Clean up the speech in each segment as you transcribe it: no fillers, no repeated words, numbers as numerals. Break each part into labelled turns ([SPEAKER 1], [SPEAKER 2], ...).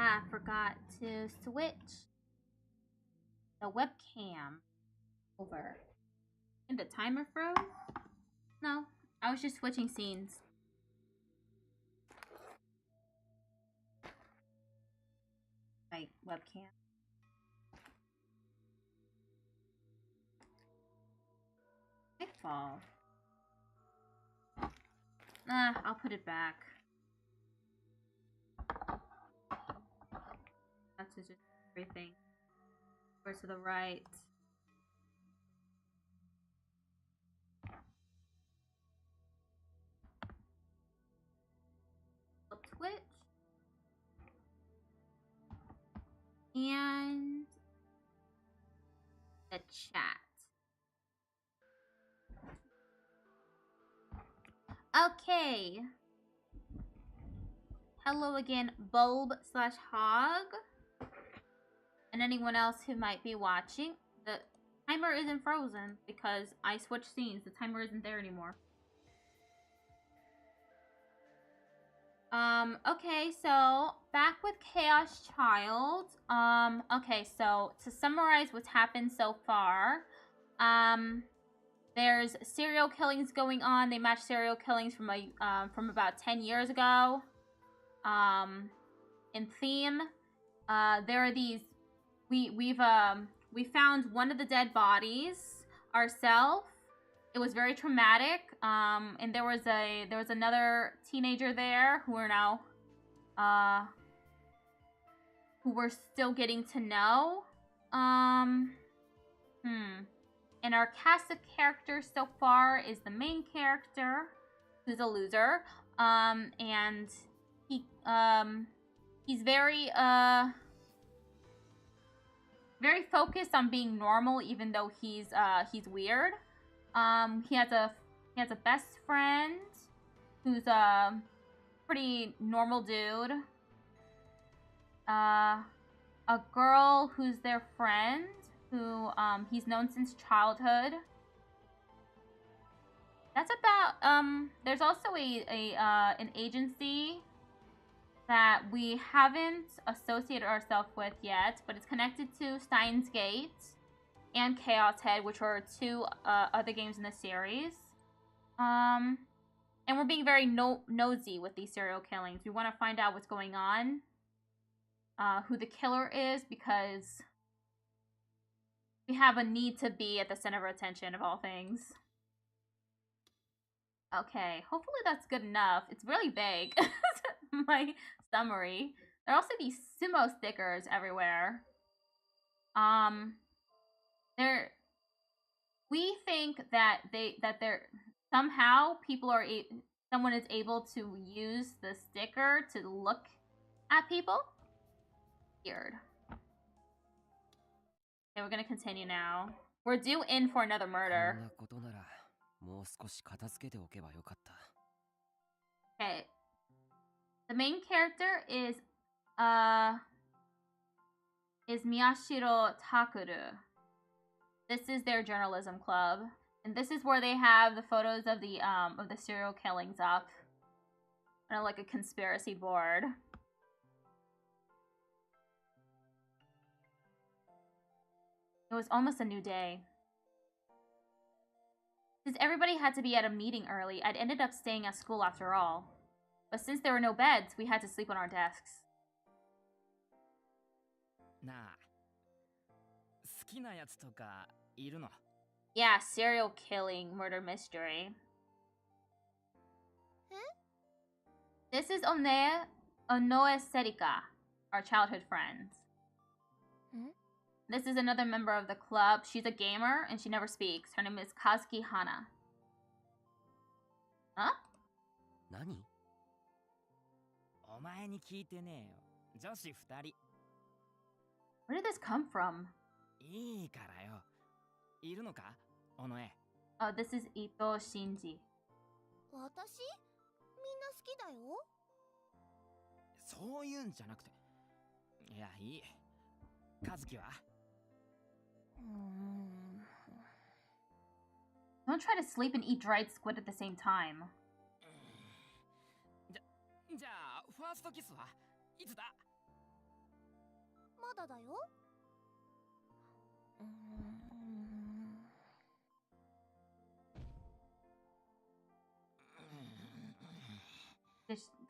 [SPEAKER 1] Ah, I forgot to switch the webcam over. And the timer froze? No, I was just switching scenes. My webcam. Fall. I'll put it back. That's just everything. Over to the right. Twitch. And the chat. Okay. Hello again, Bulb/Hog. And anyone else who might be watching. The timer isn't frozen because I switched scenes. The timer isn't there anymore. Okay, so back with Chaos Child. Okay, so to summarize what's happened so far, there's serial killings going on. They match serial killings from about 10 years ago. In theme, there are these. We found one of the dead bodies ourselves. It was very traumatic. And there was another teenager there who are now who we're still getting to know. And our cast of characters so far is the main character, who's a loser. And he's very focused on being normal, even though he's weird. He has a best friend who's a pretty normal dude. A girl who's their friend, who he's known since childhood. That's about there's also an agency that we haven't associated ourselves with yet, but it's connected to Steins Gate and Chaos Head, which are two other games in the series. And we're being very nosy with these serial killings. We want to find out what's going on, who the killer is, because we have a need to be at the center of attention of all things. Okay, hopefully that's good enough. It's really vague. My summary. There are also these sumo stickers everywhere. We think that somehow someone is able to use the sticker to look at people. Weird. Okay, we're gonna continue now. We're due in for another murder. Okay. The main character is Miyashiro Takuru. This is their journalism club, and this is where they have the photos of the serial killings up, on like a conspiracy board. It was almost a new day. Since everybody had to be at a meeting early, I'd ended up staying at school after all. But since there were no beds, we had to sleep on our desks. Yeah, serial killing, murder mystery. This is Onoe Serika, our childhood friend. This is another member of the club. She's a gamer and she never speaks. Her name is Kazuki Hana. Huh?
[SPEAKER 2] Nani?
[SPEAKER 1] Where did this come from? Oh, this is Ito Shinji. Don't try to sleep and eat dried squid at the same time.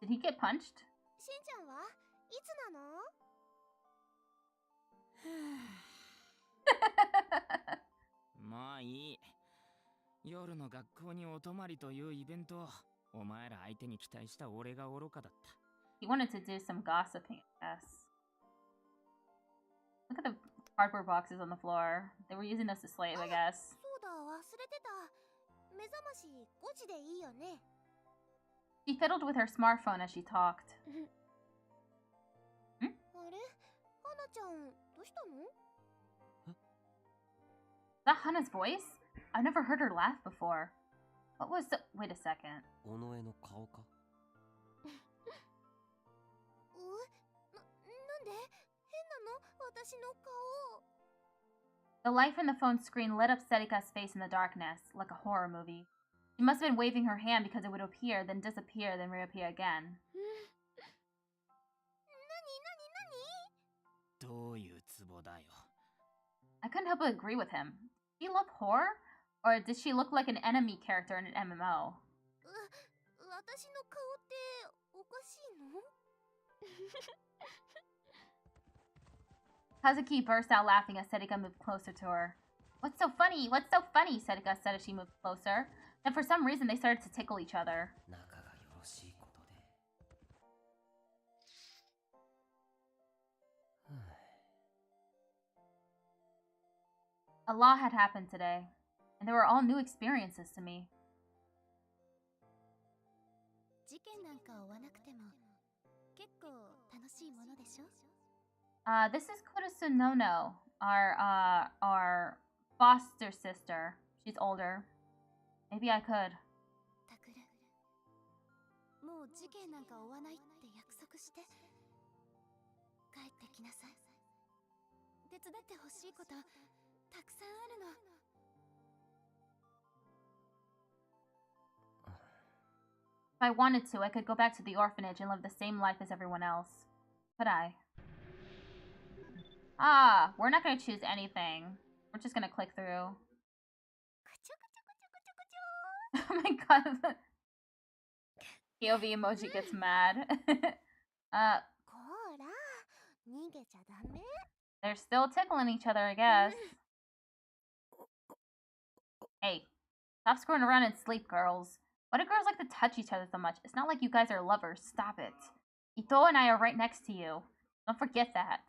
[SPEAKER 1] Did he get punched?
[SPEAKER 2] しんちゃんはいつなの？
[SPEAKER 3] まあいい。夜の学校にお泊まりというイベント、お前ら相手に期待した俺が愚かだった。
[SPEAKER 1] He wanted to do some gossiping, I guess. Look at the cardboard boxes on the floor. They were using those to slave, I guess.
[SPEAKER 2] そうだ、忘れてた。目覚まし5時でいいよね。
[SPEAKER 1] She fiddled with her smartphone as she talked.
[SPEAKER 2] あれ？花ちゃん、どうしたの？
[SPEAKER 1] Is that Hana's voice? I've never heard her laugh before. What was the... Wait a second.
[SPEAKER 4] 尾上の顔か？
[SPEAKER 2] なんで？変なの？私の顔。
[SPEAKER 1] The light from the phone screen lit up Serika's face in the darkness, like a horror movie. She must have been waving her hand because it would appear, then disappear, then reappear again.
[SPEAKER 3] どういうツボだよ。
[SPEAKER 1] I couldn't help but agree with him. Did she love horror? Or did she look like an enemy character in an MMO?
[SPEAKER 2] 私の顔っておかしいの？
[SPEAKER 1] Kazuki burst out laughing as Serika moved closer to her. What's so funny? What's so funny? Serika said as she moved closer. Then for some reason they started to tickle each other.
[SPEAKER 4] 仲がよろしいことで。
[SPEAKER 1] A lot had happened today, and they were all new experiences to me.
[SPEAKER 2] 事件なんか追わなくても結構楽しいものでしょ？
[SPEAKER 1] This is Kurisu Nono, our foster sister. She's older. Maybe I could.
[SPEAKER 2] タクル、もう事件なんか追わないって約束して。帰ってきなさい。手伝ってほしいことたくさんあるの。
[SPEAKER 1] If I wanted to, I could go back to the orphanage and live the same life as everyone else. Could I? Ah, we're not gonna choose anything. We're just gonna click through. Oh my god. POV emoji gets mad. They're still tickling each other, I guess. Hey, stop screwing around and sleep, girls. Why do girls like to touch each other so much? It's not like you guys are lovers. Stop it. Ito and I are right next to you. Don't forget that.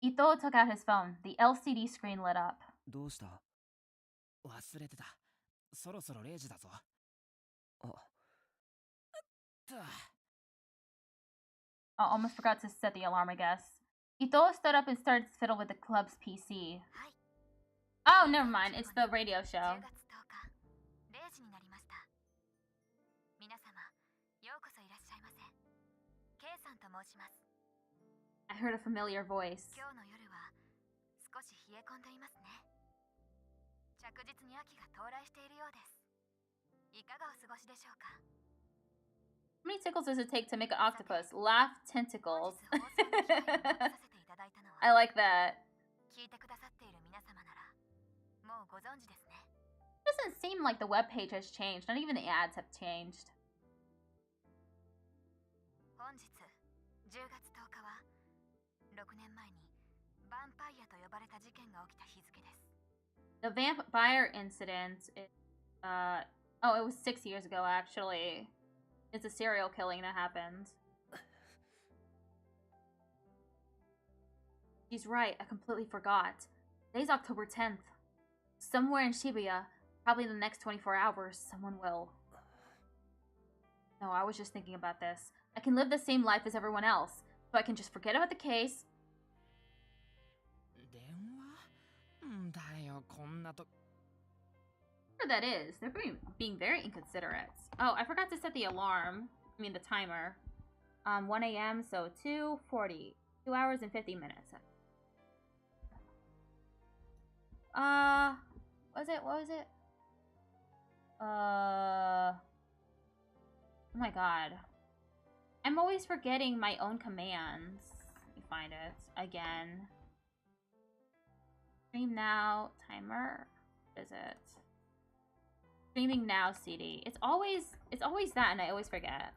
[SPEAKER 1] Ito took out his phone. The LCD screen lit up.
[SPEAKER 3] どうした？忘れてた。そろそろ0時だぞ。
[SPEAKER 1] Almost forgot to set the alarm, I guess. Ito stood up and started to fiddle with the club's PC. Oh, never mind. It's the radio show. I heard a familiar voice. How many tickles does it take to make an octopus? Laugh tentacles. I like that. Doesn't seem like the webpage has changed. Not even the ads have changed. The vampire incident is, oh, it was 6 years ago, actually. It's a serial killing that happened. She's right, I completely forgot. Today's October 10th. Somewhere in Shibuya, probably in the next 24 hours, someone will. No, I was just thinking about this. I can live the same life as everyone else, so I can just forget about the case. Whatever that is, they're being very inconsiderate. Oh, I forgot to set the alarm. I mean the timer. 1 a.m. so 2:40. 2 hours and 50 minutes. What was it? Oh my god. I'm always forgetting my own commands. Let me find it again. Stream now, timer. What is it? Streaming now, CD. It's always that, and I always forget.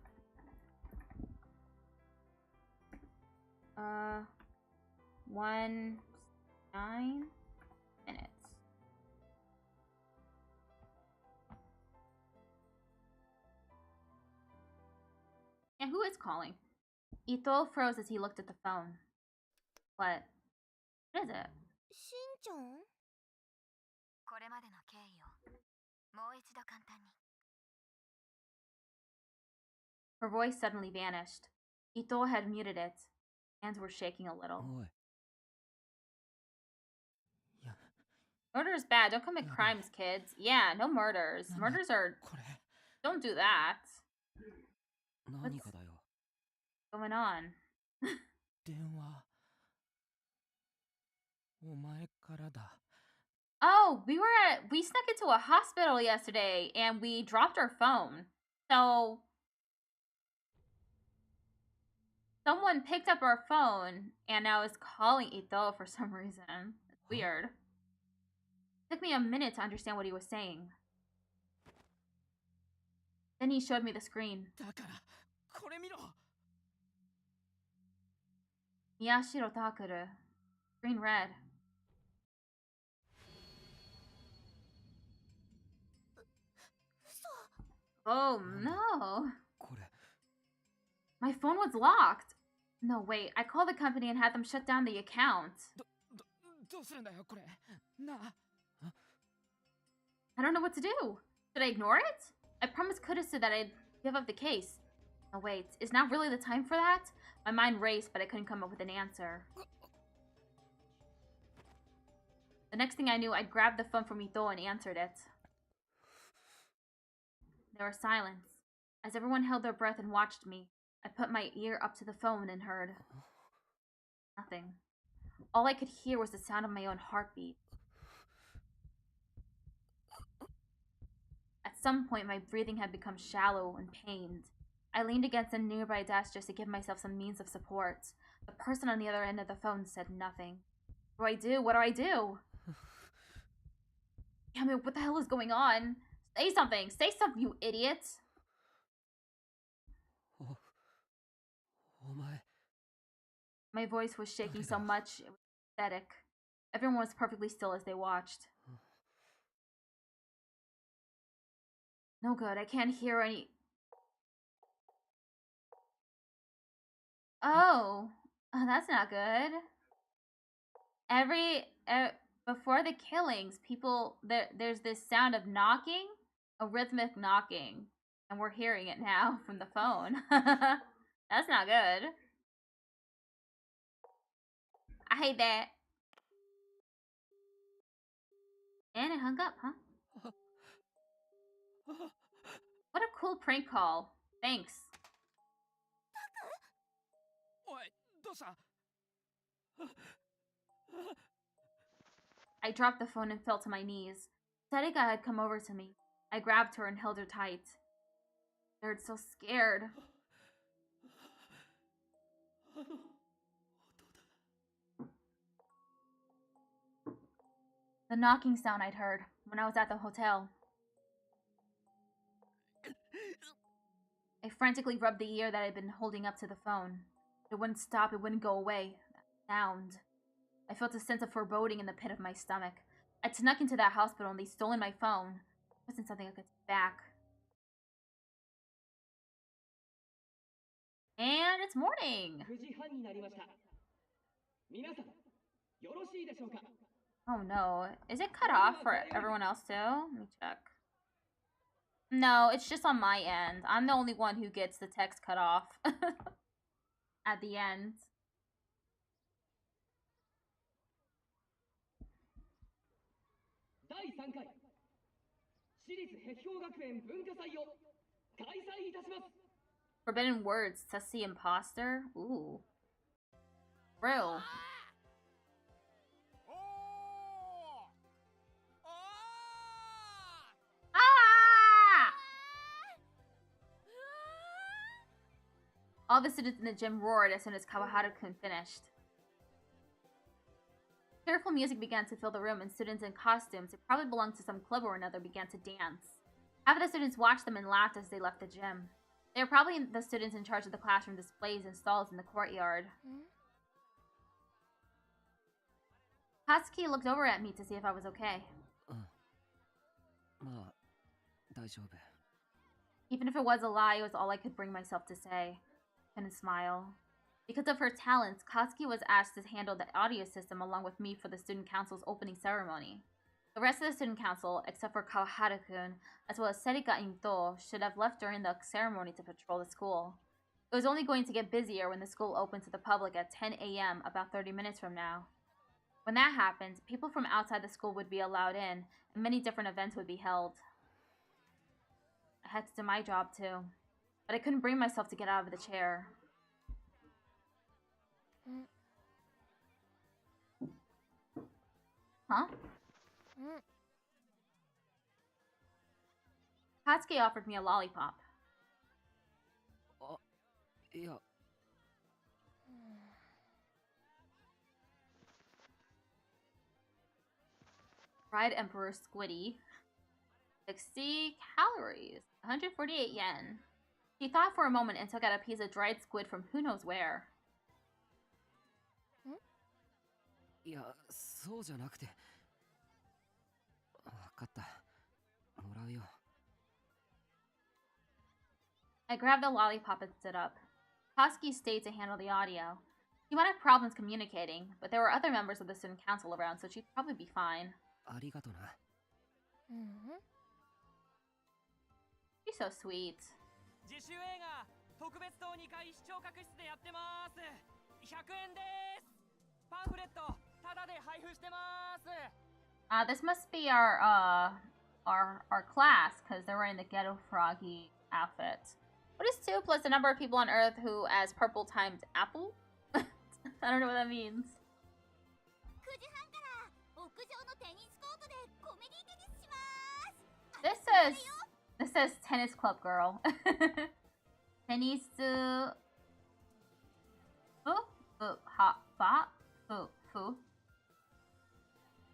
[SPEAKER 1] 9 minutes. And who is calling? Ito froze as he looked at the phone. What? What is it?
[SPEAKER 2] しんちゃんこれまでの経緯をもう一度簡単に
[SPEAKER 1] Her voice suddenly vanished. Ito had muted it. Hands were shaking a little.
[SPEAKER 4] おい
[SPEAKER 1] Murder is bad. Don't commit crimes, kids. Yeah, no murders. Murders are...
[SPEAKER 3] これ
[SPEAKER 1] Don't do that.
[SPEAKER 4] 何かだよ
[SPEAKER 1] What's going on?
[SPEAKER 3] 電話お前からだ
[SPEAKER 1] Oh, we snuck into a hospital yesterday and we dropped our phone. So someone picked up our phone and I was calling Ito for some reason. It's weird. It took me a minute to understand what he was saying. Then he showed me the screen.
[SPEAKER 3] だからこれ見ろ
[SPEAKER 1] Miyashiro Takuru. Screen red. Oh no.
[SPEAKER 4] これ
[SPEAKER 1] My phone was locked. No, wait. I called the company and had them shut down the account.
[SPEAKER 3] どうするんだよこれなあ
[SPEAKER 1] I don't know what to do. Should I ignore it? I promised Kudisu that I'd give up the case. Oh, wait. Is now really the time for that? My mind raced, but I couldn't come up with an answer. The next thing I knew, I grabbed the phone from Ito and answered it. There was silence. As everyone held their breath and watched me, I put my ear up to the phone and heard nothing. All I could hear was the sound of my own heartbeat. At some point, my breathing had become shallow and pained. I leaned against a nearby desk just to give myself some means of support. The person on the other end of the phone said nothing. What do I do? What do I do? Damn it, what the hell is going on? Say something! Say something, you idiot!
[SPEAKER 4] お前
[SPEAKER 1] My voice was shaking so much, it was pathetic. Everyone was perfectly still as they watched. No good, I can't hear any... Oh, that's not good. Before the killings, there's this sound of knocking, a rhythmic knocking, and we're hearing it now from the phone. That's not good. I hate that. And it hung up, huh? What a cool prank call. Thanks.
[SPEAKER 3] おいどうした
[SPEAKER 1] I dropped the phone and fell to my knees. Sarika had come over to me. I grabbed her and held her tight. I was so scared. The knocking sound I'd heard when I was at the hotel. I frantically rubbed the ear that I'd been holding up to the phone. It wouldn't stop, it wouldn't go away. That sound. I felt a sense of foreboding in the pit of my stomach. I'd snuck into that hospital and they'd stolen my phone. It wasn't something I could take back. And it's morning!
[SPEAKER 5] 9時半になりました。皆さん、よろしいでしょうか。
[SPEAKER 1] Oh no. Is it cut off for everyone else too? Let me check. No, it's just on my end. I'm the only one who gets the text cut off at the end. Forbidden words, Sussy Imposter? Ooh. Real. Ah! All the students in the gym roared as soon as Kawahara-kun finished. Cheerful music began to fill the room, and students in costumes, who probably belonged to some club or another, began to dance. Half of the students watched them and laughed as they left the gym. They were probably the students in charge of the classroom displays and stalls in the courtyard. Katsuki looked over at me to see if I was okay. Even if it was a lie, it was all I could bring myself to say. I couldn't smile. Because of her talents, Katsuki was asked to handle the audio system along with me for the student council's opening ceremony. The rest of the student council, except for Kawahara-kun, as well as Serika and Ito, should have left during the ceremony to patrol the school. It was only going to get busier when the school opened to the public at 10 a.m. about 30 minutes from now. When that happened, people from outside the school would be allowed in, and many different events would be held. I had to do my job too, but I couldn't bring myself to get out of the chair. Huh? Katsuki offered me a lollipop.
[SPEAKER 4] Yeah.
[SPEAKER 1] Fried Emperor Squiddy. 60 calories. 148 yen. She thought for a moment and took out a piece of dried squid from who knows where.
[SPEAKER 4] いや、そうじゃなくて。わかった。もらうよ。
[SPEAKER 1] I grabbed the lollipop and stood up. Katsuki stayed to handle the audio. She might have problems communicating, but there were other members of the student council around, so she'd probably be fine.
[SPEAKER 4] ありがとな。
[SPEAKER 1] She's so sweet.
[SPEAKER 3] 自主映画特別棟2階視聴覚室でやってます。100円です。パンフレットタダで配布してます。
[SPEAKER 1] This must be our class, because they're wearing the ghetto froggy outfit. What is 2 plus the number of people on Earth who as purple times apple? I don't know what that means. This says tennis club girl. Tennis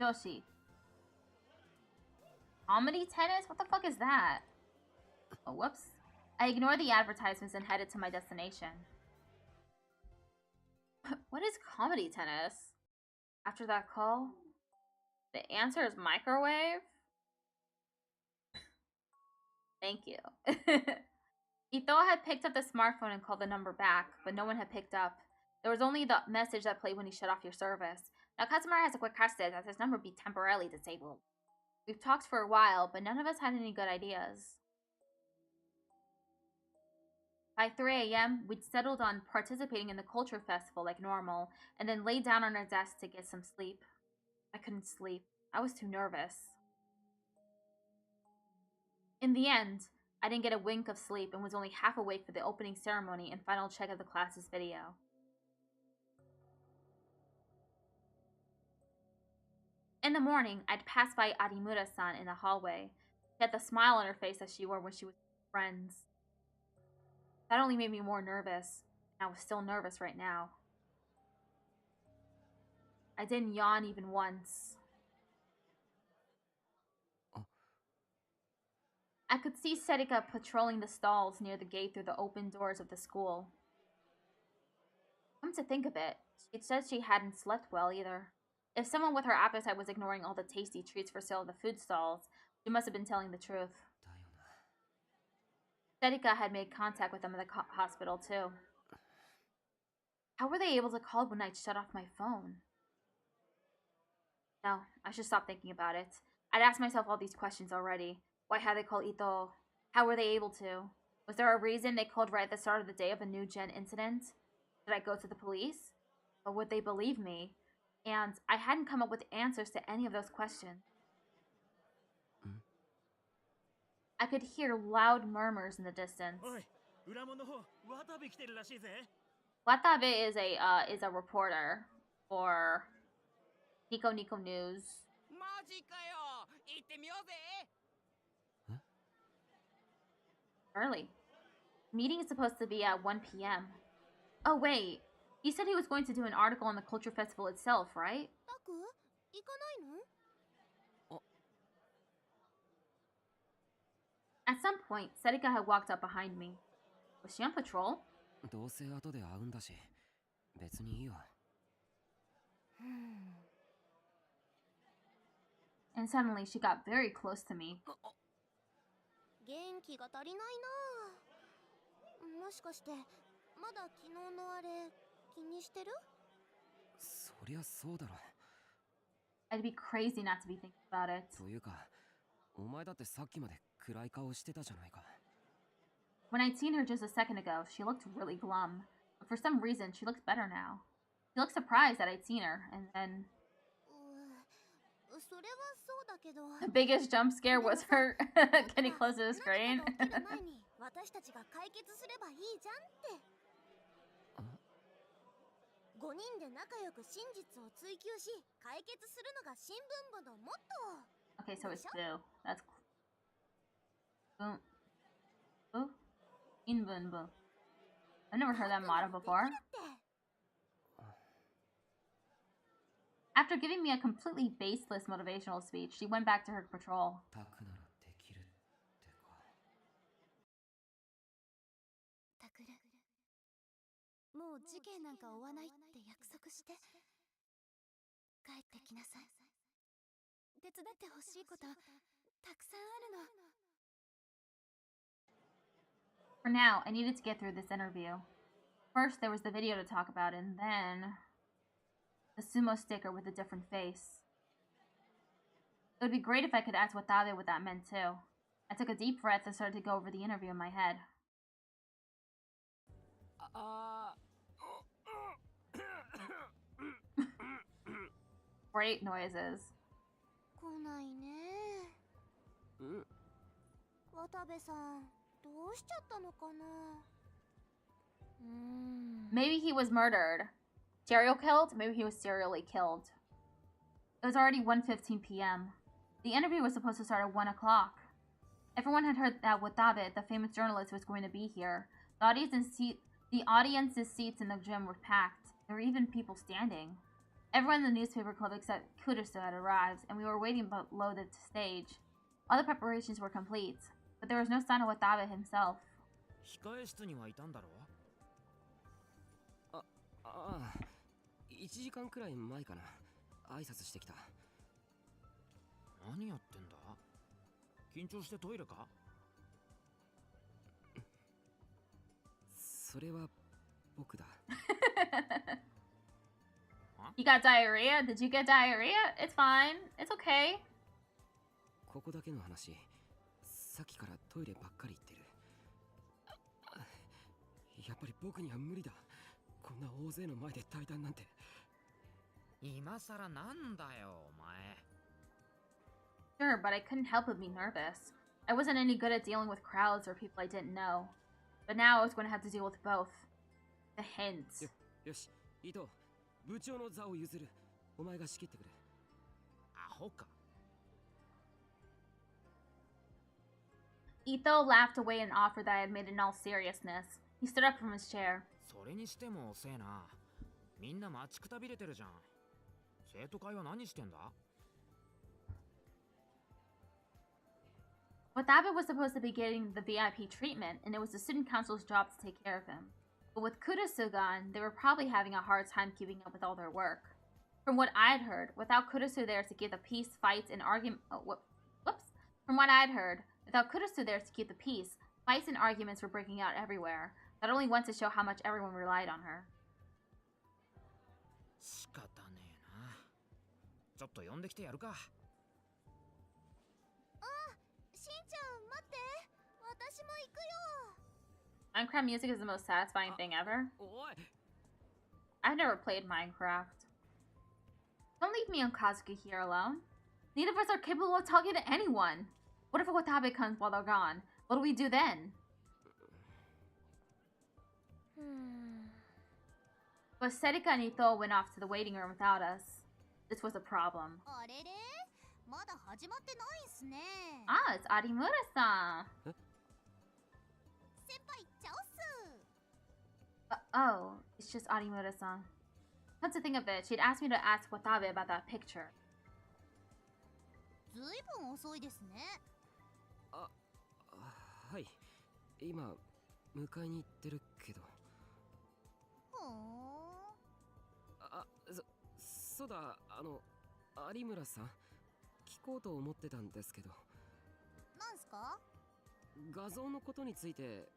[SPEAKER 1] Joshi. Comedy tennis? What the fuck is that? Oh, whoops. I ignored the advertisements and headed to my destination. What is comedy tennis? After that call? The answer is microwave? Thank you. Ito had picked up the smartphone and called the number back, but no one had picked up. There was only the message that played when he shut off your service. Now, customer has requested that his number be temporarily disabled. We've talked for a while, but none of us had any good ideas. By 3 a.m., we'd settled on participating in the culture festival like normal, and then laid down on our desks to get some sleep. I couldn't sleep. I was too nervous. In the end, I didn't get a wink of sleep and was only half awake for the opening ceremony and final check of the class's video. In the morning, I'd pass by Arimura-san in the hallway. She had the smile on her face that she wore when she was with friends. That only made me more nervous, and I was still nervous right now. I didn't yawn even once. I could see Serika patrolling the stalls near the gate through the open doors of the school. Come to think of it, she said she hadn't slept well either. If someone with her appetite was ignoring all the tasty treats for sale at the food stalls, she must have been telling the truth. Serika had made contact with them at the hospital too. How were they able to call when I'd shut off my phone? No, I should stop thinking about it. I'd asked myself all these questions already. Why had they called Ito? How were they able to? Was there a reason they called right at the start of the day of a new gen incident? Did I go to the police? Or would they believe me? And I hadn't come up with answers to any of those questions. I could hear loud murmurs in the distance. Watabe is a reporter for Nico Nico News. Early. Meeting is supposed to be at 1 p.m. Oh, wait. He said he was going to do an article on the culture festival itself, right?
[SPEAKER 2] タク行かないの？
[SPEAKER 1] At some point, Serika had walked up behind me. Was she on patrol?
[SPEAKER 4] どうせ後で会うんだし、別にいいよ。
[SPEAKER 1] And suddenly, she got very close to me.
[SPEAKER 2] 元気が足りないな。もしかしてまだ昨日のあれ気にしてる？
[SPEAKER 4] そりゃそうだろ。
[SPEAKER 1] I'd be crazy not to be thinking about it.
[SPEAKER 4] というか、お前だってさっきまで暗い顔してたじゃないか。
[SPEAKER 1] When I'd seen her just a second ago, she looked really glum. But for some reason, she looks better now. She looked surprised that I'd seen her, and then
[SPEAKER 2] それはそうだけど。
[SPEAKER 1] the biggest jump scare was her getting close to the screen.
[SPEAKER 2] 何かが起きる前に私たちが解決すればいいじゃんって。5人で仲良く真実を追求し、解決するのが新聞部のモットー。
[SPEAKER 1] Okay, so it's Boo. That's Boo. Boo? Inbun Boo. I've never heard that motto before. After giving me a completely baseless motivational speech, she went back to her patrol.
[SPEAKER 4] タクならできるってか。
[SPEAKER 2] タクル、もう事件なんか追わないって約束して。帰ってきなさい。手伝ってほしいことたくさんあるの。
[SPEAKER 1] For now, I needed to get through this interview. First, there was the video to talk about, and then the sumo sticker with a different face. It would be great if I could ask Watabe what that meant too. I took a deep breath and started to go over the interview in my head. Great noises.
[SPEAKER 2] 来ないね。渡部さん、どうしちゃったのかな。
[SPEAKER 1] Maybe he was murdered. Serial killed? Maybe he was serially killed. It was already 1:15 p.m. The interview was supposed to start at 1 o'clock. Everyone had heard that Watabe, the famous journalist, was going to be here. The audience's seats in the gym were packed. There were even people standing. Everyone in the newspaper club except Kurusu had arrived, and we were waiting below the stage. All the preparations were complete, but there was no sign of Watabe himself.
[SPEAKER 3] 控え室にはいたんだろ？
[SPEAKER 4] ああ、1時間くらい前かな。挨拶してきた。
[SPEAKER 3] 何やってんだ？緊張してトイレか？
[SPEAKER 4] それは僕だ。
[SPEAKER 1] You got diarrhea? Did you get diarrhea? It's fine. It's okay.
[SPEAKER 4] ここだけの話、さっきからトイレばっかり行ってる。やっぱり僕には無理だ。こんな大勢の前で対談なんて。
[SPEAKER 3] 今さらなんだよ、お前。
[SPEAKER 1] Sure, but I couldn't help but be nervous. I wasn't any good at dealing with crowds or people I didn't know. But now I was going to have to deal with both. The hints.
[SPEAKER 4] よし、伊藤、部長の座を譲る。お前が仕切ってくれ。
[SPEAKER 3] アホか。
[SPEAKER 1] Ito laughed away an offer that I had made in all seriousness. He stood up from his chair.
[SPEAKER 3] それにしても遅えな。みんな待ちくたびれてるじゃん。生徒会は何してんだ？
[SPEAKER 1] Watabe was supposed to be getting the VIP treatment, and it was the student council's job to take care of him. But with Kurusu gone, they were probably having a hard time keeping up with all their work. From what I'd heard, without Kurusu there to keep the peace, fights, and arguments... From what I'd heard, without Kurusu there to keep the peace, fights and arguments were breaking out everywhere. That only went to show how much everyone relied on her.
[SPEAKER 3] 仕方ねえな。ちょっと呼んできてやるか。
[SPEAKER 2] しんちゃん、待って。私も行くよ。
[SPEAKER 1] Minecraft music is the most satisfying thing ever.
[SPEAKER 3] おい。
[SPEAKER 1] I've never played Minecraft. Don't leave me and Kazuki here alone. Neither of us are capable of talking to anyone. What if Watabe comes while they're gone? What do we do then? But Serika and Ito went off to the waiting room without us. This was a problem.
[SPEAKER 2] あれれ、まだ始まってないんすね。
[SPEAKER 1] Ah, it's Arimura-san.
[SPEAKER 2] 先輩、チャオっす。
[SPEAKER 1] Oh, it's just Arimura-san. Come to think of it, she'd asked me to ask Watabe about that picture.
[SPEAKER 2] ずいぶん遅いですね。
[SPEAKER 4] はい。今、迎えに行ってるけど。
[SPEAKER 2] ほーん。
[SPEAKER 4] そうだ、有村さん。聞こうと思ってたんですけど。
[SPEAKER 2] なんすか？
[SPEAKER 4] 画像のことについて、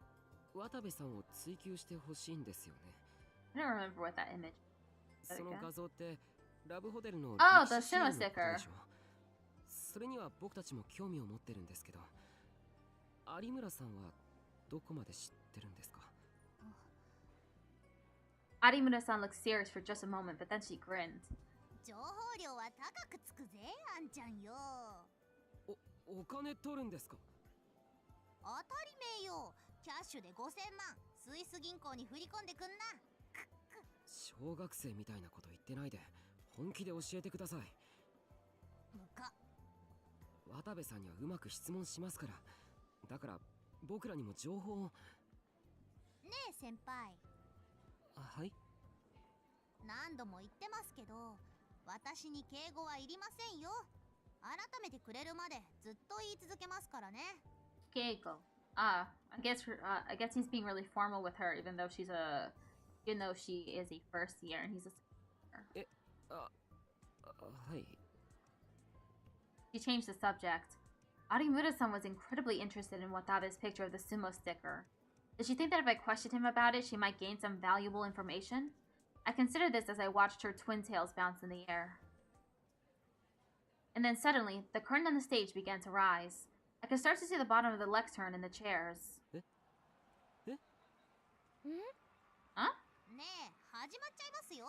[SPEAKER 4] 渡部さんを追求してほしいんですよね。
[SPEAKER 1] I don't remember what that image.
[SPEAKER 4] その画像って、ラブホテルの
[SPEAKER 1] Oh, the
[SPEAKER 4] 歴史シーン
[SPEAKER 1] cinema
[SPEAKER 4] のこと
[SPEAKER 1] sticker.
[SPEAKER 4] でしょ。それには僕たちも興味を持ってるんですけど、有村さんはどこまで知ってるんですか？
[SPEAKER 1] Arimura-san looked serious for just a moment, but then she grinned.
[SPEAKER 2] 情報量は高くつくぜ、あんちゃんよ。
[SPEAKER 4] お金取るんですか？
[SPEAKER 2] 当たり前よ。キャッシュで5000万、スイス銀行に振り込んでくんな。
[SPEAKER 4] 小学生みたいなこと言ってないで、本気で教えてください。
[SPEAKER 2] むか。
[SPEAKER 4] 渡部さんにはうまく質問しますから。だから僕らにも情報を。
[SPEAKER 2] ねえ先輩。
[SPEAKER 4] はい。
[SPEAKER 2] 何度も言ってますけど、私に敬語はいりませんよ。改めてくれるまでずっと言い続けますからね。
[SPEAKER 1] Keiko. I guess he's being really formal with her, even though she is a first year and he's a senior.
[SPEAKER 4] はい。
[SPEAKER 1] She changed the subject. Arimura-san was incredibly interested in Watabe's picture of the sumo sticker. Did she think that if I questioned him about it, she might gain some valuable information? I considered this as I watched her twin tails bounce in the air. And then suddenly, the curtain on the stage began to rise. I could start to see the bottom of the lectern and the chairs. Huh?
[SPEAKER 2] ねえ、始まっちゃいますよ。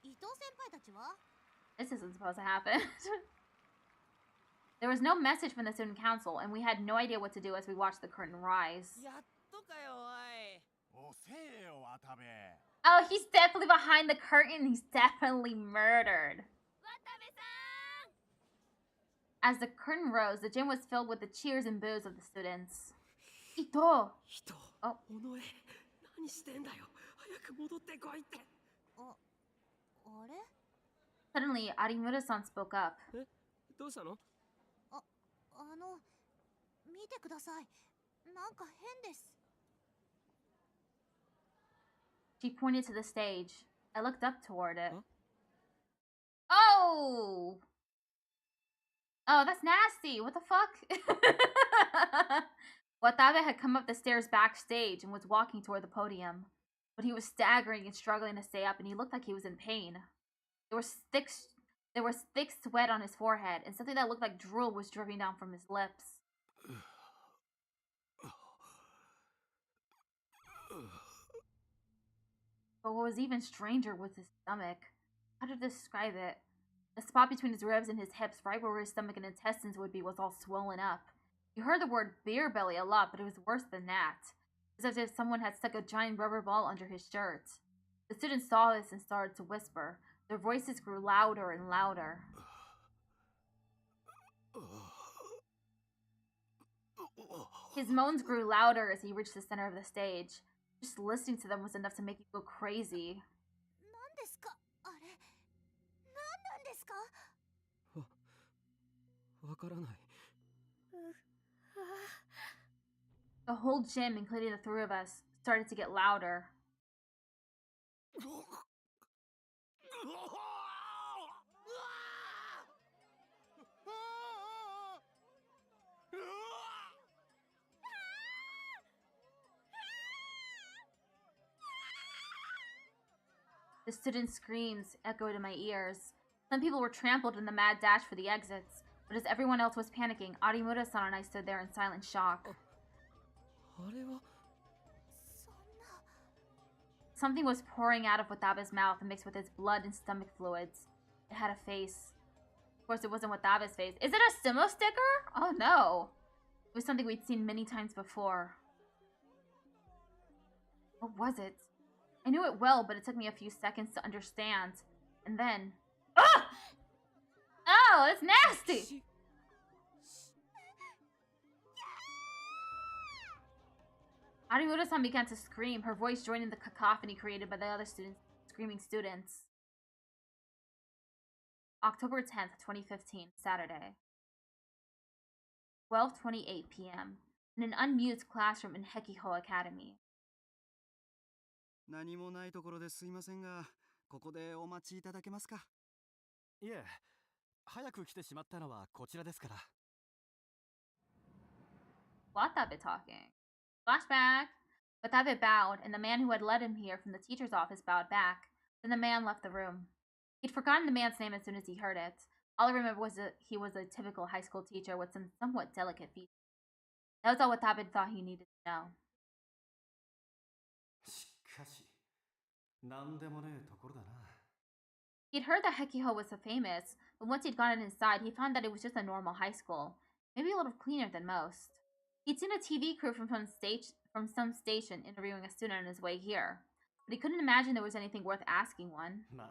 [SPEAKER 2] 伊藤先輩たちは？
[SPEAKER 1] This isn't supposed to happen. There was no message from the student council, and we had no idea what to do as we watched the curtain rise. Oh, he's definitely behind the curtain. He's definitely murdered. As the curtain rose, the gym was filled with the cheers and boos of the students. Ito! Oh.
[SPEAKER 4] 何してんだよ。早く戻ってこいって。
[SPEAKER 2] あれ？
[SPEAKER 1] Suddenly, Arimura-san spoke up.
[SPEAKER 4] どうしたの？
[SPEAKER 2] 見てください。なんか変です。
[SPEAKER 1] She pointed to the stage. I looked up toward it.
[SPEAKER 4] Huh?
[SPEAKER 1] Oh! Oh, that's nasty. What the fuck? Watabe had come up the stairs backstage and was walking toward the podium. But he was staggering and struggling to stay up, and he looked like he was in pain. There was thick sweat on his forehead, and something that looked like drool was dripping down from his lips. But what was even stranger was his stomach. How to describe it? The spot between his ribs and his hips, right where his stomach and intestines would be, was all swollen up. You heard the word beer belly a lot, but it was worse than that. It was as if someone had stuck a giant rubber ball under his shirt. The students saw this and started to whisper. Their voices grew louder and louder. His moans grew louder as he reached the center of the stage. Just listening to them was enough to make you go crazy.
[SPEAKER 2] 何ですか？あれ？何なんですか？
[SPEAKER 4] わからない。
[SPEAKER 1] The whole gym, including the three of us, started to get louder. The students' screams echoed in my ears. Some people were trampled in the mad dash for the exits, but as everyone else was panicking, Arimura-san and I stood there in silent shock. Something was pouring out of Watabe's mouth and mixed with his blood and stomach fluids. It had a face. Of course, it wasn't Watabe's face. Is it a sumo sticker? Oh no. It was something we'd seen many times before. What was it? I knew it well, but it took me a few seconds to understand. And then... Ah! Oh, it's nasty! Arimura-san began to scream, her voice joining the cacophony created by the other screaming students. October 10th, 2015, Saturday. 12:28 p.m. in an unused classroom in Hekiho Academy.
[SPEAKER 6] 何もないところですいませんが、ここでお待ちいただけますか？
[SPEAKER 7] いえ、早く来てしまったのはこちらですから。
[SPEAKER 1] Watabe talking. Flashback. Watabe bowed, and the man who had led him here from the teacher's office bowed back. Then the man left the room. He'd forgotten the man's name as soon as he heard it. All he remembered was that he was a typical high school teacher with some somewhat delicate features. That was all Watabe thought he needed to know.
[SPEAKER 7] しかし、なんでもねえところだな。
[SPEAKER 1] He'd heard that Hekiho was so famous, but once he'd gotten inside, he found that it was just a normal high school. Maybe a little cleaner than most. He'd seen a TV crew from some station interviewing a student on his way here, but he couldn't imagine there was anything worth asking one.
[SPEAKER 7] まあ、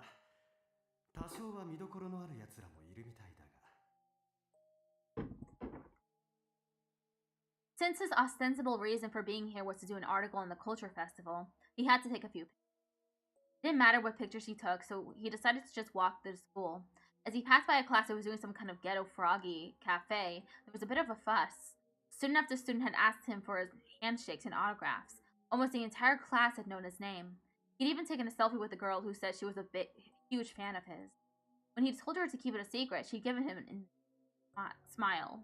[SPEAKER 7] 多少は見どころのある奴らもいるみたいだが。
[SPEAKER 1] Since his ostensible reason for being here was to do an article on the culture festival, he had to take a few pictures. It didn't matter what pictures he took, so he decided to just walk through school. As he passed by a class that was doing some kind of ghetto froggy cafe, there was a bit of a fuss. Student after student had asked him for his handshakes and autographs. Almost the entire class had known his name. He'd even taken a selfie with a girl who said she was a huge fan of his. When he'd told her to keep it a secret, she'd given him a smile.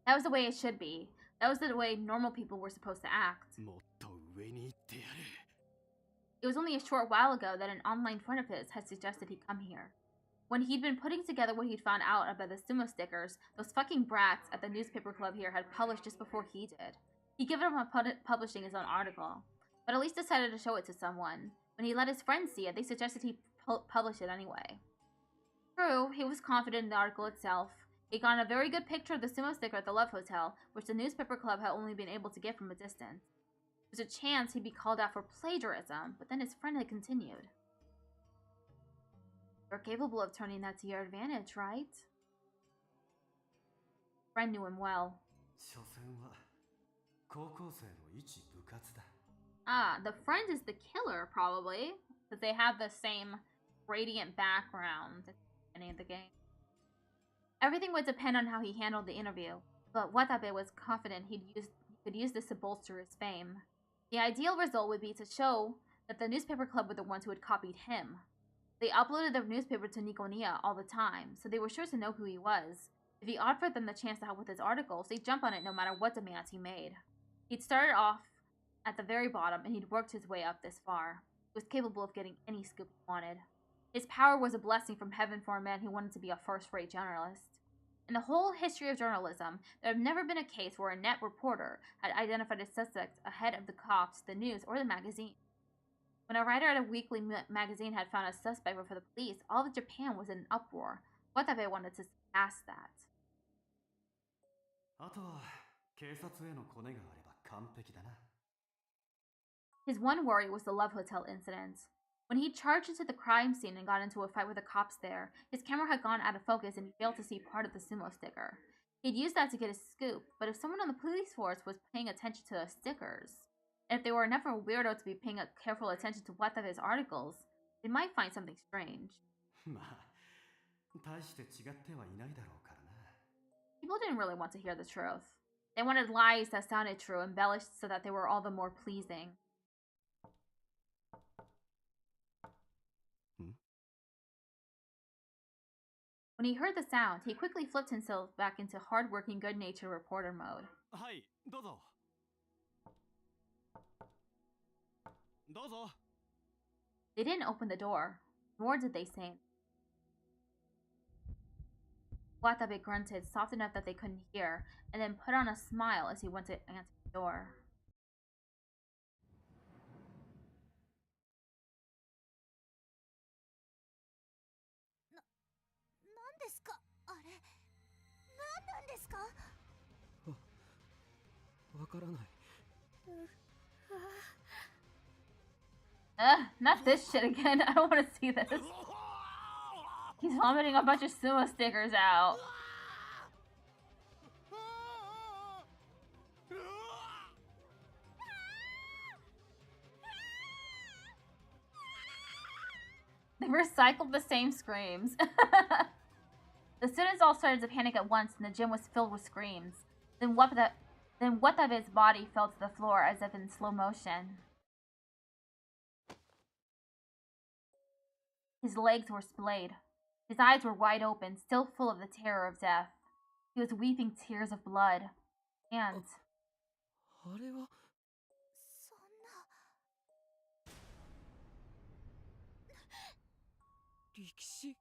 [SPEAKER 1] That was the way it should be. That was the way normal people were supposed to act.
[SPEAKER 7] もっと上に行ってやれ。
[SPEAKER 1] It was only a short while ago that an online friend of his had suggested he come here. When he'd been putting together what he'd found out about the sumo stickers, those fucking brats at the newspaper club here had published just before he did. He'd given up on publishing his own article, but at least decided to show it to someone. When he let his friends see it, they suggested he publish it anyway. True, he was confident in the article itself. He'd gotten a very good picture of the sumo sticker at the Love Hotel, which the newspaper club had only been able to get from a distance. There was a chance he'd be called out for plagiarism, but then his friend had continued. You're capable of turning that to your advantage, right? Friend knew him well.
[SPEAKER 7] 所詮は高校生の一部活だ。
[SPEAKER 1] Ah, the friend is the killer, probably, because they have the same radiant background at the beginning of the game. Everything would depend on how he handled the interview, but Watabe was confident he could use this to bolster his fame. The ideal result would be to show that the newspaper club were the ones who had copied him. They uploaded their newspaper to Nikonia all the time, so they were sure to know who he was. If he offered them the chance to help with his articles, they'd jump on it no matter what demands he made. He'd started off at the very bottom, and he'd worked his way up this far. He was capable of getting any scoop he wanted. His power was a blessing from heaven for a man who wanted to be a first-rate journalist. In the whole history of journalism, there had never been a case where a net reporter had identified a suspect ahead of the cops, the news, or the magazine. When a writer at a weekly magazine had found a suspect before the police, all of Japan was in an uproar. Watabe wanted to surpass that.
[SPEAKER 7] あとは警察へのコネがあれば完璧だな。
[SPEAKER 1] His one worry was the Love Hotel incident. When he charged into the crime scene and got into a fight with the cops there, his camera had gone out of focus and he failed to see part of the sumo sticker. He'd used that to get a scoop, but if someone on the police force was paying attention to the stickers, and if they were enough of a weirdo to be paying careful attention to Watabe's articles, they might find something strange.
[SPEAKER 7] まあ、大して違ってはいないだろうからな。
[SPEAKER 1] People didn't really want to hear the truth. They wanted lies that sounded true, embellished so that they were all the more pleasing. When he heard the sound, he quickly flipped himself back into hard-working, good-natured reporter mode.
[SPEAKER 7] はい、どうぞ。どうぞ。
[SPEAKER 1] They didn't open the door, nor did they say. Watabe grunted, soft enough that they couldn't hear, and then put on a smile as he went to answer the door. Not this shit again. I don't want to see this. He's vomiting a bunch of sumo stickers out. They recycled the same screams. The students all started to panic at once, and the gym was filled with screams. Then Watabe's body fell to the floor as if in slow motion. His legs were splayed. His eyes were wide open, still full of the terror of death. He was weeping tears of blood. And...
[SPEAKER 4] あれは
[SPEAKER 2] そんな
[SPEAKER 4] 力士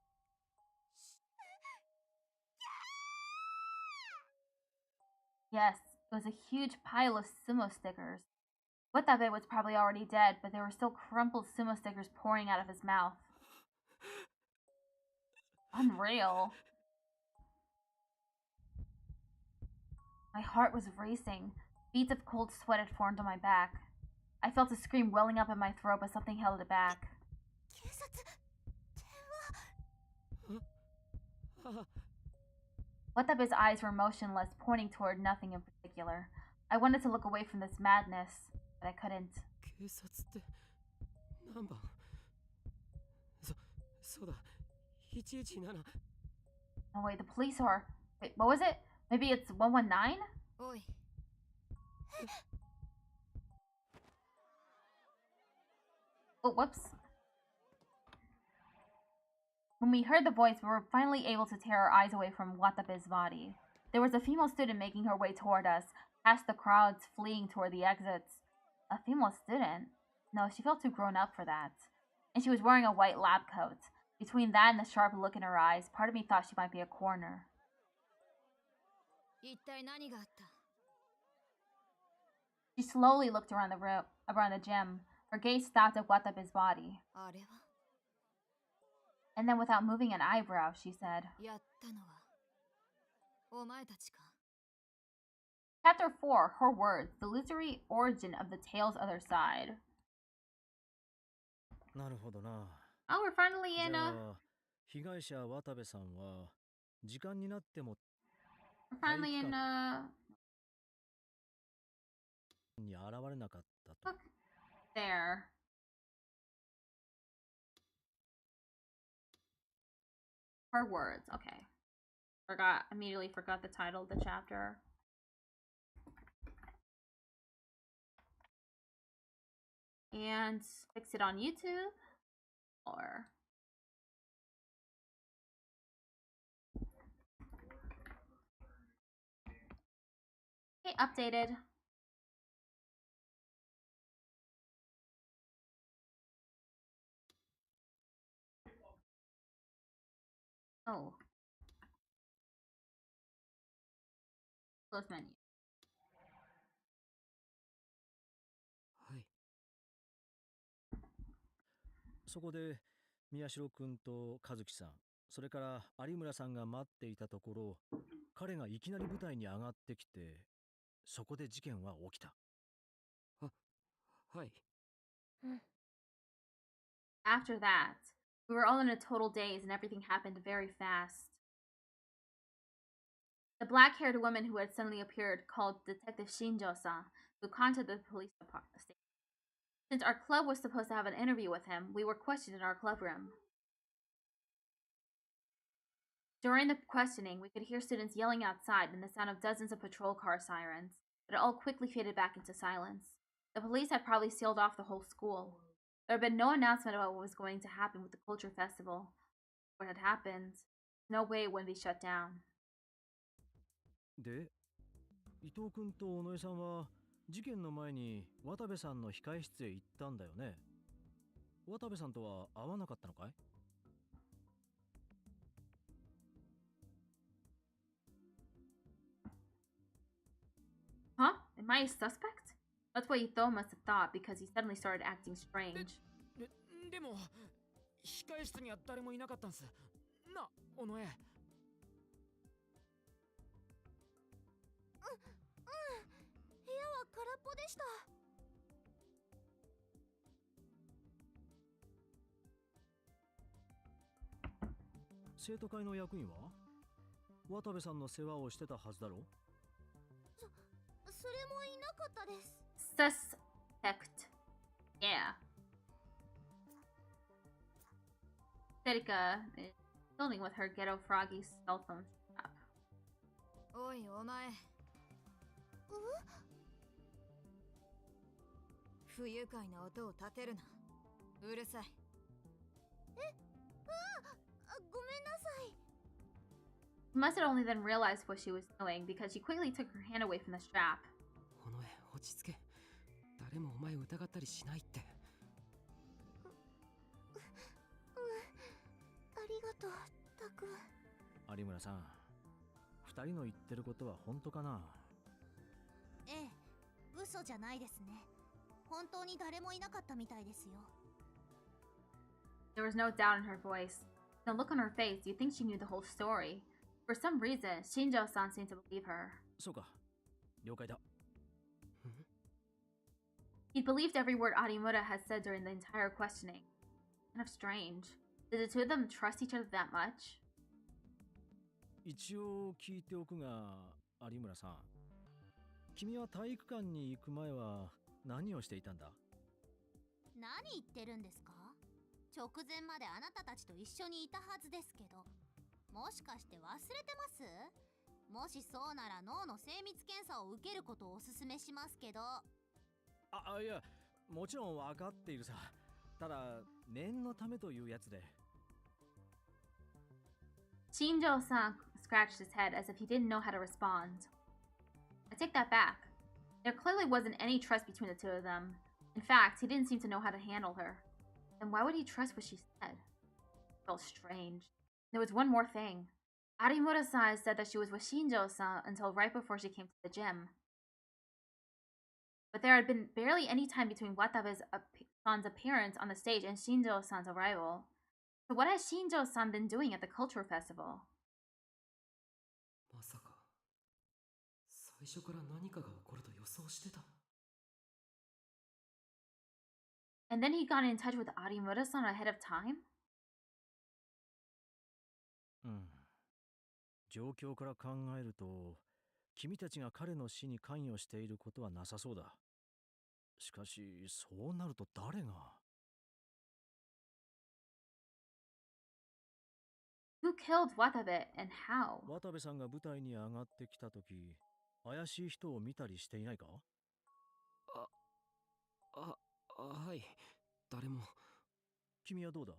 [SPEAKER 1] Yes, it was a huge pile of sumo stickers. Watabe was probably already dead, but there were still crumpled sumo stickers pouring out of his mouth. Unreal. My heart was racing. Beads of cold sweat had formed on my back. I felt a scream welling up in my throat, but something held it back.
[SPEAKER 2] 警察電話
[SPEAKER 1] Watabe's eyes were motionless, pointing toward nothing in particular. I wanted to look away from this madness, but I couldn't.
[SPEAKER 4] 警察って何番そうだ117
[SPEAKER 1] Oh wait, the police are... Wait, what was it? Maybe it's 119?
[SPEAKER 2] おい
[SPEAKER 1] Oh, whoops. When we heard the voice, we were finally able to tear our eyes away from Watabe's body. There was a female student making her way toward us, past the crowds fleeing toward the exits. A female student? No, she felt too grown up for that. And she was wearing a white lab coat. Between that and the sharp look in her eyes, part of me thought she might be a coroner.
[SPEAKER 2] 一体何があった
[SPEAKER 1] She slowly looked around the room, around the gym. Her gaze stopped at Watabe's body.
[SPEAKER 2] あれは
[SPEAKER 1] And then without moving an eyebrow, she said,
[SPEAKER 2] やったのはお前たちか
[SPEAKER 1] Chapter 4, Her Words, the illusory origin of the tale's other side.
[SPEAKER 7] なるほどな。
[SPEAKER 1] Oh, we're finally
[SPEAKER 7] じ
[SPEAKER 1] in
[SPEAKER 7] ゃ
[SPEAKER 1] a...
[SPEAKER 7] あ被害者渡部さんは時間になっても
[SPEAKER 1] We're finally in a...
[SPEAKER 7] に現れなかったと。
[SPEAKER 1] Look. There. Her Words, okay. Immediately forgot the title of the chapter. And fix it on YouTube. Or... Okay, updated. Oh. Close menu.
[SPEAKER 4] はい。
[SPEAKER 7] そこで宮代くんと和樹さん、それから有村さんが待っていたところ、彼がいきなり舞台に上がってきて、そこで事件は起きた。
[SPEAKER 4] はい。
[SPEAKER 1] After that, we were all in a total daze and everything happened very fast. The black-haired woman who had suddenly appeared called Detective Shinjo-san, who contacted the police department. Since our club was supposed to have an interview with him, we were questioned in our club room. During the questioning, we could hear students yelling outside and the sound of dozens of patrol car sirens, but it all quickly faded back into silence. The police had probably sealed off the whole school. There had been no announcement about what was going to happen with the culture festival. What had happened, no way it wouldn't be shut down.
[SPEAKER 7] で、伊藤くんと尾上さんは事件の前に渡部さんの控え室へ行ったんだよね。渡部さんとは会わなかったのかい？
[SPEAKER 1] Huh? Am I a suspect? That's what Ito must have thought because he suddenly started acting strange.
[SPEAKER 3] でも控え室には誰もいなかったんすな、尾上。
[SPEAKER 2] 部屋は空っぽでした。
[SPEAKER 7] 生徒会の役員は渡部さんの世話をしてたはずだろ？
[SPEAKER 2] それもいなかったです。
[SPEAKER 1] Suspect. Yeah. Terika is dealing with her ghetto froggy cell phone strap.
[SPEAKER 2] おいお前。不愉快な音を立てるな。うるさい。ごめんなさい。
[SPEAKER 1] She must have only then realized what she was doing because she quickly took her hand away from the strap.
[SPEAKER 4] この絵落ち着け。誰もお前を疑ったりしないって。
[SPEAKER 2] ありがとう、タク。
[SPEAKER 7] 有村さん、二人の言ってることは本当かな？
[SPEAKER 2] ええ、嘘じゃないですね。本当に誰もいなかったみたいですよ。
[SPEAKER 1] There was no doubt in her voice. The look on her face, you'd think she knew the whole story. For some reason, Shinjo-san seemed to believe her.
[SPEAKER 7] そうか、了解だ。
[SPEAKER 1] He believed every word Arimura had said during the entire questioning. Kind of strange. Did the two of them trust each other that much?
[SPEAKER 7] 一応聞いておくが、有村さん、君は体育館に行く前は何をしていたんだ？
[SPEAKER 2] 何言ってるんですか？直前まであなたたちと一緒にいたはずですけど。もしかして忘れてます？もしそうなら脳の精密検査を受けることをおすすめしますけど。
[SPEAKER 7] いや、もちろん分かっているさ。ただ、念のためというやつで。
[SPEAKER 1] Shinjo-san scratched his head as if he didn't know how to respond. I take that back. There clearly wasn't any trust between the two of them. In fact, he didn't seem to know how to handle her. Then why would he trust what she said? It felt strange. There was one more thing. Arimura-san said that she was with Shinjo-san until right before she came to the gym. But there had been barely any time between Watabe's-san's appearance on the stage and Shinjo-san's arrival. So what has Shinjo-san been doing at the culture festival?
[SPEAKER 4] まさか最初から何かが起こると予想してた。
[SPEAKER 1] And then he got in touch with Arimura-san ahead of time?
[SPEAKER 7] 状況から考えると、君たちが彼の死に関与していることはなさそうだ。しかし、そうなると誰が？
[SPEAKER 1] Who killed Watabe and how?
[SPEAKER 7] 渡部さんが舞台に上がってきたとき、怪しい人を見たりしていないか？
[SPEAKER 4] はい。誰も。
[SPEAKER 7] 君はどうだ？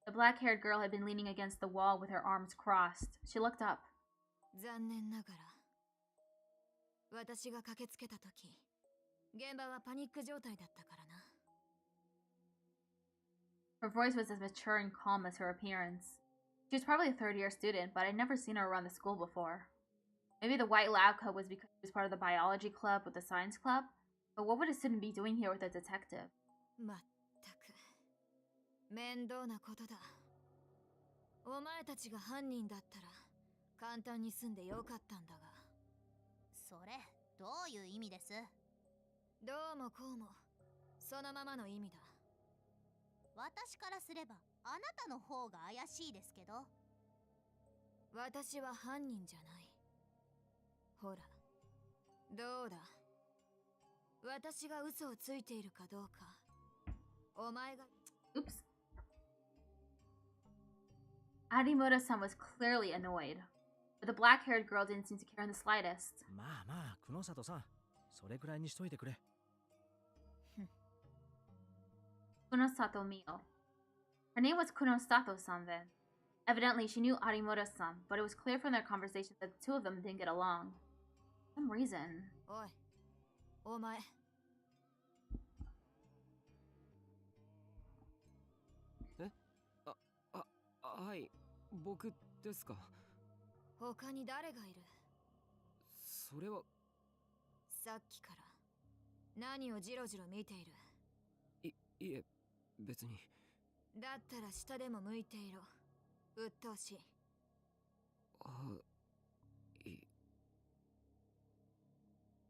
[SPEAKER 1] The black-haired girl had been leaning against the wall with her arms crossed. She looked up.
[SPEAKER 2] 残念ながら、私が駆けつけたとき、現場はパニック状態だったからな。
[SPEAKER 1] Her voice was as mature and calm as her appearance. She was probably a third-year student, but I'd never seen her around the school before. Maybe the white lab coat was because she was part of the biology club with the science club, but what would a student be doing here with a detective?
[SPEAKER 2] まったく、面倒なことだ。お前たちが犯人だったら、簡単に済んでよかったんだが。それ、どういう意味です？どうもこうも、そのままの意味だ。私からすれば、あなたの方が怪しいですけど。私は犯人じゃない。ほら、どうだ。私が嘘をついているかどうか。お前が。
[SPEAKER 1] Oops. Arimura-san was clearly annoyed, but the black-haired girl didn't seem to care in the slightest.
[SPEAKER 7] まあまあ、久野里さん、それくらいにしといてくれ。
[SPEAKER 1] Kunosato Mio. Her name was Kunosato-san then. Evidently, she knew Arimura-san, but it was clear from their conversation that the two of them didn't get along. For some reason.
[SPEAKER 2] おい、お前。
[SPEAKER 4] はい、僕ですか。
[SPEAKER 2] 他に誰がいる？
[SPEAKER 4] それは。
[SPEAKER 2] さっきから何をジロジロ見ている？
[SPEAKER 4] いえ、別に。
[SPEAKER 2] だったら下でも向いていろ。鬱陶しい。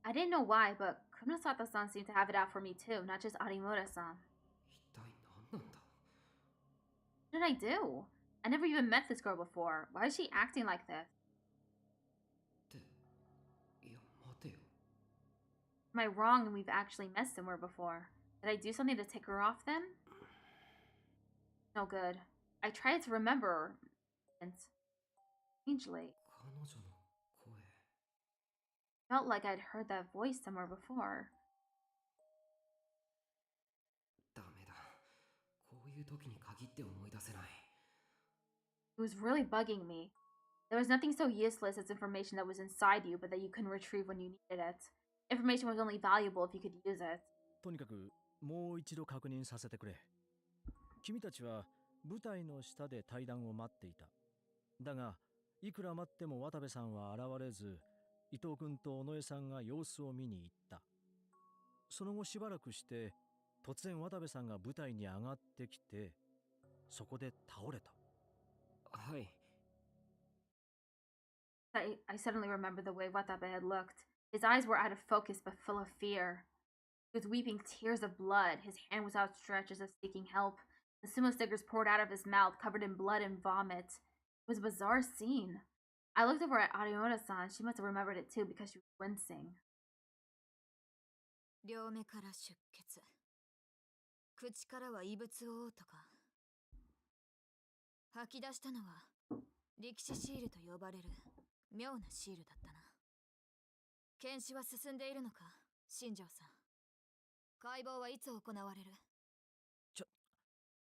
[SPEAKER 1] I didn't know why, but Kunosato-san seemed to have it out for me too, not just Arimura-san.
[SPEAKER 4] 一体何なんだ。
[SPEAKER 1] What did I do? I never even met this girl before. Why is she acting like this?
[SPEAKER 4] いや、待てよ。
[SPEAKER 1] Am I wrong and we've actually met somewhere before? Did I do something to tick her off then? No good. I tried to remember, and strangely,
[SPEAKER 4] 彼女の声。
[SPEAKER 1] felt like I'd heard that voice somewhere before.
[SPEAKER 4] ダメだ。こういう時に限って思い出せない。
[SPEAKER 1] It was really bugging me. There was nothing so useless as information that was inside you, but that you couldn't retrieve when you needed it. Information was only valuable if you could use it.
[SPEAKER 7] とにかくもう一度確認させてくれ。君たちは舞台の下で対談を待っていた。だがいくら待っても渡部さんは現れず、伊藤君と尾上さんが様子を見に行った。その後しばらくして突然渡部さんが舞台に上がってきて、そこで倒れた。
[SPEAKER 4] はい。
[SPEAKER 1] I suddenly remembered the way Watabe had looked. His eyes were out of focus but full of fear. He was weeping tears of blood. His hand was outstretched as if seeking help. The sumo stickers poured out of his mouth, covered in blood and vomit. It was a bizarre scene. I looked over at Arimoto-san. She must have remembered it too because she was wincing.
[SPEAKER 2] 両目から出血。口からは異物をとか。吐き出したのは力士シールと呼ばれる妙なシールだったな。検視は進んでいるのか、新庄さん。解剖はいつ行われる？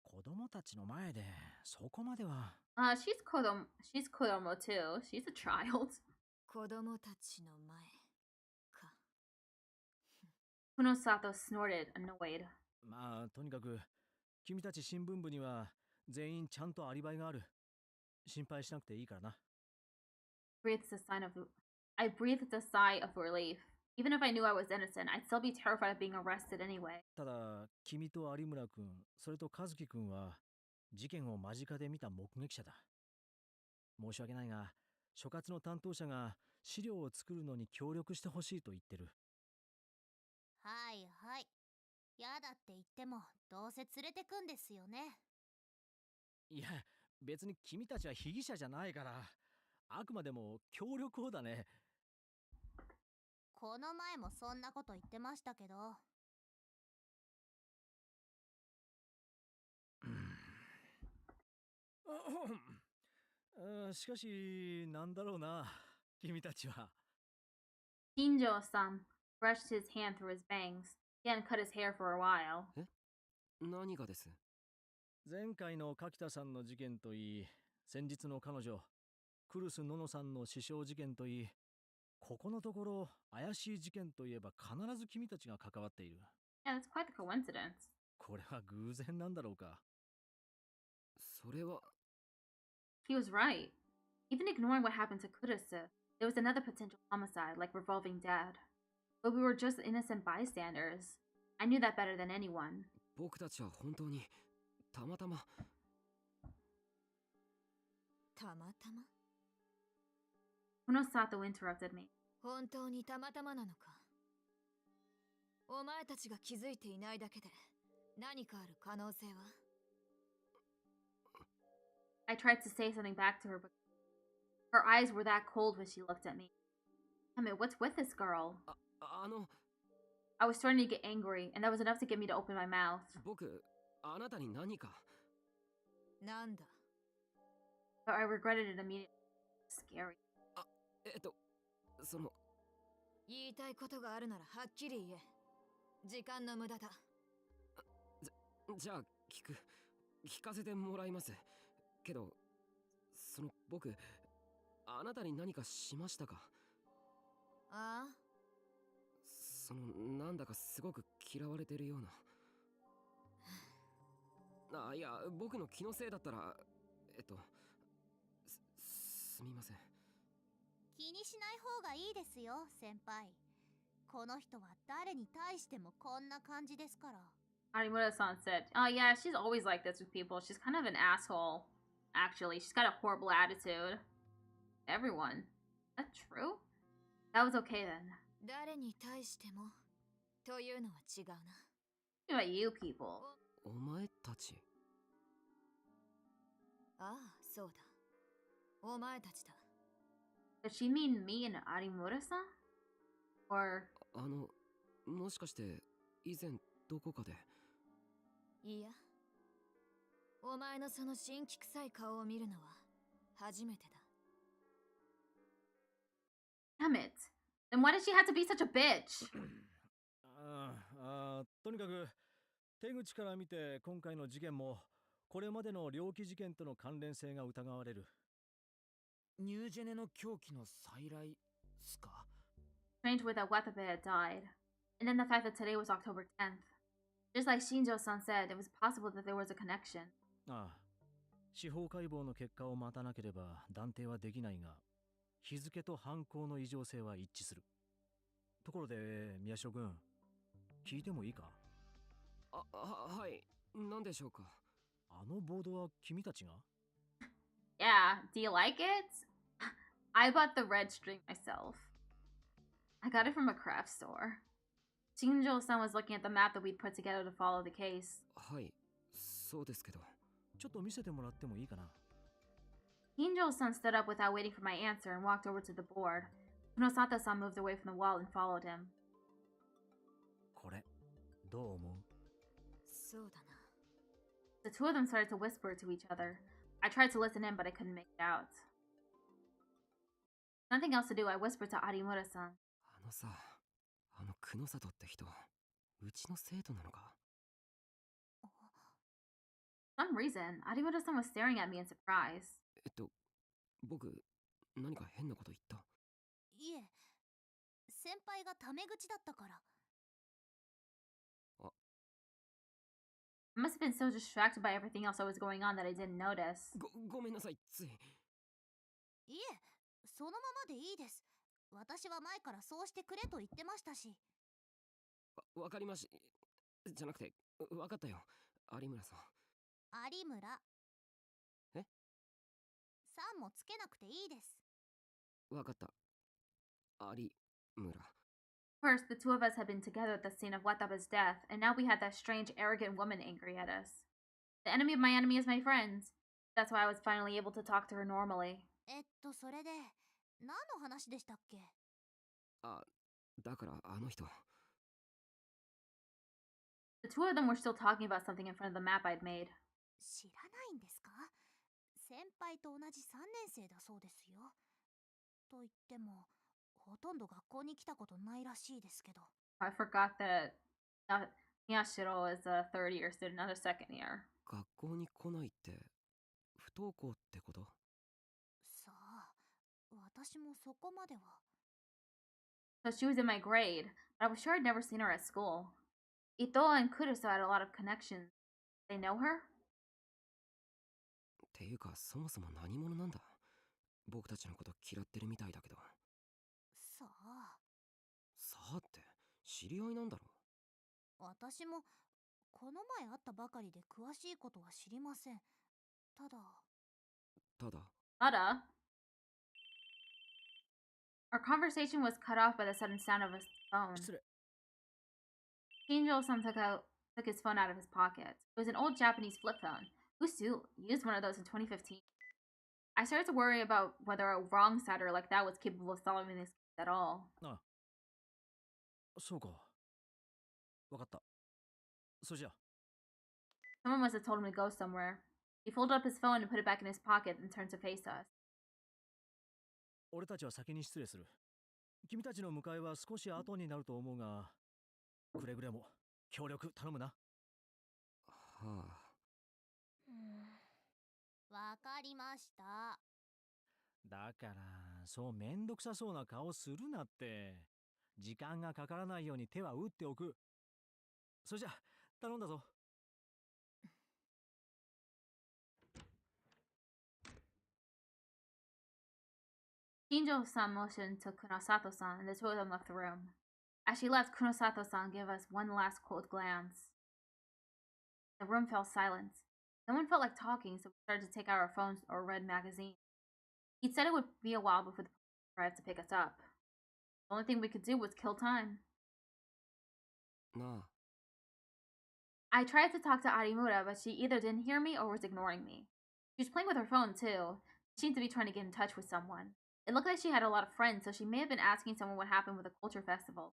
[SPEAKER 7] 子供たちの前でそこまでは。
[SPEAKER 1] She's Kodomo too. She's a child.
[SPEAKER 2] 子供たちの前か。
[SPEAKER 1] Kunosato snorted, annoyed.
[SPEAKER 7] まあとにかく君たち新聞部には全員ちゃんとアリバイがある。心配しなくていいからな。
[SPEAKER 1] I breathed a sigh of relief. Even if I knew I was innocent, I'd still be terrified of being arrested anyway.
[SPEAKER 7] ただ君と有村君、それと和樹君は事件を間近で見た目撃者だ。申し訳ないが、所轄の担当者が資料を作るのに協力してほしいと言ってる。
[SPEAKER 2] はいはい。やだって言ってもどうせ連れてくんですよね。
[SPEAKER 7] いや、別に君たちは被疑者じゃないから、あくまでも協力をだね。
[SPEAKER 2] この前もそんなこと言ってましたけど。
[SPEAKER 7] しかし、なんだろうな、君たちは。
[SPEAKER 1] Shinjo-san brushed his hand through his bangs. He hadn't cut his hair for a while.
[SPEAKER 4] え？何がです？
[SPEAKER 7] 前回の柿田さんの事件といい、先日の彼女、クルスノノさんの死傷事件といい、ここのところ怪しい事件といえば必ず君たちが関わっている。
[SPEAKER 1] Yeah, that's quite the coincidence.
[SPEAKER 7] これは偶然なんだろうか。
[SPEAKER 4] それは。
[SPEAKER 1] He was right. Even ignoring what happened to Kurusu, there was another potential homicide, like revolving dead. But we were just innocent bystanders. I knew that better than anyone.
[SPEAKER 4] 僕たちは本当にたまたま。
[SPEAKER 2] たまたま？
[SPEAKER 1] Kunosato interrupted me.
[SPEAKER 2] 本当にたまたまなのか。お前たちが気づいていないだけで何かある可能性は？
[SPEAKER 1] I tried to say something back to her, but her eyes were that cold when she looked at me. Damn it, what's with this girl? I was starting to get angry, and that was enough to get me to open my mouth.
[SPEAKER 4] 僕、あなたに何か。
[SPEAKER 2] なんだ？
[SPEAKER 1] But I regretted it immediately. Scary.
[SPEAKER 4] その。
[SPEAKER 2] 言いたいことがあるならはっきり言え。時間の無駄だ。
[SPEAKER 4] じゃあ聞かせてもらいます。けど、僕、あなたに何かしましたか？
[SPEAKER 2] あ
[SPEAKER 4] あ？なんだかすごく嫌われてるような。いや、僕の気のせいだったら、すみません。
[SPEAKER 2] 気にしない方がいいですよ、先輩。この人は誰に対してもこんな感じですから。
[SPEAKER 1] Arimura-san said, "Oh yeah, she's always like this with people. She's kind of an asshole. Actually, she's got a horrible attitude. Everyone. Is that true? That was okay then.
[SPEAKER 2] 誰に対してもというのは違うな。
[SPEAKER 1] What about you people?"
[SPEAKER 4] お前たち。
[SPEAKER 2] ああ、そうだ。お前たちだ。
[SPEAKER 1] Does she mean me and Arimura-san? Or...
[SPEAKER 4] もしかして以前どこかで。
[SPEAKER 2] いや、お前のその新規臭い顔を見るのは初めてだ。
[SPEAKER 1] Damn it. Then why did she have to be such a bitch?
[SPEAKER 7] とにかく手口から見て今回の事件もこれまでの猟奇事件との関連性が疑われる。
[SPEAKER 4] ニュージェネの狂気の再来すか？
[SPEAKER 1] Strange way that Watabe had died. And then the fact that today was October 10th. Just like Shinjo-san said, it was possible that there was a connection.
[SPEAKER 7] ああ、司法解剖の結果を待たなければ断定はできないが、日付と犯行の異常性は一致する。ところで、宮代君、聞いてもいいか？
[SPEAKER 4] はい、何でしょうか？
[SPEAKER 7] あのボードは君たちが？
[SPEAKER 1] Yeah, do you like it? I bought the red string myself. I got it from a craft store. Shinjo-san was looking at the map that we'd put together to follow the case.
[SPEAKER 4] はい、そうですけど。
[SPEAKER 7] ちょっと見せてもらってもいいかな？
[SPEAKER 1] Shinjo-san stood up without waiting for my answer and walked over to the board. Kunosato-san moved away from the wall and followed him.
[SPEAKER 7] これ、どう思う？
[SPEAKER 2] そうだな。
[SPEAKER 1] The two of them started to whisper to each other. I tried to listen in, but I couldn't make it out. Nothing else to do, I whispered to Arimura-san.
[SPEAKER 4] さ、久野里って人、うちの生徒なのか？
[SPEAKER 1] For some reason, Arimura-san was staring at me in surprise.
[SPEAKER 4] 僕、何か変なこと言った？
[SPEAKER 2] いえ、先輩がタメ口だったから。
[SPEAKER 1] I must have been so distracted by everything else that was going on that I didn't notice.
[SPEAKER 4] ごめんなさい、つい。
[SPEAKER 2] いえ、そのままでいいです。私は前からそうしてくれと言ってましたし。
[SPEAKER 4] わかりまし。じゃなくて、わかったよ。有村さん。
[SPEAKER 2] 有村。
[SPEAKER 4] え？
[SPEAKER 2] さんもつけなくていいです。
[SPEAKER 4] わかった。有村。
[SPEAKER 1] First, the two of us had been together at the scene of Watabe's death, and now we had that strange, arrogant woman angry at us. The enemy of my enemy is my friend. That's why I was finally able to talk to her normally.
[SPEAKER 2] それで、何の話でしたっけ？
[SPEAKER 4] だからあの人。
[SPEAKER 1] The two of them were still talking about something in front of the map I'd made.
[SPEAKER 2] 知らないんですか？先輩と同じ3年生だそうですよ。と言っても、ほとんど学校に来たことないらしいですけど。
[SPEAKER 1] I forgot that Miyashiro is a third year student, not a second year.
[SPEAKER 4] 学校に来ないって、不登校ってこと？
[SPEAKER 2] さあ、私もそこまでは。
[SPEAKER 1] So she was in my grade, but I was sure I'd never seen her at school. Ito and Kurusu had a lot of connections. They know her?
[SPEAKER 4] っていうか、そもそも何者なんだ？僕たちのこと嫌ってるみたいだけど。
[SPEAKER 2] さあ。
[SPEAKER 4] さあって、知り合いなんだろ？
[SPEAKER 2] 私も、この前会ったばかりで詳しいことは知りません。ただ。
[SPEAKER 1] Ada? Our conversation was cut off by the sudden sound of his phone. Shinjo-san took his phone out of his pocket. It was an old Japanese flip phone. Usu used one of those in 2015. I started to worry about whether a wrong sider like that was capable of solving this case at all.
[SPEAKER 7] ああ、そうか。わかった。それじゃ。
[SPEAKER 1] Someone must have told him to go somewhere. He folded up his phone and put it back in his pocket and turned to face us.
[SPEAKER 7] 俺たちは先に失礼する。君たちの迎えは少し後になると思うが、くれぐれも協力頼むな。
[SPEAKER 4] はあ。
[SPEAKER 2] わかりました。
[SPEAKER 7] だから、そうめんどくさそうな顔するなって。時間がかからないように手は打っておく。それじゃ、頼んだぞ。
[SPEAKER 1] Shinjo-san motioned to Kunosato-san, and the two of them left the room. As she left, Kunosato-san gave us one last cold glance. The room fell silent. No one felt like talking, so we started to take out our phones or read magazines. He'd said it would be a while before the police arrived to pick us up. The only thing we could do was kill time.
[SPEAKER 4] Na.
[SPEAKER 1] I tried to talk to Arimura, but she either didn't hear me or was ignoring me. She was playing with her phone, too. She seemed to be trying to get in touch with someone. It looked like she had a lot of friends, so she may have been asking someone what happened with the culture festival.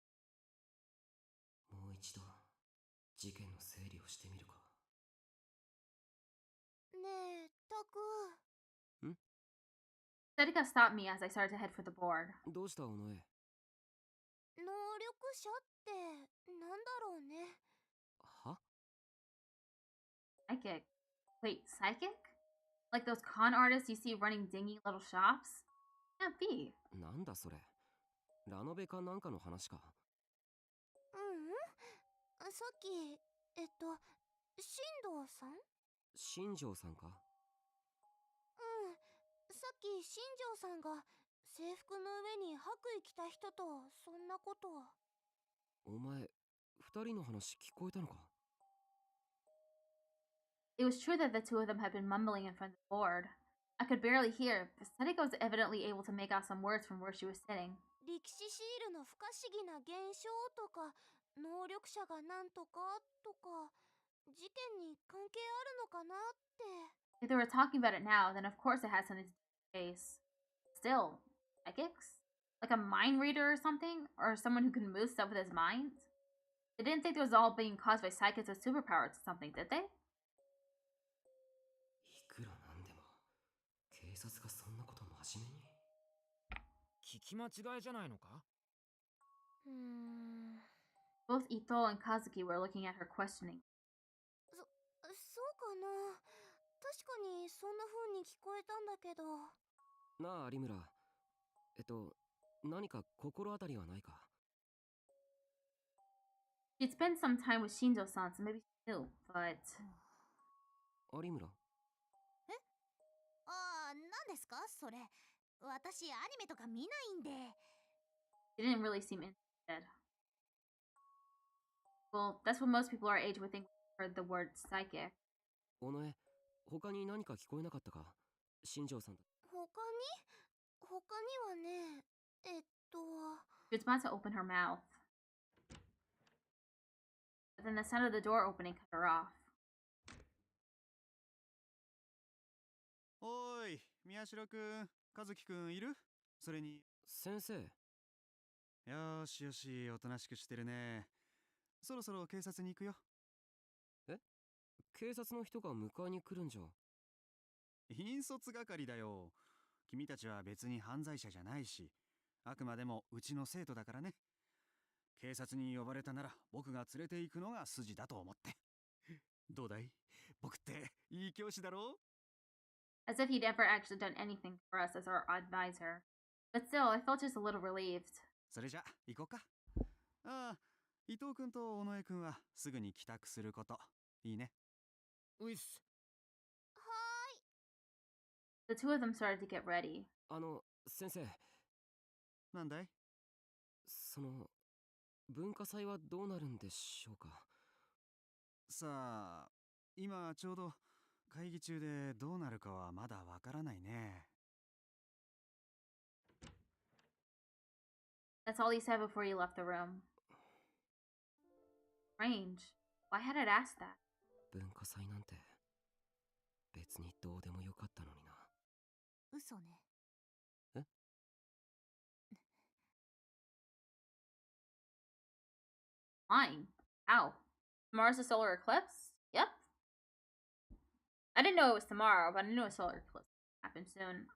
[SPEAKER 4] もう一度、事件の整理をしてみるか。
[SPEAKER 2] ねえ、タク。
[SPEAKER 1] Sedika stopped me as I started to head for the board.
[SPEAKER 4] どうした尾上？
[SPEAKER 2] 能力者ってなんだろうね。
[SPEAKER 4] は？
[SPEAKER 1] Psychic. Wait, psychic? Like those con artists you see running dingy little shops? Can't be.
[SPEAKER 4] なんだそれ。ラノベかなんかの話か。
[SPEAKER 2] さっき、新藤さん？
[SPEAKER 4] 新庄さんか？
[SPEAKER 2] さっき新庄さんが制服の上に白衣着た人とそんなことを。
[SPEAKER 4] お前、二人の話聞こえたのか？
[SPEAKER 1] It was true that the two of them had been mumbling in front of the board. I could barely hear, but Sedika was evidently able to make out some words from where she was sitting.
[SPEAKER 2] 歴史シールの不可思議な現象とか、能力者がなんとかとか、事件に関係あるのかなって。
[SPEAKER 1] If they were talking about it now, then of course it had something to do with the case. Still, psychics? Like a mind reader or something? Or someone who can move stuff with his mind? They didn't think it was all being caused by psychics with superpowers or something, did they?
[SPEAKER 4] いくらなんでも、警察がそんなこと真面目に？
[SPEAKER 3] 聞き間違いじゃないのか？
[SPEAKER 1] Both Ito and Kazuki were looking at her questioning.
[SPEAKER 2] そうかな。確かにそんな風に聞こえたんだけど。
[SPEAKER 4] なあ有村、何か心当たりはないか？
[SPEAKER 1] She'd spent some time with Shinjo-san, so maybe she knew, but...
[SPEAKER 4] 有村？
[SPEAKER 2] 何ですかそれ。私アニメとか見ないんで。
[SPEAKER 1] She didn't really seem interested. Well, that's what most people our age would think when they heard the word psychic.
[SPEAKER 4] 尾上、他に何か聞こえなかったか？新庄さん。
[SPEAKER 2] 他にはね、
[SPEAKER 1] She was about to open her mouth. But then the sound of the door opening cut her off.
[SPEAKER 6] おーい、宮代くん、和樹くんいる？それに。
[SPEAKER 4] 先生。
[SPEAKER 6] よしよし、おとなしくしてるね。そろそろ警察に行くよ。
[SPEAKER 4] え？警察の人が迎えに来るんじゃ。
[SPEAKER 6] 引率係だよ。君たちは別に犯罪者じゃないし、あくまでもうちの生徒だからね。警察に呼ばれたなら僕が連れて行くのが筋だと思って。どうだい？僕っていい教師だろ？
[SPEAKER 1] As if he'd ever actually done anything for us as our advisor. But still, I felt just a little relieved.
[SPEAKER 6] それじゃ行こうか。ああ、伊藤くんと尾上くんはすぐに帰宅すること。いいね。
[SPEAKER 3] ういっす。
[SPEAKER 1] The two of them started to get ready.
[SPEAKER 4] 先生。
[SPEAKER 6] なんだい？
[SPEAKER 4] 文化祭はどうなるんでしょうか？
[SPEAKER 6] さあ、今ちょうど会議中でどうなるかはまだわからないね。
[SPEAKER 1] That's all he said before he left the room. Strange. Why had it asked that?
[SPEAKER 4] 文化祭なんて別にどうでもよかったのにな。
[SPEAKER 2] 嘘ね。
[SPEAKER 4] え？
[SPEAKER 1] Lying. How? Tomorrow's a solar eclipse? Yep. I didn't know it was tomorrow, but I knew a solar eclipse happened soon.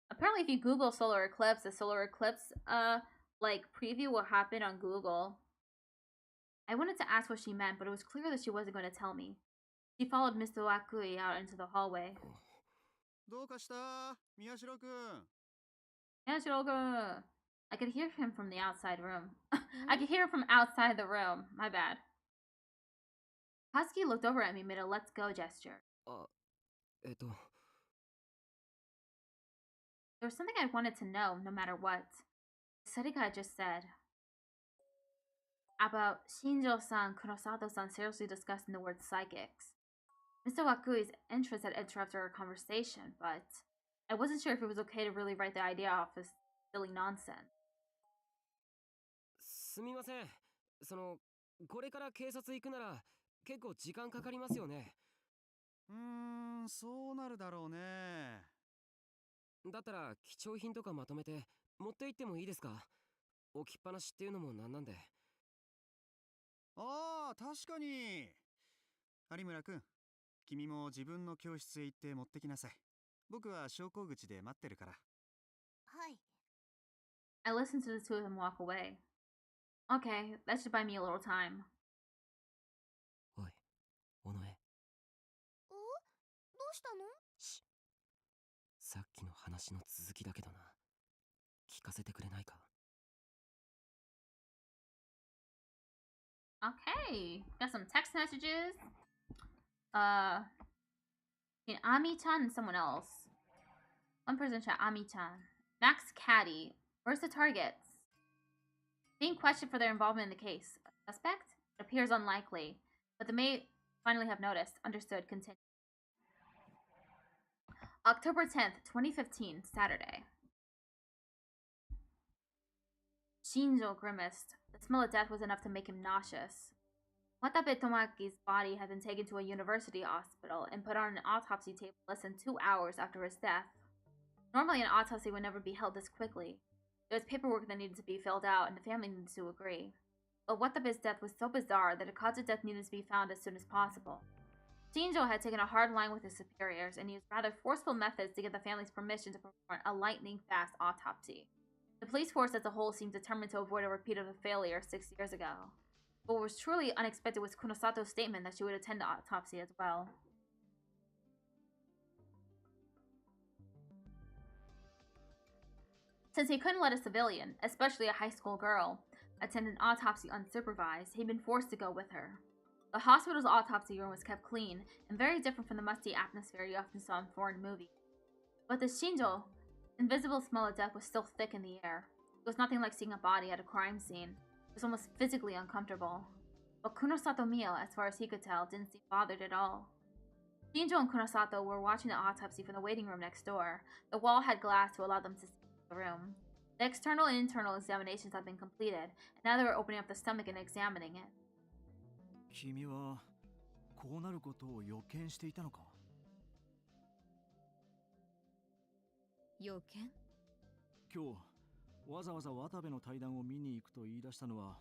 [SPEAKER 1] Apparently, if you Google solar eclipse, the solar eclipse, preview will happen on Google. I wanted to ask what she meant, but it was clear that she wasn't going to tell me. She followed Mr. Wakui out into the hallway.
[SPEAKER 6] どうかした？宮代くん。
[SPEAKER 1] Yashiro-kun! I could hear him from the outside room. I could hear him from outside the room. My bad. Kazuki looked over at me and made a let's go gesture. There was something I wanted to know, no matter what. Sarika had just said. About Shinjo-san, Kurosato-san seriously discussing the word psychics. Mr. Wakui's interest had interrupted our conversation, but I wasn't sure if it was okay to really write the idea off as silly nonsense.
[SPEAKER 4] すみません。これから警察行くなら結構時間かかりますよね。
[SPEAKER 6] そうなるだろうね。
[SPEAKER 4] だったら貴重品とかまとめて持って行ってもいいですか？置きっぱなしっていうのもなんなんで。
[SPEAKER 6] ああ、確かに。有村くん、君も自分の教室へ行って持ってきなさい。僕は昇降口で待ってるから。
[SPEAKER 2] はい。
[SPEAKER 1] I listened to the two of them walk away. Okay, that should buy me a little time.
[SPEAKER 4] おい、尾上。
[SPEAKER 2] お、どうしたの？
[SPEAKER 4] し。さっきの話の続きだけどな。聞かせてくれないか？
[SPEAKER 1] Okay, got some text messages. Ami-chan and someone else. One person chat, Ami-chan. Max Caddy. Where's the targets? Being questioned for their involvement in the case. A suspect? It appears unlikely, but they may finally have noticed. Understood. Continue. October 10th, 2015, Saturday. Shinjo grimaced. The smell of death was enough to make him nauseous. Watabe Tomaki's body had been taken to a university hospital and put on an autopsy table less than 2 hours after his death. Normally, an autopsy would never be held this quickly. There was paperwork that needed to be filled out, and the family needed to agree. But Watabe's death was so bizarre that a cause of death needed to be found as soon as possible. Shinjo had taken a hard line with his superiors and used rather forceful methods to get the family's permission to perform a lightning-fast autopsy. The police force as a whole seemed determined to avoid a repeat of the failure 6 years ago. But what was truly unexpected was Kunosato's statement that she would attend the autopsy as well. Since he couldn't let a civilian, especially a high school girl, attend an autopsy unsupervised, he'd been forced to go with her. The hospital's autopsy room was kept clean and very different from the musty atmosphere you often saw in foreign movies. But the Shinjo, invisible smell of death was still thick in the air. It was nothing like seeing a body at a crime scene. It was almost physically uncomfortable. But Kunosato Mio, as far as he could tell, didn't seem bothered at all. Shinjo and Kunosato were watching the autopsy from the waiting room next door. The wall had glass to allow them to see the room. The external and internal examinations had been completed, and now they were opening up the stomach and examining it.
[SPEAKER 7] 君はこうなることを予見していたのか？
[SPEAKER 2] 予見？
[SPEAKER 7] 今日わざわざ渡部の対談を見に行くと言い出したのは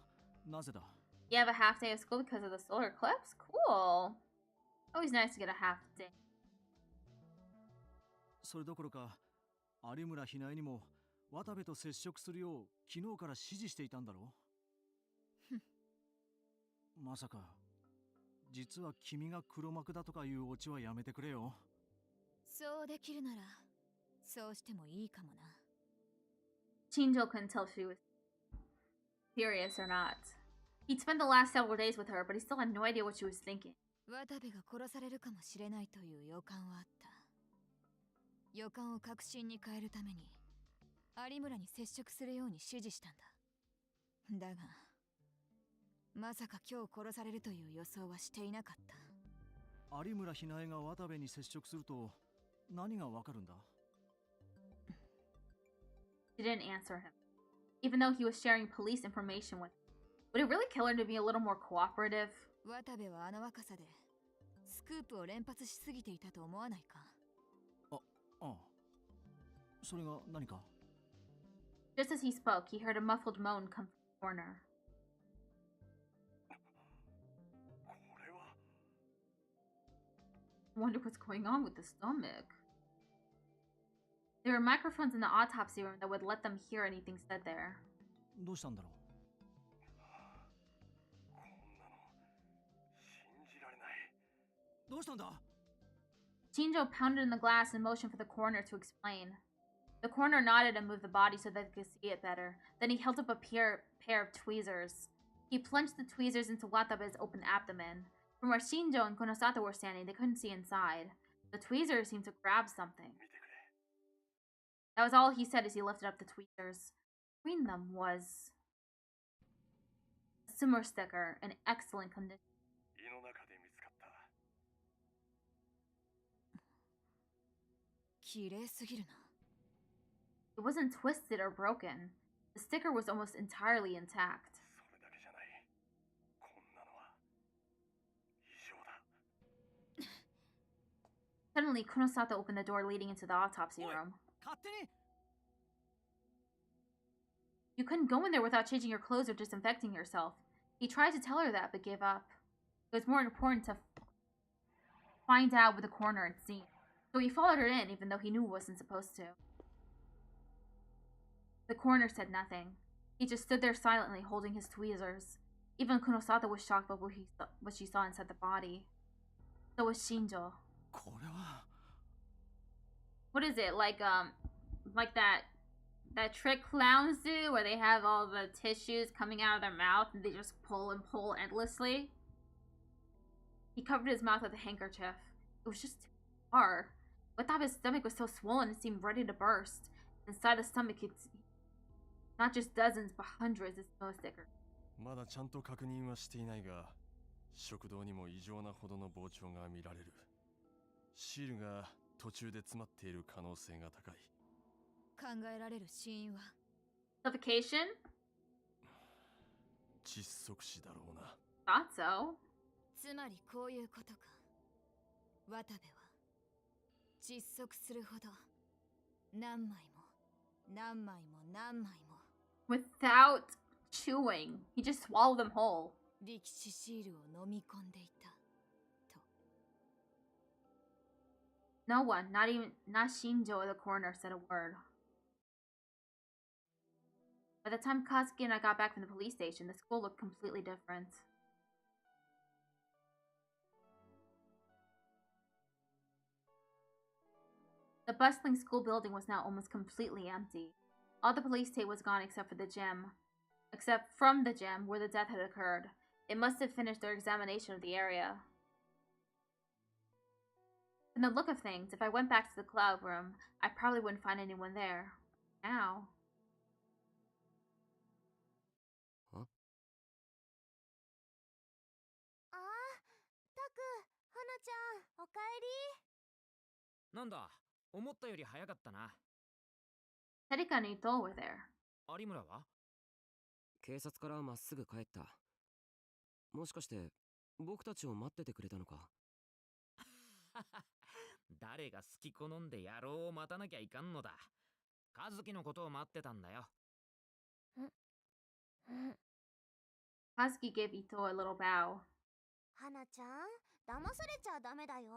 [SPEAKER 7] なぜだ？
[SPEAKER 1] You have a half day of school because of the solar eclipse? Cool. Always nice to get a half day.
[SPEAKER 7] それどころか有村ひなえにも渡部と接触するよう昨日から指示していたんだろう？まさか実は君が黒幕だとかいうオチはやめてくれよ。
[SPEAKER 2] そうできるならそうしてもいいかもな。
[SPEAKER 1] Shinjo couldn't tell if she was serious or not. He'd spent the last several days with her, but he still had no idea what she was thinking.
[SPEAKER 2] 渡部が殺されるかもしれないという予感はあった。予感を確信に変えるために有村に接触するように指示したんだ。だがまさか今日殺されるという予想はしていなかった。
[SPEAKER 7] 有村ひなえが渡部に接触すると何がわかるんだ？
[SPEAKER 1] She didn't answer him, even though he was sharing police information with her. Would it really kill her to be a little more cooperative?
[SPEAKER 2] 渡部はあの若さでスクープを連発しすぎていたと思わないか？
[SPEAKER 7] ああ、それが何か？
[SPEAKER 1] Just as he spoke, he heard a muffled moan come from the corner. I wonder what's going on with the stomach. There were microphones in the autopsy room that would let them hear anything said there.
[SPEAKER 7] どうしたんだろう？ どうしたんだ？
[SPEAKER 1] Shinjo pounded in the glass and motioned for the coroner to explain. The coroner nodded and moved the body so that they could see it better. Then he held up a pair of tweezers. He plunged the tweezers into Watabe's open abdomen. From where Shinjo and Konosato were standing, they couldn't see inside. The tweezers seemed to grab something. That was all he said as he lifted up the tweezers. Between them was a sumo sticker in excellent condition. It wasn't twisted or broken. The sticker was almost entirely intact. Suddenly, Kunosato opened the door leading into the autopsy room. You couldn't go in there without changing your clothes or disinfecting yourself. He tried to tell her that, but gave up. It was more important to find out what the coroner had seen. So he followed her in, even though he knew he wasn't supposed to. The coroner said nothing. He just stood there silently, holding his tweezers. Even Kunosada was shocked by what she saw inside the body. So was Shinjo. What is it, like that trick clowns do, where they have all the tissues coming out of their mouth and they just pull and pull endlessly? He covered his mouth with a handkerchief. It was just too far. But that his stomach was so swollen it seemed ready to burst. Inside the stomach, it's not just dozens, but hundreds of snow stickers.
[SPEAKER 8] まだちゃんと確認はしていないが、食道にも異常なほどの膨張が見られる。シールが途中で詰まっている可能性が高い。
[SPEAKER 2] 考えられる死因は
[SPEAKER 1] Suffocation?
[SPEAKER 8] 窒息死だろうな。
[SPEAKER 1] Thought so.
[SPEAKER 2] つまりこういうことか。渡部は窒息するほど何枚も何枚も何枚も
[SPEAKER 1] Without chewing. He just swallowed them whole.
[SPEAKER 2] 力士シールを飲み込んでいたと。
[SPEAKER 1] No one, not Shinjo or the coroner, said a word. By the time Kazuki and I got back from the police station, the school looked completely different. The bustling school building was now almost completely empty. All the police tape was gone except from the gym where the death had occurred. It must have finished their examination of the area. From the look of things, if I went back to the cloud room, I probably wouldn't find anyone there. Now.
[SPEAKER 4] Huh?
[SPEAKER 2] ああ、タク、花ちゃん、おかえり。
[SPEAKER 3] なんだ、思ったより早かったな。
[SPEAKER 1] Terika and Ito were there.
[SPEAKER 3] 有村は？
[SPEAKER 4] 警察からまっすぐ帰った。もしかして僕たちを待っててくれたのか？
[SPEAKER 3] 誰が好き好んで野郎を待たなきゃいかんのだ。和樹のことを待ってたんだよ。
[SPEAKER 1] Kazuki gave Ito a little bow.
[SPEAKER 2] 花ちゃん、騙されちゃダメだよ。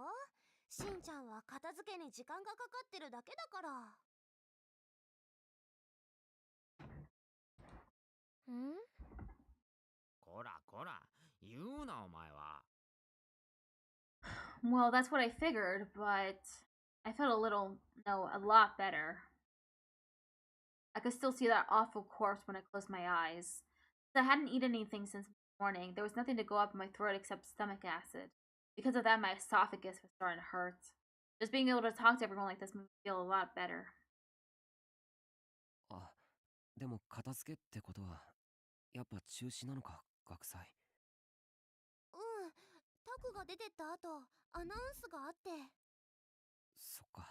[SPEAKER 2] しんちゃんは片付けに時間がかかってるだけだから。ん？
[SPEAKER 3] こらこら、言うなお前は。
[SPEAKER 1] Well, that's what I figured, but I felt a lot better. I could still see that awful corpse when I closed my eyes. I hadn't eaten anything since the morning. There was nothing to go up in my throat except stomach acid. Because of that, my esophagus was starting to hurt. Just being able to talk to everyone like this made me feel a lot better.
[SPEAKER 4] あ、でも片付けってことはやっぱ中止なのか、学祭。
[SPEAKER 2] うん、タクが出てった後、アナウンスがあって。
[SPEAKER 4] そっか。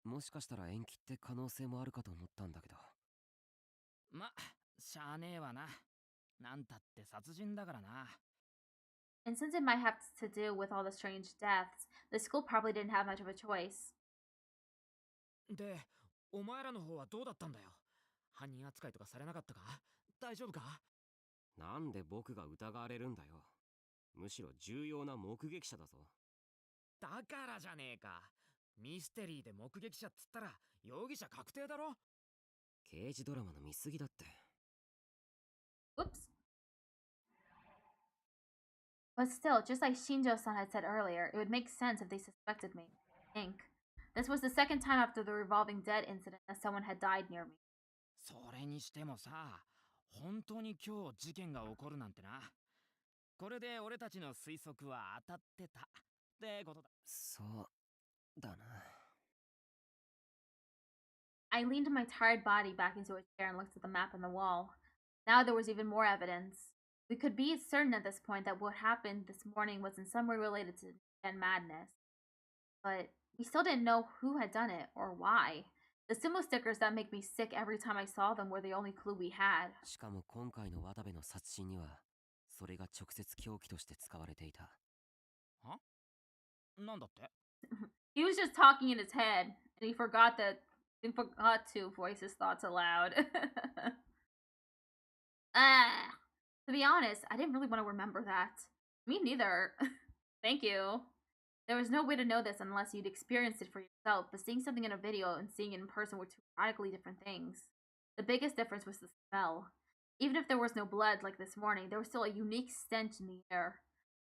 [SPEAKER 4] もしかしたら延期って可能性もあるかと思ったんだけど。
[SPEAKER 3] ま、しゃあねえわな。なんたって殺人だからな。
[SPEAKER 1] And since it might have to do with all the strange deaths, the school probably didn't have much of a choice.
[SPEAKER 3] で、お前らの方はどうだったんだよ。犯人扱いとかされなかったか？大丈夫か？
[SPEAKER 4] なんで僕が疑われるんだよ。むしろ重要な目撃者だぞ。
[SPEAKER 3] だからじゃねえか。ミステリーで目撃者っつったら容疑者確定だろ。
[SPEAKER 4] 刑事ドラマの見過ぎだって。
[SPEAKER 1] Whoops. But still, just like Shinjo-san had said earlier, it would make sense if they suspected me. I think. This was the second time after the revolving dead incident that someone had died near me.
[SPEAKER 3] それにしてもさ、本当に今日事件が起こるなんてな。これで俺たちの推測は当たってたってことだ。
[SPEAKER 4] そうだな。
[SPEAKER 1] I leaned my tired body back into a chair and looked at the map on the wall. Now there was even more evidence. We could be certain at this point that what happened this morning was in some way related to Gen madness. But we still didn't know who had done it or why. The symbol stickers that make me sick every time I saw them were the only clue we had.
[SPEAKER 4] しかも今回の渡部の殺人にはそれが直接凶器として使われていた。
[SPEAKER 3] は？なんだって？
[SPEAKER 1] He was just talking in his head, and he forgot to voice his thoughts aloud. To be honest, I didn't really want to remember that. Me neither. Thank you. There was no way to know this unless you'd experienced it for yourself, but seeing something in a video and seeing it in person were two radically different things. The biggest difference was the smell. Even if there was no blood like this morning, there was still a unique stench in the air.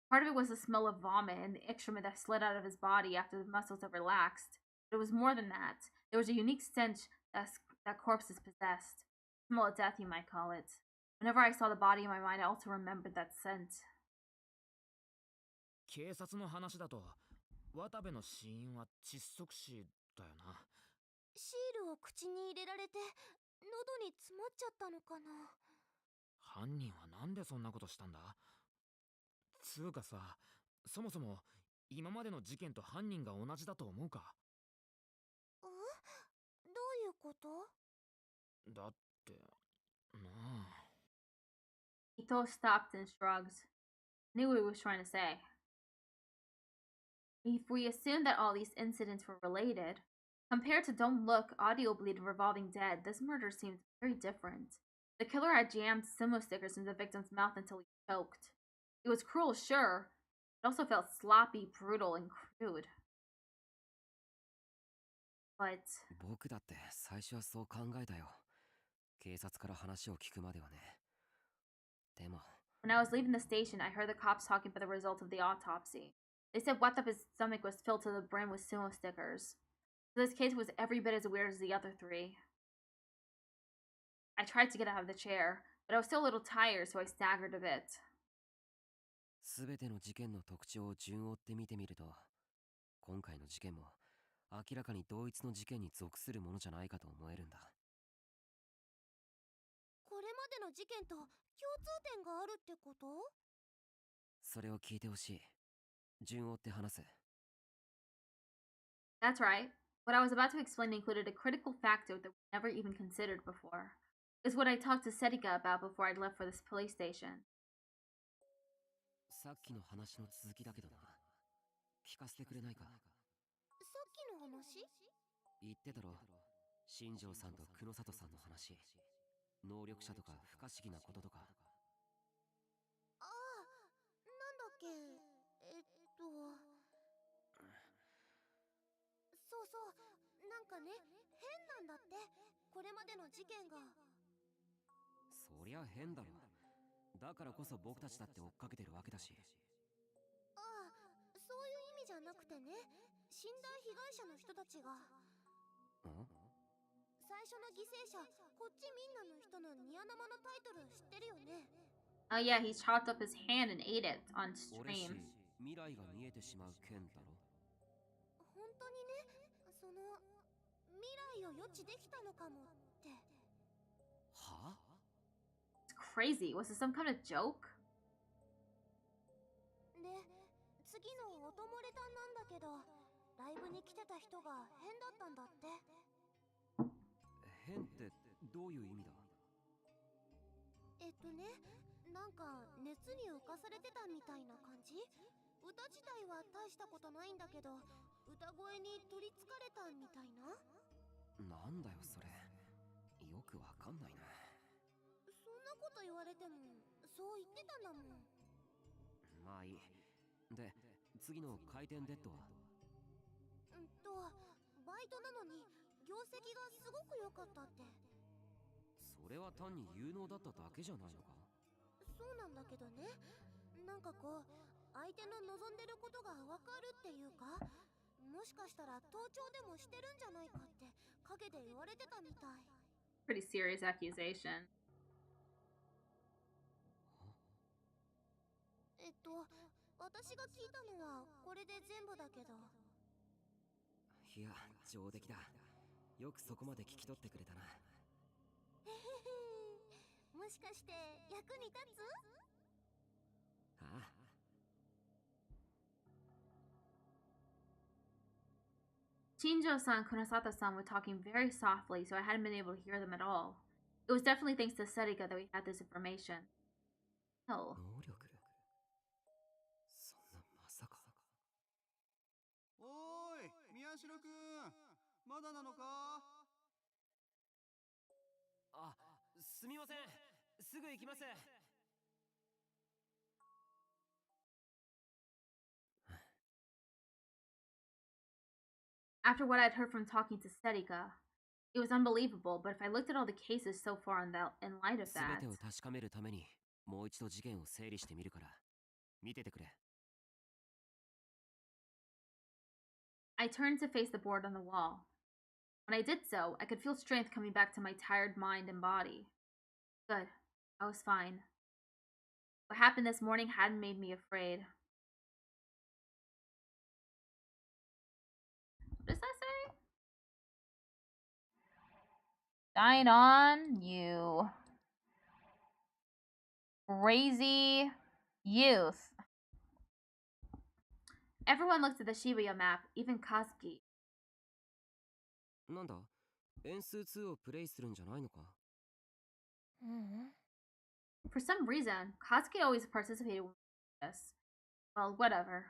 [SPEAKER 1] Part of it was the smell of vomit and the excrement that slid out of his body after the muscles had relaxed. But it was more than that. There was a unique stench that corpses possessed. Smell of death, you might call it. Whenever I saw the body in my mind, I also remembered that scent.
[SPEAKER 3] 警察の話だと渡部の死因は窒息死だよな。
[SPEAKER 2] シールを口に入れられて喉に詰まっちゃったのかな。
[SPEAKER 3] 犯人はなんでそんなことしたんだ？つうかさ、そもそも今までの事件と犯人が同じだと思うか？
[SPEAKER 2] どういうこと？
[SPEAKER 3] だってなあ。
[SPEAKER 1] Ito stopped and shrugged. Knew what he was trying to say. If we assume that all these incidents were related, compared to Don't Look, Audio Bleed, and Revolving Dead, this murder seemed very different. The killer had jammed Simo stickers in the victim's mouth until he choked. It was cruel, sure. It also felt sloppy, brutal, and crude. But
[SPEAKER 4] 僕だって最初はそう考えたよ。警察から話を聞くまではね。でも
[SPEAKER 1] when I was leaving the station, I heard the cops talking about the result of the autopsy. They said Watabe's stomach was filled to the brim with sumo stickers. So this case was every bit as weird as the other three. I tried to get out of the chair, but I was still a little tired, so I staggered a bit.
[SPEAKER 4] すべての事件の特徴を順を追って見てみると、今回の事件も明らかに同一の事件に属するものじゃないかと思えるんだ。
[SPEAKER 2] これまでの事件と共通点があるってこと？
[SPEAKER 4] それを聞いてほしい。順を追って話す。
[SPEAKER 1] That's right. What I was about to explain included a critical factor that we never even considered before. It's what I talked to Serika about before I left for this police station.
[SPEAKER 4] さっきの話の続きだけどな。聞かせてくれないか？
[SPEAKER 2] さっきの話？
[SPEAKER 4] 言ってたろ。新庄さんと久野里さんの話。能力者とか不可思議なこととか。
[SPEAKER 2] ああ、なんだっけ。そうそう、なんかね、変なんだって。これまでの事件が。
[SPEAKER 4] そりゃ変だろ。だからこそ僕たちだって追っかけてるわけだし。
[SPEAKER 2] ああ、そういう意味じゃなくてね、死んだ被害者の人たちが。最初の犠牲者、こっちみんなの人のニア生のタイトル知ってるよね。
[SPEAKER 1] Oh yeah, he chopped up his hand and ate it on
[SPEAKER 4] 俺し、
[SPEAKER 1] stream.
[SPEAKER 4] 未来が見えてしまう剣だろ。
[SPEAKER 2] 本当にね、未来を予知できたのかもって。
[SPEAKER 4] は？
[SPEAKER 1] It's crazy. Was this some kind of joke?
[SPEAKER 2] で、次の音漏れ単なんだけど、ライブに来てた人が変だったんだって。
[SPEAKER 4] 変ってどういう意味だ？
[SPEAKER 2] なんか熱に浮かされてたみたいな感じ？歌自体は大したことないんだけど、歌声に取りつかれたみたいな。
[SPEAKER 4] なんだよそれ。よくわかんないな。
[SPEAKER 2] そんなこと言われても、そう言ってたんだもん。
[SPEAKER 4] まあいい。で、次の回転デッドは？
[SPEAKER 2] バイトなのに業績がすごく良かったって。
[SPEAKER 4] それは単に有能だっただけじゃないのか？
[SPEAKER 2] そうなんだけどね、なんかこう相手の望んでることがわかるっていうか、もしかしたら盗聴でもしてるんじゃないかって陰で言われてたみたい。
[SPEAKER 1] Pretty serious accusation.
[SPEAKER 2] 私が聞いたのはこれで全部だけど。
[SPEAKER 4] いや、上出来だ。よくそこまで聞き取ってくれたな。
[SPEAKER 2] もしかして役に立つ？
[SPEAKER 4] ああ。
[SPEAKER 1] Shinjo-san and Kunosata-san were talking very softly, so I hadn't been able to hear them at all. It was definitely thanks to Serika that we had this information. Oh.
[SPEAKER 4] 能力？そんなまさか。
[SPEAKER 6] おーい、宮代くん、まだなのか？
[SPEAKER 4] あ、すみません。すぐ行きます。
[SPEAKER 1] After what I'd heard from talking to Sedika, it was unbelievable, but if I looked at all the cases so far in light of
[SPEAKER 4] 全
[SPEAKER 1] that,
[SPEAKER 4] てを確かめるためにもう一度事件を整理してみるから見ててくれ。
[SPEAKER 1] I turned to face the board on the wall. When I did so, I could feel strength coming back to my tired mind and body. Good. I was fine. What happened this morning hadn't made me afraid. What does that say? Shine on, you crazy youth. Everyone looked at the Shibuya map, even Kazuki.
[SPEAKER 4] なんだ円数2をプレイするんじゃないのか。
[SPEAKER 1] For some reason, Kazuki always participated with this. Well, whatever.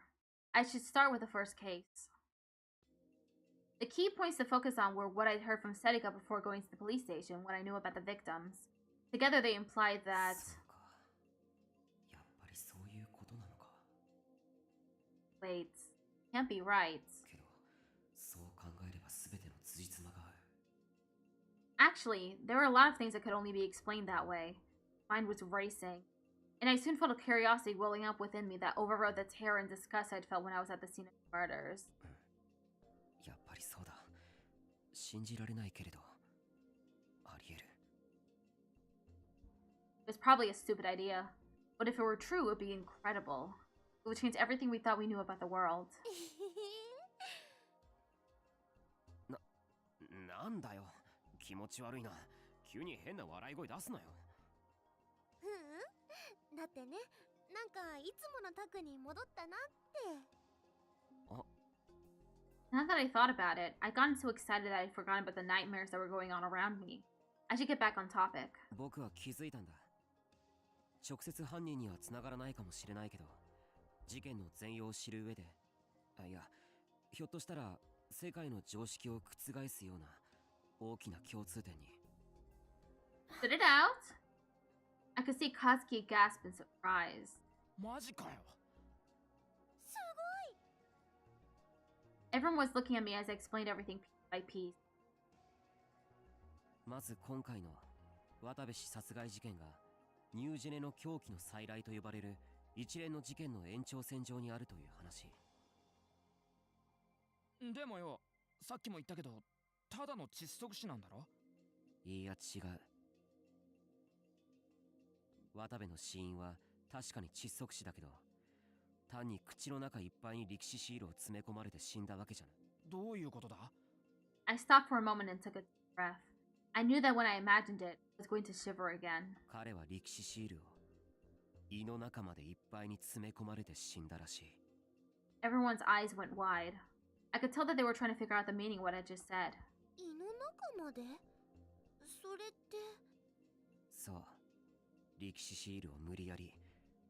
[SPEAKER 1] I should start with the first case. The key points to focus on were what I'd heard from Sedika before going to the police station, what I knew about the victims. Together they implied that...
[SPEAKER 4] そうか。やっぱりそういうことなのか。
[SPEAKER 1] Wait, can't be right.
[SPEAKER 4] けど、そう考えれば全ての辻褄が合う。
[SPEAKER 1] Actually, there were a lot of things that could only be explained that way. Mine was racing, and I soon felt a curiosity welling up within me that overrode the terror and disgust I'd felt when I was at the scene of the murders.
[SPEAKER 4] やっぱりそうだ。信じられないけれど、あり得る。
[SPEAKER 1] It was probably a stupid idea, but if it were true, it would be incredible. It would change everything we thought we knew about the world.
[SPEAKER 4] なんだよ。気持ち悪いな。急に変な笑い声出すなよ。
[SPEAKER 2] だってね、なんかいつものタクに戻ったなって。
[SPEAKER 4] あ、
[SPEAKER 1] Now that I thought about it, I'd gotten so excited that I'd forgotten about the nightmares that were going on around me. I should get back on topic.
[SPEAKER 4] 僕は気づいたんだ。直接犯人には繋がらないかもしれないけど、事件の全容を知る上で、いや、ひょっとしたら世界の常識を覆すような大きな共通点に。
[SPEAKER 1] Spit it out? I could see Kazuki gasp in surprise.
[SPEAKER 3] マジかよ。
[SPEAKER 1] Everyone was looking at me as I explained everything piece by piece.
[SPEAKER 4] まず今回の渡部氏殺害事件がニュージェネの狂気の再来と呼ばれる一連の事件の延長線上にあるという話。
[SPEAKER 3] でもよ、さっきも言ったけど、ただの窒息死なんだろ。
[SPEAKER 4] いや違う。渡部の死因は確かに窒息死だけど、単に口の中いっぱいに力士シールを詰め込まれて死んだわけじゃない。
[SPEAKER 3] どういうことだ？
[SPEAKER 1] I stopped for a moment and took a deep breath. I knew that when I imagined it, I was going to shiver again.
[SPEAKER 4] 彼は力士シールを胃の中までいっぱいに詰め込まれて死んだらしい。
[SPEAKER 1] Everyone's eyes went wide. I could tell that they were trying to figure out the meaning of what I just said.
[SPEAKER 2] 胃の中まで？それって。
[SPEAKER 4] そう。力士シールを無理やり、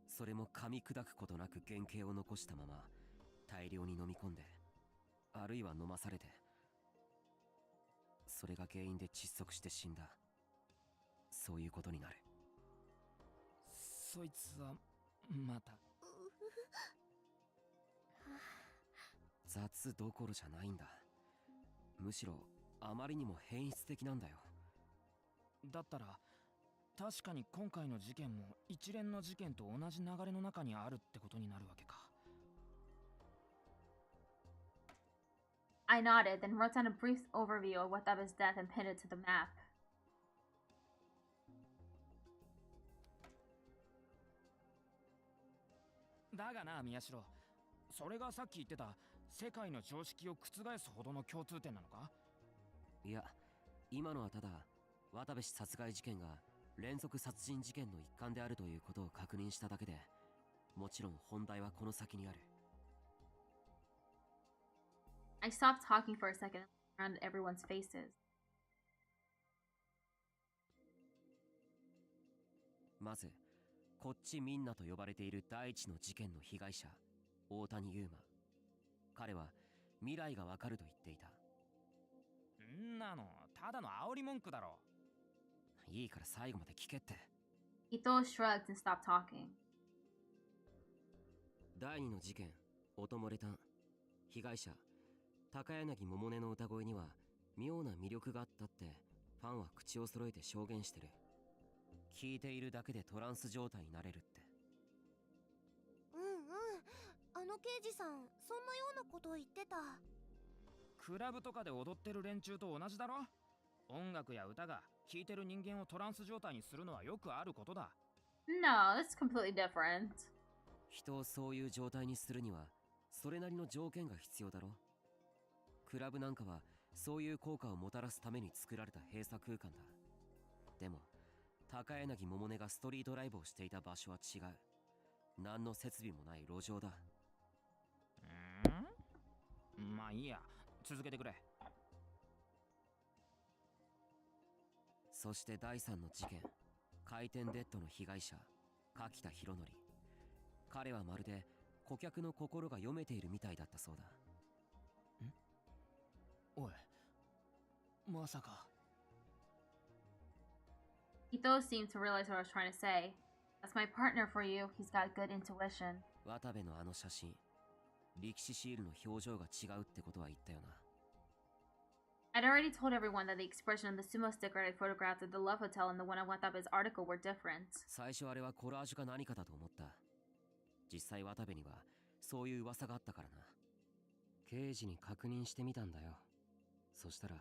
[SPEAKER 4] それも噛み砕くことなく原型を残したまま大量に飲み込んで、あるいは飲まされて、それが原因で窒息して死んだ。そういうことになる。
[SPEAKER 3] そいつはまた。
[SPEAKER 4] 雑どころじゃないんだ。むしろあまりにも変質的なんだよ。
[SPEAKER 3] だったら確かに今回の事件も一連の事件と同じ流れの中にあるってことになるわけか。
[SPEAKER 1] I nodded, then wrote down a brief overview of Watabe's death and pinned it to the map.
[SPEAKER 3] だがな、宮代。それがさっき言ってた世界の常識を覆すほどの共通点なのか？
[SPEAKER 4] いや、今のはただ渡部氏殺害事件が連続殺人事件の一環であるということを確認しただけで、もちろん本題はこの先にある。
[SPEAKER 1] I stopped talking for a second and looked around at everyone's faces.
[SPEAKER 4] まず、こっちみんなと呼ばれている第一の事件の被害者、大谷優馬。彼は未来がわかると言っていた。
[SPEAKER 3] んなの、ただの煽り文句だろ。
[SPEAKER 4] いいから最後まで聞けって。
[SPEAKER 1] Ito shrugged and stopped talking.
[SPEAKER 4] 第二の事件、音漏れ炭。被害者、高柳百音の歌声には妙な魅力があったってファンは口を揃えて証言してる。聞いているだけでトランス状態になれるって。
[SPEAKER 2] うんうん、あの刑事さんそんなようなこと言ってた。
[SPEAKER 3] クラブとかで踊ってる連中と同じだろ。音楽や歌が聴いてる人間をトランス状態にするのはよくあることだ。
[SPEAKER 1] No, that's completely different.
[SPEAKER 4] 人をそういう状態にするにはそれなりの条件が必要だろ。クラブなんかはそういう効果をもたらすために作られた閉鎖空間だ。でも高柳百音がストリートライブをしていた場所は違う。何の設備もない路上だ。
[SPEAKER 3] まあいいや、続けてくれ。
[SPEAKER 4] そして第3の事件、回転デッドの被害者柿田博則。彼はまるで顧客の心が読めているみたいだったそうだ。
[SPEAKER 3] おい、まさか。
[SPEAKER 1] Ito seemed to realize what I was trying to say. That's my partner for you. He's got good intuition.
[SPEAKER 4] 渡部のあの写真、力士シールの表情が違うってことは言ったよな。
[SPEAKER 1] I'd already told everyone that the expression on the sumo sticker I photographed at the Love Hotel and the one I Watabe's article were different.
[SPEAKER 4] 最初あれはコラージュか何かだと思った。実際渡部にはそういう噂があったからな。刑事に確認してみたんだよ。そしたら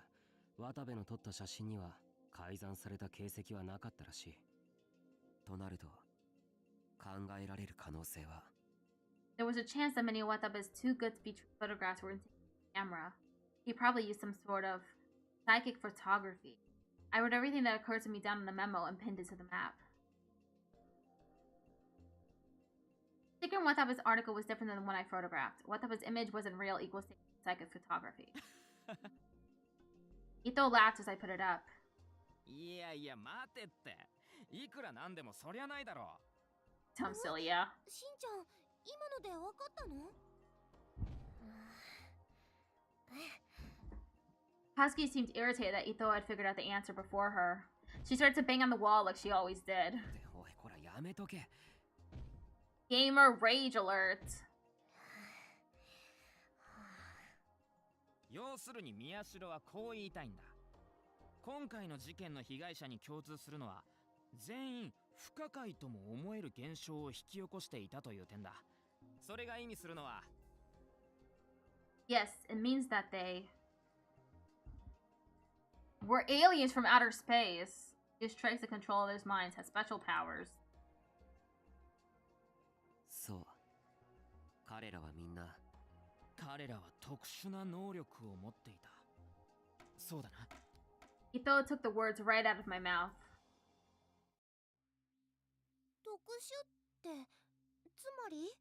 [SPEAKER 4] 渡部の撮った写真には改ざんされた形跡はなかったらしい。となると考えられる可能性は
[SPEAKER 1] There was a chance that many of Watabe's too good to be true photographs were taken with the camera. He probably used some sort of psychic photography. I wrote everything that occurred to me down in a memo and pinned it to the map. The sticker in Watabe's article was different than the one I photographed. Watabe's image wasn't real equals to psychic photography. Ito laughed as I put it up.
[SPEAKER 3] いやいや待てって、いくらなんでもそりゃないだろう。
[SPEAKER 1] Dumb silly, yeah.
[SPEAKER 2] しんちゃん、今ので分かったの
[SPEAKER 1] Husky seemed irritated that Ito had figured out the answer before her. She started to bang on the wall like she always did.
[SPEAKER 4] おい、こらやめとけ。
[SPEAKER 1] Gamer rage alert.
[SPEAKER 3] 要するに宮代はこう言いたいんだ。今回の事件の被害者に共通するのは全員不可解とも思える現象を引き起こしていたという点だ。それが意味するのは
[SPEAKER 1] Yes, it means that they were aliens from outer space. Use tricks to control others' minds, has special powers.
[SPEAKER 4] そう。彼らはみんな
[SPEAKER 3] 彼らは特殊な能力を持っていた。そうだな。
[SPEAKER 1] Ito took the words right out of my mouth.
[SPEAKER 2] 特殊ってつまり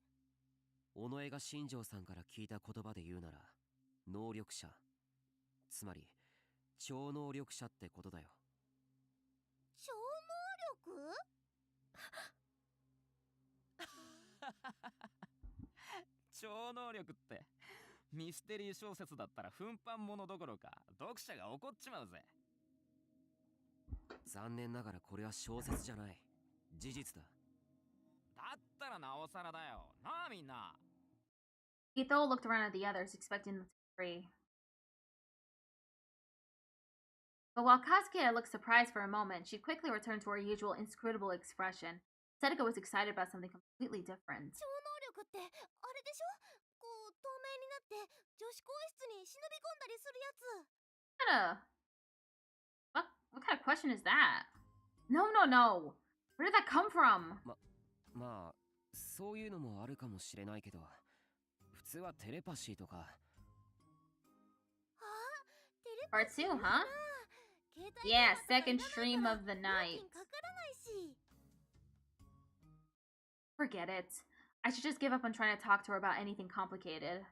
[SPEAKER 4] 尾上が新庄さんから聞いた言葉で言うなら能力者、つまり超能力者ってことだよ。
[SPEAKER 2] 超能力
[SPEAKER 3] 超能力ってミステリー小説だったら奮発物どころか読者が怒っちまうぜ。
[SPEAKER 4] 残念ながらこれは小説じゃない。事実だ。
[SPEAKER 3] だったらなおさらだよ。なあみんな。
[SPEAKER 1] Ito looked around at the others, expecting them to agree. But while Kasuke looked surprised for a moment, she quickly returned to her usual inscrutable expression. Sedeka was excited about something completely different.
[SPEAKER 2] 超能力ってあれでしょ、こう透明になって女子更衣室に忍び込んだりするやつ。
[SPEAKER 1] What kind of question is that? No. Where did that come from?
[SPEAKER 4] まあそういうのもあるかもしれないけど、普通はテレパシーとか。
[SPEAKER 1] Part 2, huh? Yeah, second stream of the night. Forget it. I should just give up on trying to talk to her about anything complicated.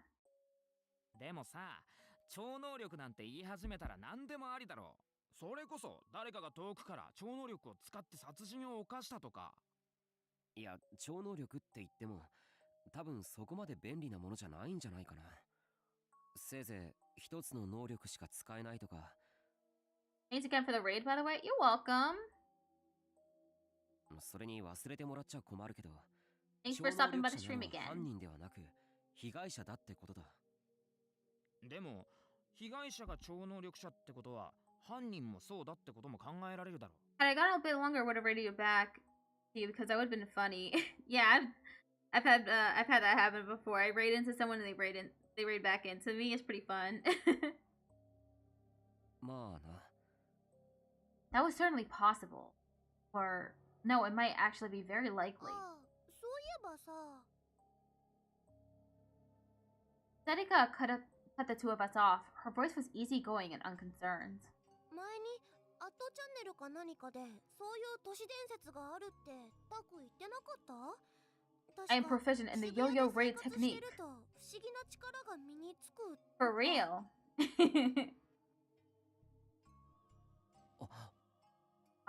[SPEAKER 3] でもさ、超能力なんて言い始めたら何でもありだろう。それこそ誰かが遠くから超能力を使って殺人を犯したとか。
[SPEAKER 4] いや、超能力って言っても多分そこまで便利なものじゃないんじゃないかな。せいぜい一つの能力しか使えないとか。
[SPEAKER 1] Thanks again for the raid, by the way. You're welcome.
[SPEAKER 4] それに忘れてもらっちゃ困るけど、
[SPEAKER 1] Thanks for stopping by the stream again.
[SPEAKER 4] 犯人ではなく被害者だってことだ。
[SPEAKER 3] でも被害者が超能力者ってことは犯人もそうだってことも考えられるだろう。
[SPEAKER 1] Had I got a bit longer, I would have rated you back to you because that would have been funny. Yeah, I've had that happen before. I raid into someone and they raid back into me. It's pretty fun.
[SPEAKER 4] まあな。
[SPEAKER 1] That was certainly possible. Or no, it might actually be very likely.
[SPEAKER 2] そういえばさ、
[SPEAKER 1] Sedika cut the two of us off. Her voice was easygoing and unconcerned.
[SPEAKER 2] 前にアットチャンネルか何かでそういう都市伝説があるってタク言ってなかった？
[SPEAKER 1] I am proficient in the yo-yo raid technique.
[SPEAKER 2] 不思議な力が身につく。
[SPEAKER 1] For real.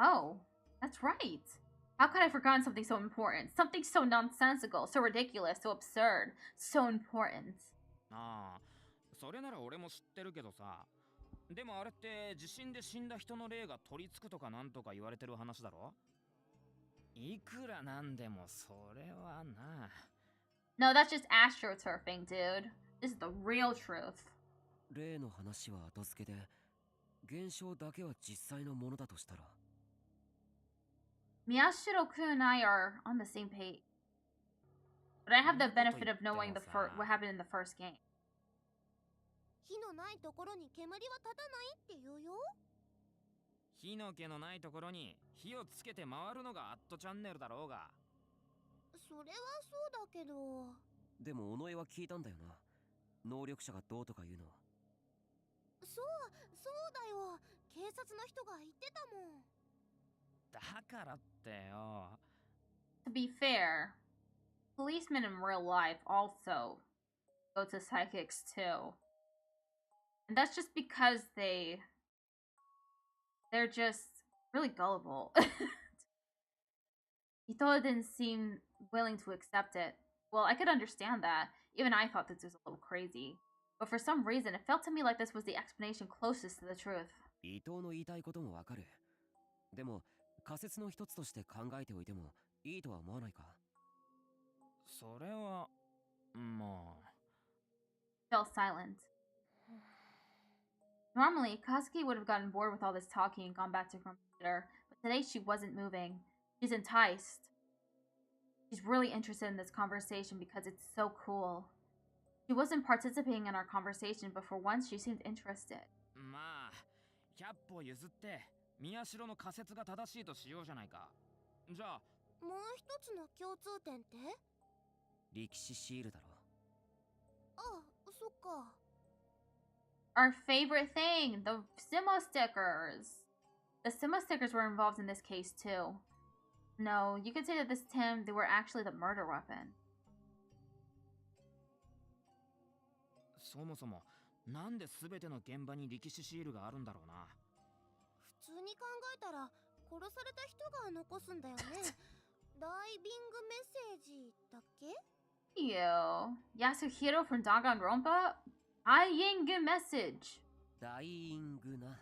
[SPEAKER 1] Oh, that's right. How could I have forgotten something so important? Something so nonsensical, so ridiculous, so absurd, so important.
[SPEAKER 3] ああ、それなら俺も知ってるけどさ。でもあれって地震で死んだ人の霊が取り付くとかなんとか言われてる話だろ。いくらなんでもそれはな。
[SPEAKER 1] No, that's just astroturfing, dude. This is the real truth.
[SPEAKER 4] 例の話は後付けで、現象だけは実際のものだとしたら。
[SPEAKER 1] Miyashiro-kun and I are on the same page. But I have the benefit of knowing what happened in the first game.
[SPEAKER 2] 火のないところに煙は立たないって言うよ。
[SPEAKER 3] 火の気のないところに火をつけて回るのがアットチャンネルだろうが。
[SPEAKER 2] それはそうだけど。
[SPEAKER 4] でも尾上は聞いたんだよな。能力者がどうとか言うの。
[SPEAKER 2] そうだよ。警察の人が言ってたもん。
[SPEAKER 3] だからってよ。
[SPEAKER 1] To be fair, policemen in real life also go to psychics too. And that's just because they're just really gullible. Ito didn't seem willing to accept it. Well, I could understand that. Even I thought this was a little crazy. But for some reason, it felt to me like this was the explanation closest to the truth.
[SPEAKER 4] 伊藤の言いたいこともわかる。でも仮説の一つとして考えておいてもいいとは思わないか。
[SPEAKER 3] それはまあ。
[SPEAKER 1] Fell silent. Normally, Kazuki would have gotten bored with all this talking and gone back to her computer, but today she wasn't moving. She's enticed. She's really interested in this conversation because it's so cool. She wasn't participating in our conversation, but for once she seemed interested.
[SPEAKER 3] まあ、100歩譲って宮代の仮説が正しいとしようじゃないか。じゃあ、
[SPEAKER 2] もう一つの共通点って？
[SPEAKER 4] 歴史シールだろ。
[SPEAKER 2] あ、そっか。
[SPEAKER 1] Our favorite thing, the Simo stickers. The Simo stickers were involved in this case too. No, you could say that this time they were actually the murder weapon.
[SPEAKER 3] そもそもなんで全ての現場に力士シールがあるんだろうな。
[SPEAKER 2] 普通に考えたら殺された人が残すんだよね。ダイビングメッセージだっけ？
[SPEAKER 1] Ew. Yasuhiro from Danganronpa? Dying message.
[SPEAKER 4] ダイイングな。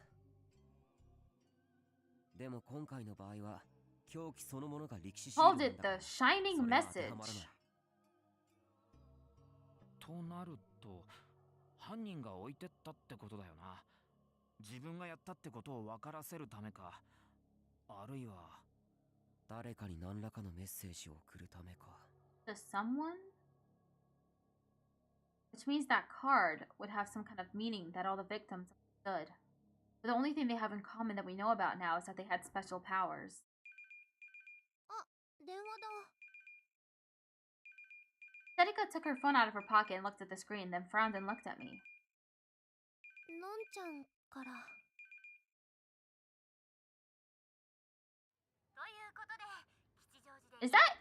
[SPEAKER 4] でも今回の場合は凶器そのものが力士シールなんだ
[SPEAKER 1] Called it the shining message.
[SPEAKER 3] となると犯人が置いてったってことだよな。自分がやったってことを分からせるためか、あるいは
[SPEAKER 4] 誰かに何らかのメッセージを送るためか。
[SPEAKER 1] To someone? Which means that card would have some kind of meaning that all the victims understood. But the only thing they have in common that we know about now is that they had special powers.
[SPEAKER 2] あ、電話だ。
[SPEAKER 1] Sedika took her phone out of her pocket and looked at the screen, then frowned and looked at me.
[SPEAKER 2] のんちゃんから。
[SPEAKER 1] Is that?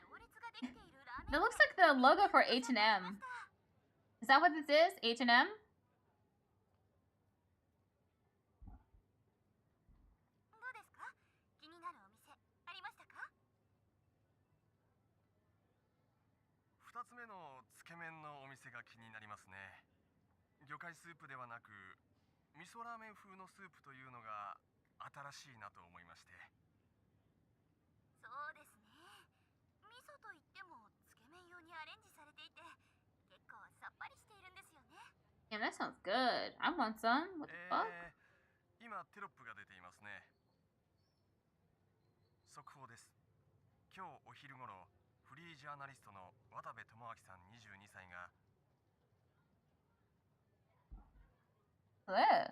[SPEAKER 1] That looks like the logo for H&M. Is that what this is? H&M?
[SPEAKER 8] 2つ目のつけ麺のお店が気になりますね。魚介スープではなく味噌ラーメン風のスープというのが新しいなと思いまして。
[SPEAKER 2] そうですね。味噌といってもつけ麺用にアレンジされていて結構さっぱりしているんですよね。
[SPEAKER 1] Damn, that sounds good. I want some. What the fuck?
[SPEAKER 8] 今テロップが出ていますね。速報です。今日お昼頃、フリージャーナリストの渡部智明さん22歳が
[SPEAKER 1] This.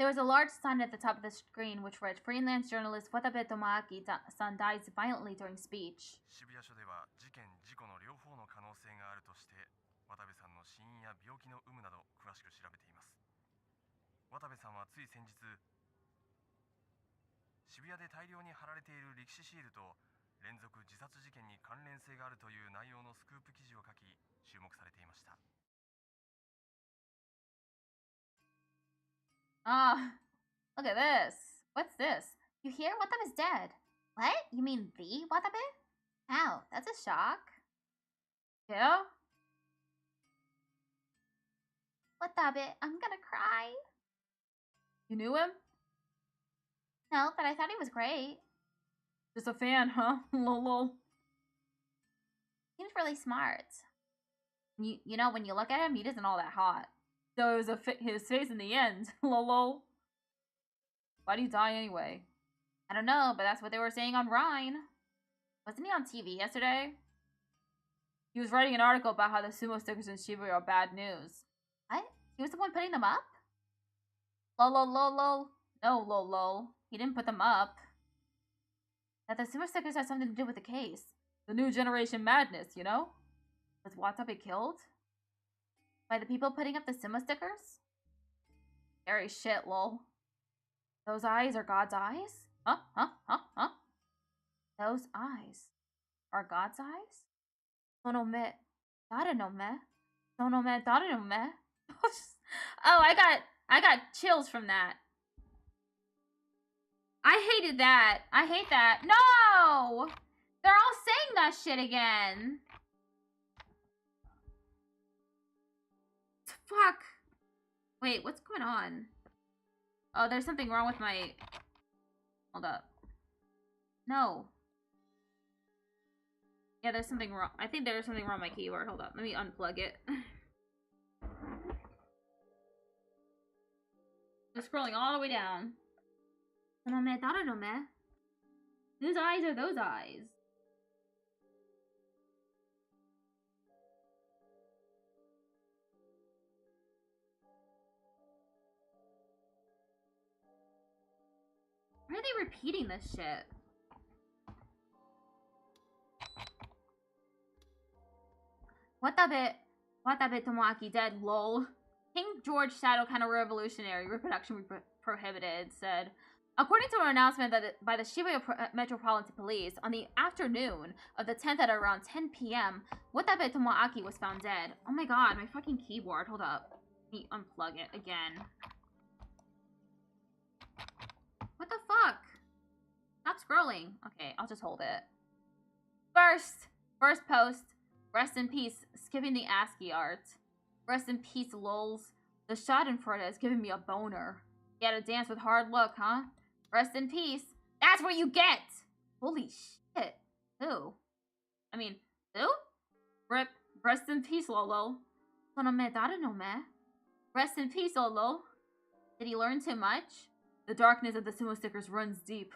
[SPEAKER 1] There was a large sign at the top of the screen which read, Freelance journalist Watabe Tomoaki-san dies violently during speech.
[SPEAKER 8] 渋谷署では事件・事故の両方の可能性があるとして、渡部さんの死因や病気の有無など詳しく調べています。渡部さんはつい先日、渋谷で大量に貼られている力士シールと連続自殺事件に関連性があるという内容のスクープ記事を書き、注目されていました。
[SPEAKER 1] Ah, look at this. What's this? You hear? Watabe's dead. What? You mean the Watabe? How? That's a shock. Yeah? Watabe, I'm gonna cry. You knew him? No, but I thought he was great. Just a fan, huh? Lol. Seems really smart. You know, when you look at him, he isn't all that hot. So it was his face in the end. Lol. Why'd he die anyway? I don't know, but that's what they were saying on Rhine. Wasn't he on TV yesterday? He was writing an article about how the sumo stickers in Shibuya are bad news. What? He was the one putting them up? Lol lol lol lol. No lol lol. He didn't put them up. That the sumo stickers had something to do with the case. The new generation madness, you know? Was Watabe killed? By the people putting up the sumo stickers? Scary shit, lol. Those eyes are God's eyes? Huh? Huh? Huh? Huh? Those eyes are God's eyes? Sono me dare no me? Sono me dare no me? Oh, I got chills from that. I hated that. I hate that. No! They're all saying that shit again. Fuck. Wait, what's going on? Oh, there's something wrong with my... Hold up. No. Yeah, there's something wrong. I think there's something wrong with my keyboard. Hold up. Let me unplug it. I'm scrolling all the way down. Whose eyes are those eyes? Why are they repeating this shit? Watabe Tomoaki dead, lol. King George Shadow counter-revolutionary, reproduction prohibited, said. According to an announcement by the Shibuya Metropolitan Police, on the afternoon of the 10th at around 10 p.m., Watabe Tomoaki was found dead. Oh my god, my fucking keyboard. Hold up. Let me unplug it again. What the fuck? Stop scrolling. Okay, I'll just hold it. First post. Rest in peace. Skipping the ASCII art. Rest in peace, lols. The Schadenfreude has given me a boner. You gotta dance with hard look, huh? Rest in peace. That's what you get! Holy shit. Who? I mean, who? Rip. Rest in peace, Lolo. Sono me dare no me. Rest in peace, Lolo. Did he learn too much? The darkness of the sumo stickers runs deep.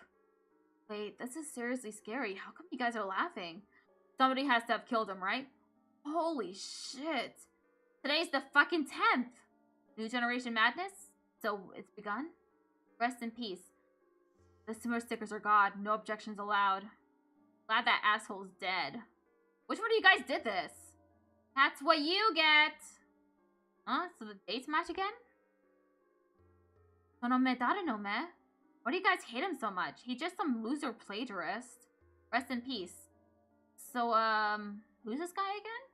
[SPEAKER 1] Wait, this is seriously scary. How come you guys are laughing? Somebody has to have killed him, right? Holy shit. Today's the fucking 10th. New generation madness? So it's begun? Rest in peace. The sumo stickers are God. No objections allowed. Glad that asshole's dead. Which one of you guys did this? That's what you get. Huh? So the dates match again? Sono me dare no me? Why do you guys hate him so much? He's just some loser plagiarist. Rest in peace. So, who's this guy again?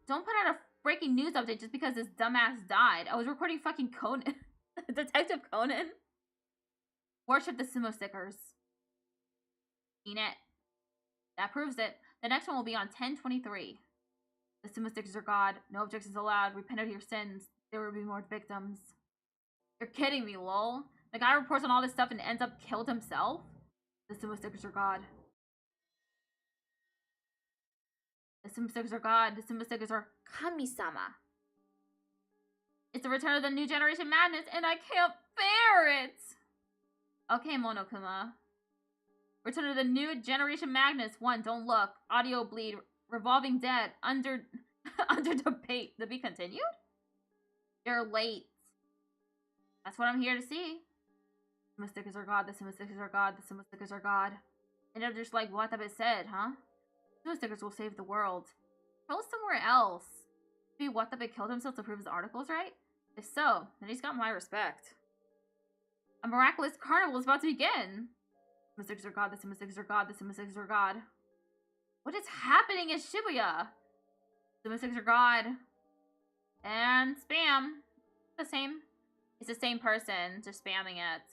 [SPEAKER 1] Don't put out a breaking news update just because this dumbass died. I was recording fucking Conan. Detective Conan. Worship the sumo stickers. Seen it. That proves it. The next one will be on 10/23. The sumo stickers are God. No objections allowed. Repent of your sins. There will be more victims. You're kidding me, lol. The guy reports on all this stuff and ends up killed himself? The sumo stickers are God. The sumo stickers are God. The sumo stickers are Kami-sama. It's the return of the new generation madness, and I can't bear it! Okay, Monokuma. Return of the new generation madness. 1. Don't look. Audio bleed. Revolving dead. Under debate. To be continued? You're late. That's what I'm here to see. The stickers are God. The stickers are God. The stickers are God. And they're just like Watabe said, huh? The stickers will save the world. Go somewhere else. Maybe Watabe killed himself to prove his articles right? If so, then he's got my respect. A miraculous carnival is about to begin. The stickers are God. The stickers are God. The stickers are God. What is happening in Shibuya? The stickers are God. And spam. The same. It's the same person, just spamming it.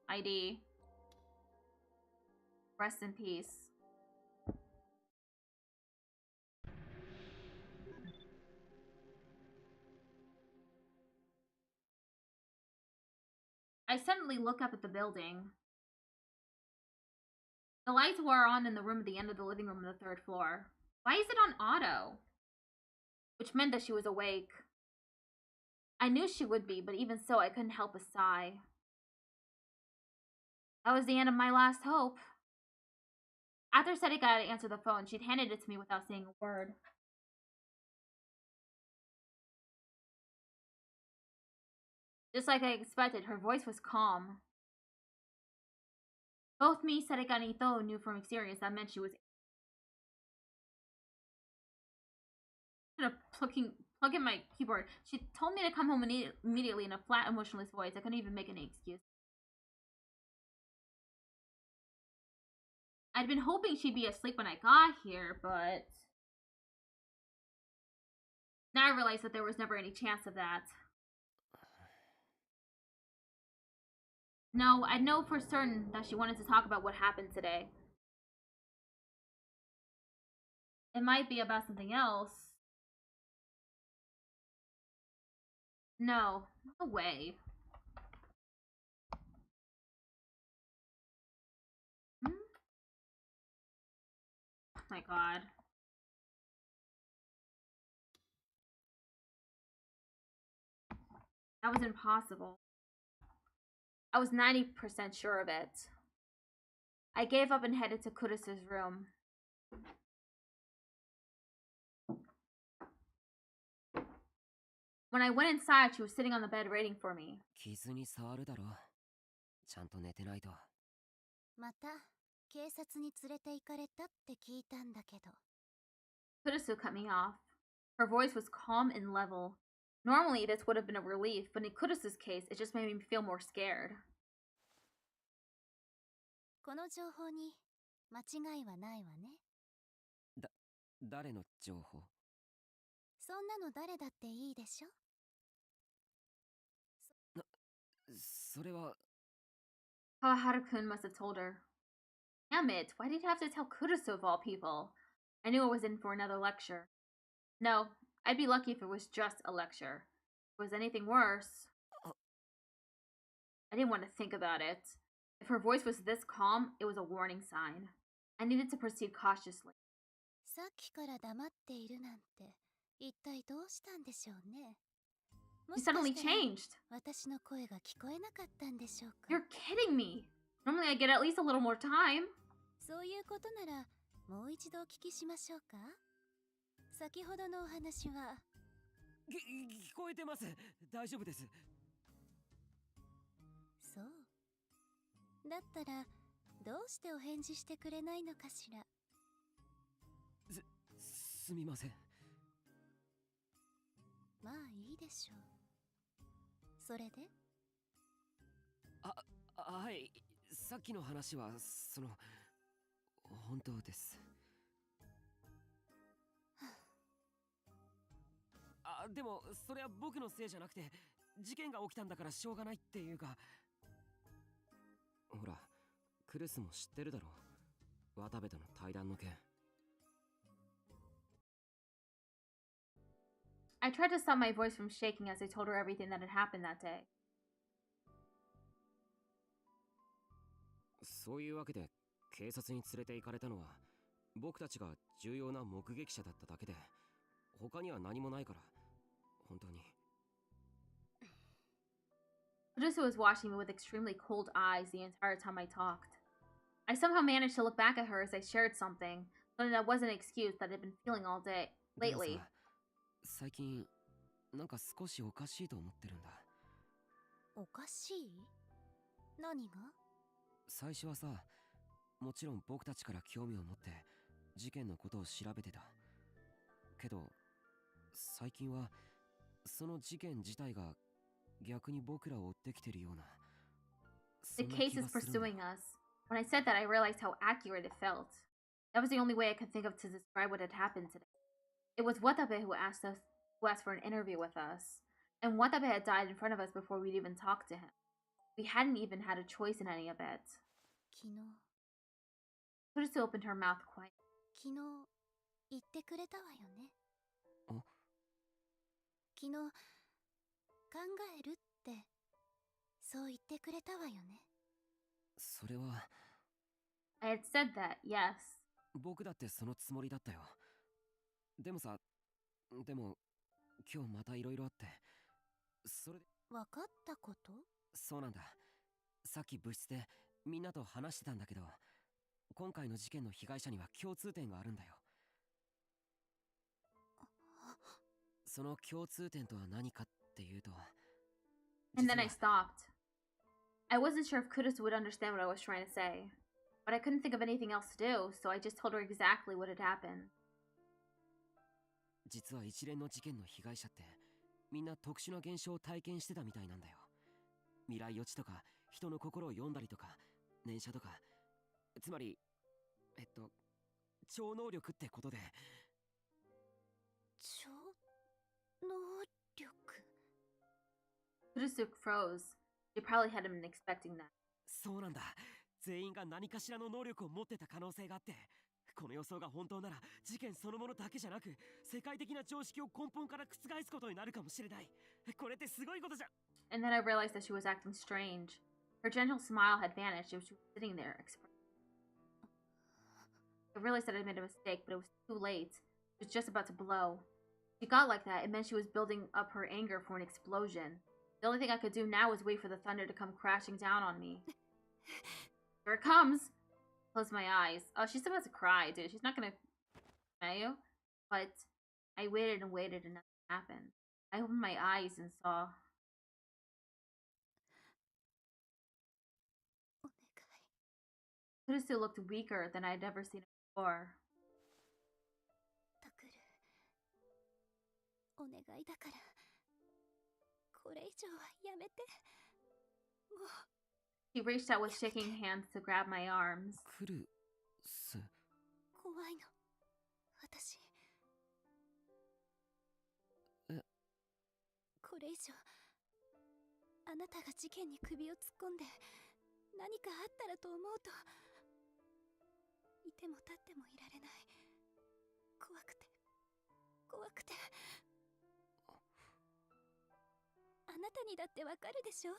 [SPEAKER 1] ID. Rest in peace. I suddenly look up at the building. The lights were on in the room at the end of the living room on the 3rd floor. Why is it on auto? Which meant that she was awake. I knew she would be, but even so, I couldn't help but sigh. That was the end of my last hope. After Sarika had answered the phone, she'd handed it to me without saying a word. Just like I expected, her voice was calm. Both me, Sarika, and Ito knew from experience that meant she was plug in my keyboard. She told me to come home immediately in a flat, emotionless voice. I couldn't even make any excuse. I'd been hoping she'd be asleep when I got here, but now I realized that there was never any chance of that. No, I know for certain that she wanted to talk about what happened today. It might be about something else. No way. Oh my god. That was impossible. I was 90% sure of it. I gave up and headed to Kurusu's room. When I went inside, she was sitting on the bed waiting for me.
[SPEAKER 4] 傷に触るだろ。ちゃんと寝てないと。
[SPEAKER 2] また警察に連れて行かれたって聞いたんだけど。
[SPEAKER 1] Kurusu cut me off. Her voice was calm and level. Normally, this would have been a relief, but in Kurusu's case, it just made me feel more scared.
[SPEAKER 2] この情報に間違いはないわね。
[SPEAKER 4] 誰の情報？
[SPEAKER 2] そんなの誰だっていいでしょ。
[SPEAKER 4] それは。
[SPEAKER 1] Haruka-kun must have told her. Damn it, why did you have to tell Kurusu of all people? I knew I was in for another lecture. No, I'd be lucky if it was just a lecture. If it was anything worse. I didn't want to think about it. If her voice was this calm, it was a warning sign. I needed to proceed cautiously.
[SPEAKER 2] さっきから黙っているなんて、一体どうしたんでしょうね。
[SPEAKER 1] You suddenly changed.
[SPEAKER 2] 私の声が聞こえなかったんでしょうか。
[SPEAKER 1] You're kidding me. Normally I get at least a little more time.
[SPEAKER 2] そういうことなら、もう一度お聞きしましょうか。先ほどのお話は。
[SPEAKER 4] 聞こえてます。大丈夫です。
[SPEAKER 2] そう。だったら、どうしてお返事してくれないのかしら。
[SPEAKER 4] すみません。
[SPEAKER 2] まあいいでしょう。それで？
[SPEAKER 4] はい。さっきの話は本当です。でもそれは僕のせいじゃなくて、事件が起きたんだからしょうがないっていうか。ほら、クルスも知ってるだろ。渡部との対談の件。
[SPEAKER 1] I tried to stop my voice from shaking as I told her everything that had happened that day.
[SPEAKER 4] そういうわけで警察に連れて行かれたのは僕たちが重要な目撃者だっただけで、他には何もないから、本当に。
[SPEAKER 1] Kurusu was watching me with extremely cold eyes the entire time I talked. I somehow managed to look back at her as I shared something that wasn't an excuse that I'd been feeling all day lately.
[SPEAKER 4] 最近なんか少しおかしいと思ってるんだ。
[SPEAKER 2] おかしい？何が？
[SPEAKER 4] 最初はさ、もちろん僕たちから興味を持って事件のことを調べてた。けど最近はその事件自体が逆に僕らを追ってきてるような。
[SPEAKER 1] The case is pursuing us. When I said that, I realized how accurate it felt. That was the only way I could think of to describe what had happened today. It was Watabe who asked for an interview with us, and Watabe had died in front of us before we'd even talked to him. We hadn't even had a choice in any of it.
[SPEAKER 2] 昨日
[SPEAKER 1] Kurusu opened her mouth quietly.
[SPEAKER 2] 昨日言ってくれたわよね。
[SPEAKER 4] あ？
[SPEAKER 2] 昨日考えるってそう言ってくれたわよね。
[SPEAKER 4] それは
[SPEAKER 1] I had said that, yes.
[SPEAKER 4] 僕だってそのつもりだったよ。でも今日またいろいろあって、それで
[SPEAKER 2] 分かったこと？
[SPEAKER 4] そうなんだ。さっき部室でみんなと話してたんだけど、今回の事件の被害者には共通点があるんだよ。その共通点とは何かっていうと、
[SPEAKER 1] And then I stopped. I wasn't sure if Kurusu would understand what I was trying to say, but I couldn't think of anything else to do, so I just told her exactly what had happened.
[SPEAKER 4] 実は一連の事件の被害者ってみんな特殊な現象を体験してたみたいなんだよ。未来予知とか人の心を読んだりとか念写とか、つまり超能力ってことで。
[SPEAKER 2] 超能力？
[SPEAKER 1] Kurusu froze. She probably hadn't been expecting that.
[SPEAKER 4] そうなんだ。全員が何かしらの能力を持ってた可能性があって、この予想が本当なら事件そのものだけじゃなく世界的な常識を根本から覆すことになるかもしれない。これってすごいことじゃ。
[SPEAKER 1] And then I realized that she was acting strange. Her gentle smile had vanished as she was sitting there. I realized that I made a mistake, but it was too late. It was just about to blow. She got like that, it meant she was building up her anger for an explosion. The only thing I could do now was wait for the thunder to come crashing down on me. Here it comes! Close my eyes. Oh, she's about to cry, dude. She's not gonna cry you. But I waited and waited and nothing happened. I opened my eyes and saw...
[SPEAKER 2] お願い。
[SPEAKER 1] Kurusu looked weaker than I'd ever seen her before.
[SPEAKER 2] タクル、お願いだからこれ以上はやめて。もう。
[SPEAKER 1] He reached out with shaking hands to grab my arms.
[SPEAKER 4] クルス。
[SPEAKER 2] 怖いの。私。これ以上あなたが事件に首を突っ込んで何かあったらと思うと、いても立ってもいられない。怖くて怖くて。あなたにだってわかるでしょ。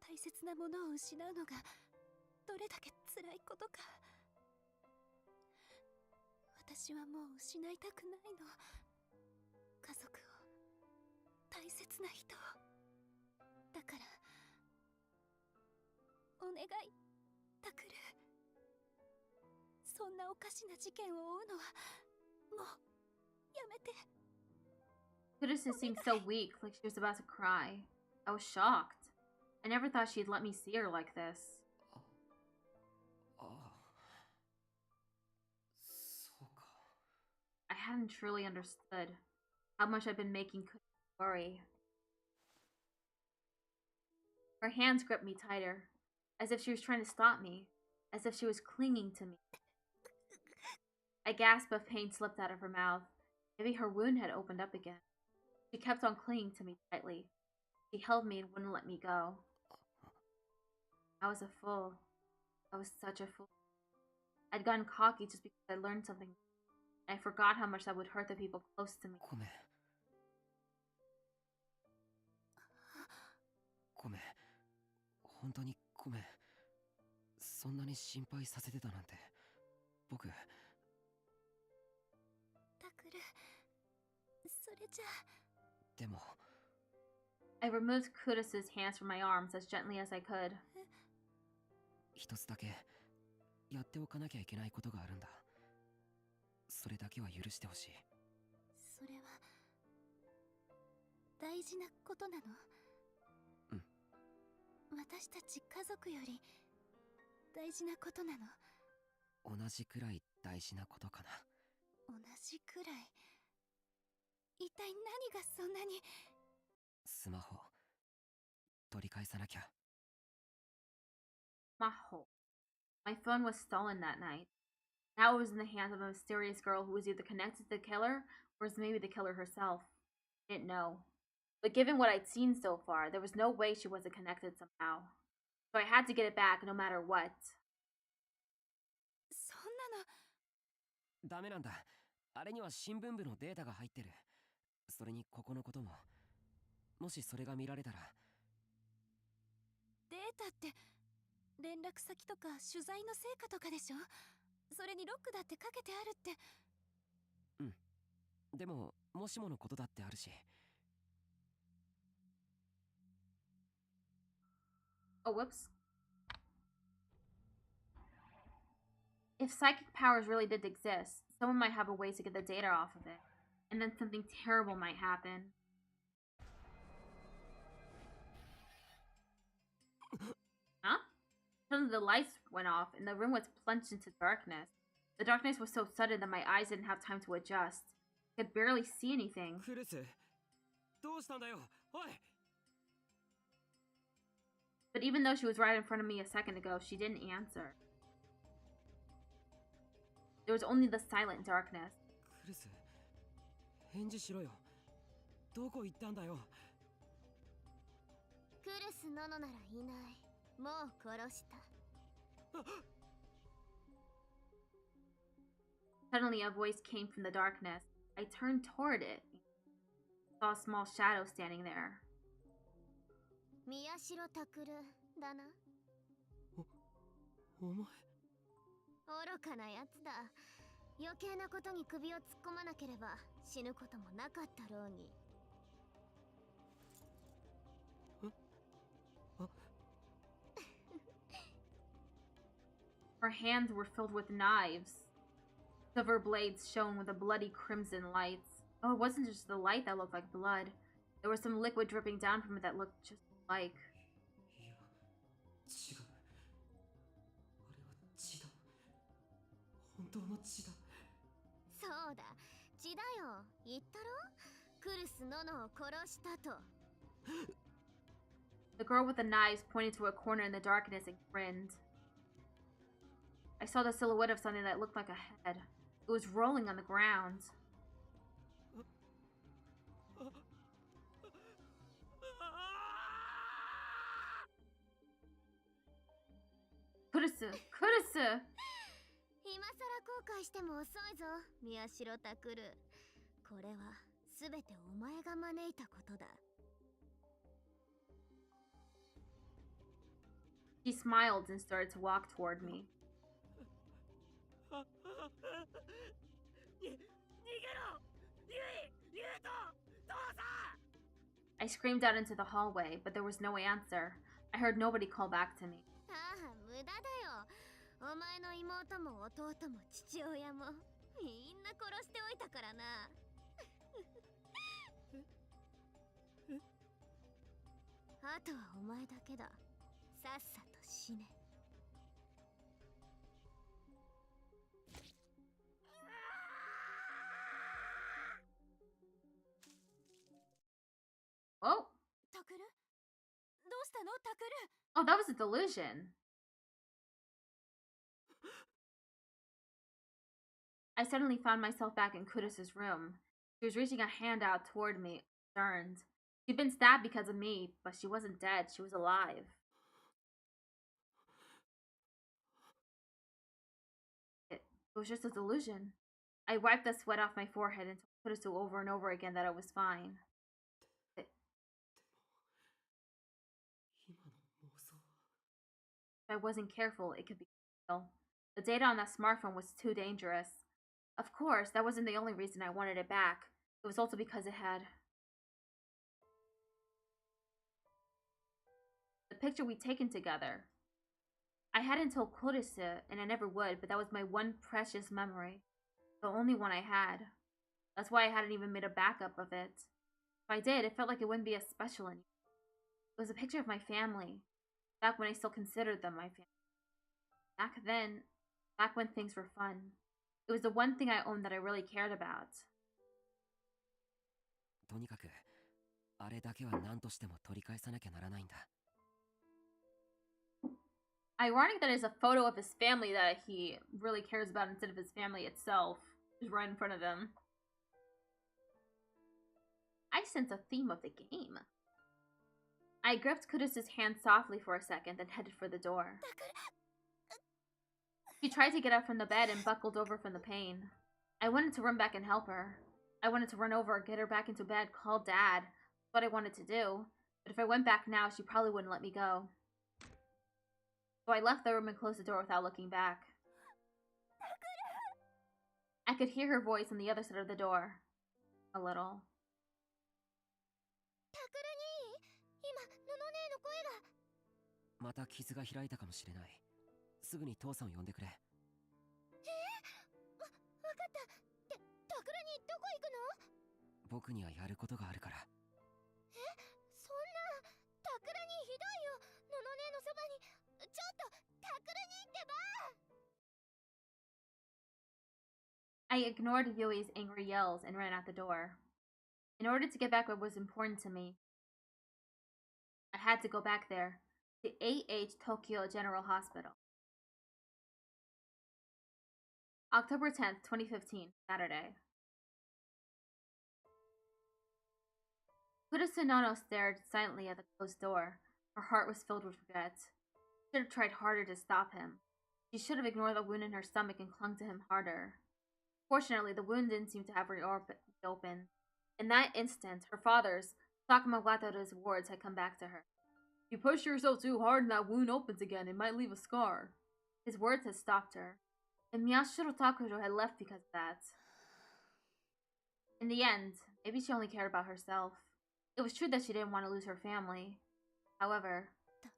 [SPEAKER 2] 大切なものを失うのがどれだけ辛いことか。私はもう失いたくないの。家族を、大切な人を。だからお願い、タクル。そんなおかしな事件を追うのはもうやめて。
[SPEAKER 1] Kurusu seemed so weak, like she was about to cry. I was shocked. I never thought she'd let me see her like this.
[SPEAKER 4] そうか。
[SPEAKER 1] I hadn't truly understood how much I'd been making Kurusu worry. Her hands gripped me tighter, as if she was trying to stop me, as if she was clinging to me. A gasp of pain slipped out of her mouth. Maybe her wound had opened up again. She kept on clinging to me tightly. She held me and wouldn't let me go. I was a fool. I was such a fool. I'd gotten cocky just because I learned something, and I forgot how much that would hurt the people close to me.
[SPEAKER 4] ごめん。ごめん。本当にごめん。そんなに心配させてたなんて。僕。
[SPEAKER 2] タクル、それじゃあ。
[SPEAKER 4] でも
[SPEAKER 1] I removed Kudis's hands from my arms as gently as I could.
[SPEAKER 4] 一つだけやっておかなきゃいけないことがあるんだ。それだけは許してほしい。
[SPEAKER 2] それは大事なことなの？
[SPEAKER 4] うん。
[SPEAKER 2] 私たち家族より大事なことなの？
[SPEAKER 4] 同じくらい大事なことかな。
[SPEAKER 2] 同じくらい。一体何がそんなに。
[SPEAKER 4] スマホ取り返さなきゃ。
[SPEAKER 1] Maho. My phone was stolen that night. Now it was in the hands of a mysterious girl who was either connected to the killer or was maybe the killer herself. I didn't know. But given what I'd seen so far, there was no way she wasn't connected somehow. So I had to get it back no matter what.
[SPEAKER 2] そんなの。
[SPEAKER 4] ダメなんだ。あれには新聞部のデータが入ってる。それにここのことも。もしそれが見られたら。
[SPEAKER 2] データって連絡先とか取材の成果とかでしょ？それにロックだってかけてあるって。
[SPEAKER 4] うん。でももしものことだってあるし。
[SPEAKER 1] Oh, whoops. If psychic powers really did exist, someone might have a way to get the data off of it. And then something terrible might happen. Huh? Suddenly the lights went off and the room was plunged into darkness. The darkness was so sudden that my eyes didn't have time to adjust. I could barely see anything.
[SPEAKER 4] クルス、どうしたんだよ。おい。
[SPEAKER 1] But even though she was right in front of me a second ago, she didn't answer. There was only the silent darkness.
[SPEAKER 4] クルス、返事しろよ。どこ行ったんだよ。
[SPEAKER 2] クルスノノならいない。もう殺した。
[SPEAKER 1] Suddenly a voice came from the darkness. I turned toward it. I saw a small shadow standing there.
[SPEAKER 2] 宮代拓だな。
[SPEAKER 4] お前。
[SPEAKER 2] 愚かなやつだ。余計なことに首を突っ込まなければ死ぬこともなかったろうに。
[SPEAKER 1] Her hands were filled with knives. Silver blades shone with a bloody crimson lights. Oh, it wasn't just the light that looked like blood. There was some liquid dripping down from it that looked just like.
[SPEAKER 4] いや、違う。あれは血だ。本当の血だ。
[SPEAKER 2] そうだ、血だよ。言ったろ？クルスノノを殺したと。
[SPEAKER 1] The girl with the knives pointed to a corner in the darkness and grinned. I saw the silhouette of something that looked like a head. It was rolling on the ground. Kurisu! Kurisu!
[SPEAKER 2] 今さら後悔しても遅いぞ、宮代拓。これはすべてお前が招いたことだ。
[SPEAKER 1] She smiled and started to walk toward me. I screamed out into the hallway, but there was no answer. I heard nobody call back to me.
[SPEAKER 2] ああ、無駄だよ。お前の妹も弟も父親もみんな殺しておいたからな。あとはお前だけだ。さっさと死ね。
[SPEAKER 1] Oh!
[SPEAKER 2] タクル？どうしたの、タクル？
[SPEAKER 1] Oh, that was a delusion. I suddenly found myself back in Kudis's room. She was reaching a hand out toward me, concerned. She'd been stabbed because of me, but she wasn't dead. She was alive. It was just a delusion. I wiped the sweat off my forehead and told Kudisu over and over again that it was fine. If I wasn't careful, it could be real. The data on that smartphone was too dangerous. Of course, that wasn't the only reason I wanted it back. It was also because it had... picture we'd taken together. I hadn't told Kurisa, and I never would, but that was my one precious memory. The only one I had. That's why I hadn't even made a backup of it. If I did, it felt like it wouldn't be as special anymore. It was a picture of my family. Back when I still considered them my family. Back then, back when things were fun. It was the one thing I owned that I really cared about.
[SPEAKER 4] とにかく、あれだけは何としても取り返さなきゃならないんだ。
[SPEAKER 1] Ironic that it's a photo of his family that he really cares about instead of his family itself. Just right in front of him. I sense a theme of the game. I gripped Kurisa's hand softly for a second, then headed for the door. She tried to get up from the bed and buckled over from the pain. I wanted to run back and help her. I wanted to run over, get her back into bed, call Dad. That's what I wanted to do. But if I went back now, she probably wouldn't let me go. So I left the room and closed the door without looking back. I could hear her voice on the other side of the door. A little.
[SPEAKER 2] Takuru兄、今、のの姉の声が。
[SPEAKER 4] また傷が開いたかもしれない。すぐに父さんを呼んでくれ。
[SPEAKER 2] わかった。タクル兄、どこ行くの？
[SPEAKER 4] 僕にはやることがあるから。
[SPEAKER 2] そんな、タクル兄ひどいよ。のの姉のそばに。ちょっと、タクル兄ってば。
[SPEAKER 1] I ignored Yoi's angry yells and ran out the door. In order to get back what was important to me, I had to go back there, to AH Tokyo General Hospital. October 10th, 2015, Saturday. Kurusunono stared silently at the closed door. Her heart was filled with regret. She should have tried harder to stop him. She should have ignored the wound in her stomach and clung to him harder. Fortunately, the wound didn't seem to have reopened. In that instant, her father's, Sakuma Wataru's words had come back to her. If you push yourself too hard and that wound opens again, it might leave a scar. His words had stopped her. And Miyashiro Takuro had left because of that. In the end, maybe she only cared about herself. It was true that she didn't want to lose her family. However...
[SPEAKER 2] ダメ。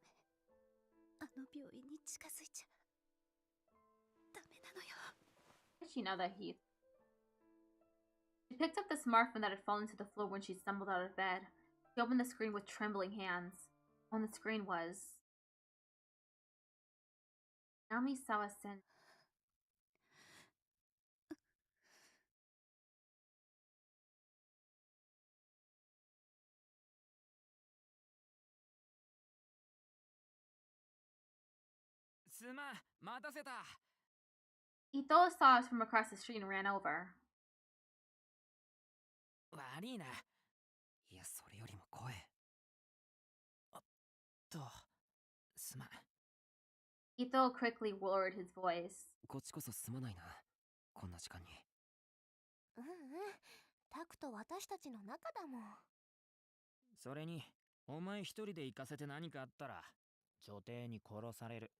[SPEAKER 2] あの病院に近づいちゃダメなのよ。
[SPEAKER 1] How did she know that he... She picked up the smartphone that had fallen to the floor when she stumbled out of bed. She opened the screen with trembling hands. On the screen was... Namisawa-sen. Ito saw us from across the street and ran over.
[SPEAKER 3] 悪いな。
[SPEAKER 4] いや、それよりも声。
[SPEAKER 3] すまん。
[SPEAKER 1] Ito quickly lowered his voice.
[SPEAKER 4] こっちこそすまないな。こんな時間に。
[SPEAKER 2] タクと私たちの仲だもん。
[SPEAKER 3] それに、お前一人で行かせて何かあったら、女帝に殺される。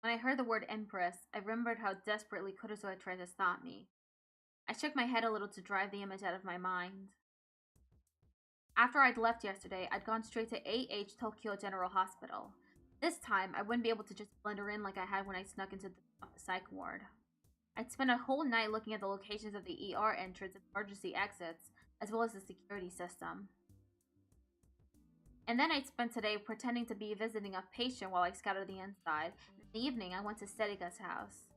[SPEAKER 1] When I heard the word Empress, I remembered how desperately Kurusu had tried to stop me. I shook my head a little to drive the image out of my mind. After I'd left yesterday, I'd gone straight to AH Tokyo General Hospital. This time, I wouldn't be able to just blend her in like I had when I snuck into the psych ward. I'd spent a whole night looking at the locations of the ER entrance and emergency exits, as well as the security system. And then I'd spent today pretending to be visiting a patient while I scouted the inside. In the evening, I went to Seriga's house.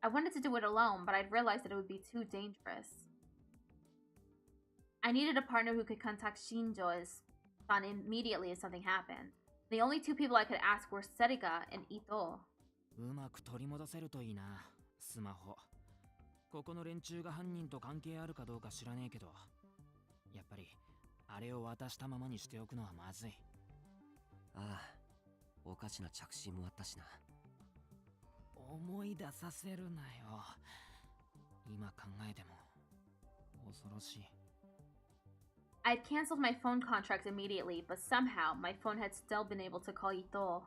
[SPEAKER 1] I wanted to do it alone, but I'd realized that it would be too dangerous. I needed a partner who could contact Shinjo's son immediately if something happened. The only two people I could ask were Seriga and Ito.
[SPEAKER 3] うまく取り戻せるといいな、スマホ。ここの連中が犯人と関係あるかどうか知らねえけど、やっぱりあれを渡したままにしておくのはまずい。
[SPEAKER 4] ああ、おかしな着信もあったしな。
[SPEAKER 3] 思い出させるなよ。今考えても恐ろしい。
[SPEAKER 1] I'd canceled my phone contract immediately, but somehow my phone had still been able to call Ito.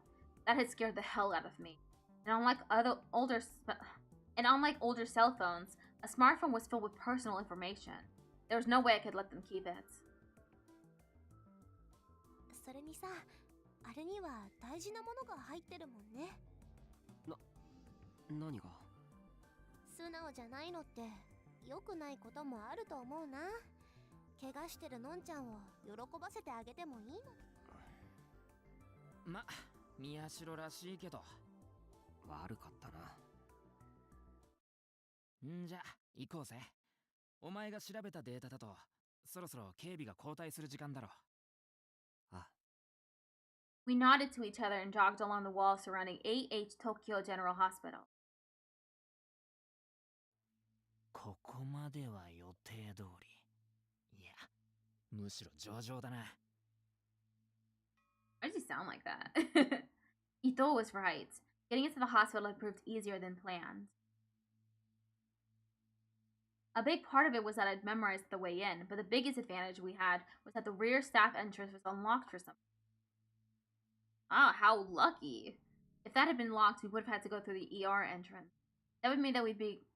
[SPEAKER 1] That had scared the hell out of me. And unlike older cell phones, a smartphone was filled with personal information. There was no way I could let them keep it.
[SPEAKER 2] それにさ、あれには大事なものが入ってるもんね。
[SPEAKER 4] 何が？
[SPEAKER 2] 素直じゃないのって良くないこともあると思うな。怪我してるのんちゃんを喜ばせてあげてもいいの。
[SPEAKER 3] ま、宮代らしいけど。
[SPEAKER 4] 悪かったな。
[SPEAKER 3] んじゃ、行こうぜ。お前が調べたデータだと、そろそろ警備が交代する時間だろ。
[SPEAKER 4] あ。
[SPEAKER 1] We nodded to each other and jogged along the wall surrounding 8H Tokyo General Hospital.
[SPEAKER 3] ここまでは予定通り。いや、むしろ上々だな。
[SPEAKER 1] Why does he sound like that? Ito was right. Getting into the hospital had proved easier than planned. A big part of it was that I'd memorized the way in, but the biggest advantage we had was that the rear staff entrance was unlocked for some reason. Ah, how lucky. If that had been locked, we would have had to go through the ER entrance. That would mean that we'd be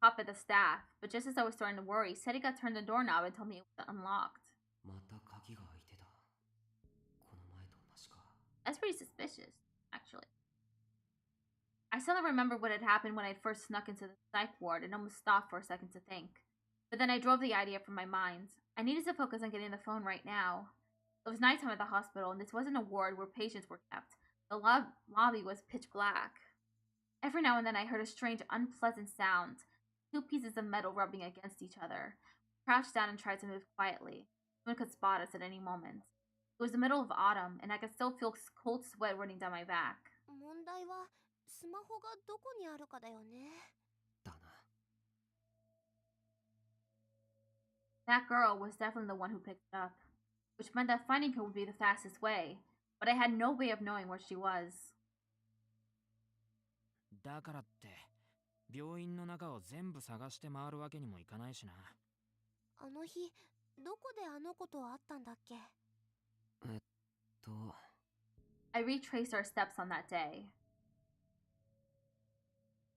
[SPEAKER 1] up at the staff, but just as I was starting to worry, Serika turned the doorknob and told me it was unlocked. That's pretty suspicious, actually. I still don't remember what had happened when I first snuck into the psych ward and almost stopped for a second to think. But then I drove the idea from my mind. I needed to focus on getting the phone right now. It was nighttime at the hospital, and this wasn't a ward where patients were kept. The lobby was pitch black. Every now and then I heard a strange, unpleasant sound. Two pieces of metal rubbing against each other. I crouched down and tried to move quietly. Someone could spot us at any moment. It was the middle of autumn, and I could still feel cold sweat running down my back.
[SPEAKER 2] 問題はスマホがどこにあるかだよね。
[SPEAKER 4] だな。
[SPEAKER 1] That girl was definitely the one who picked it up, which meant that finding her would be the fastest way, but I had no way of knowing where she was.
[SPEAKER 3] だからって、病院の中を全部探して回るわけにもいかないしな。
[SPEAKER 2] あの日、どこであの子と会ったんだっけ？I
[SPEAKER 1] retraced our steps on that day.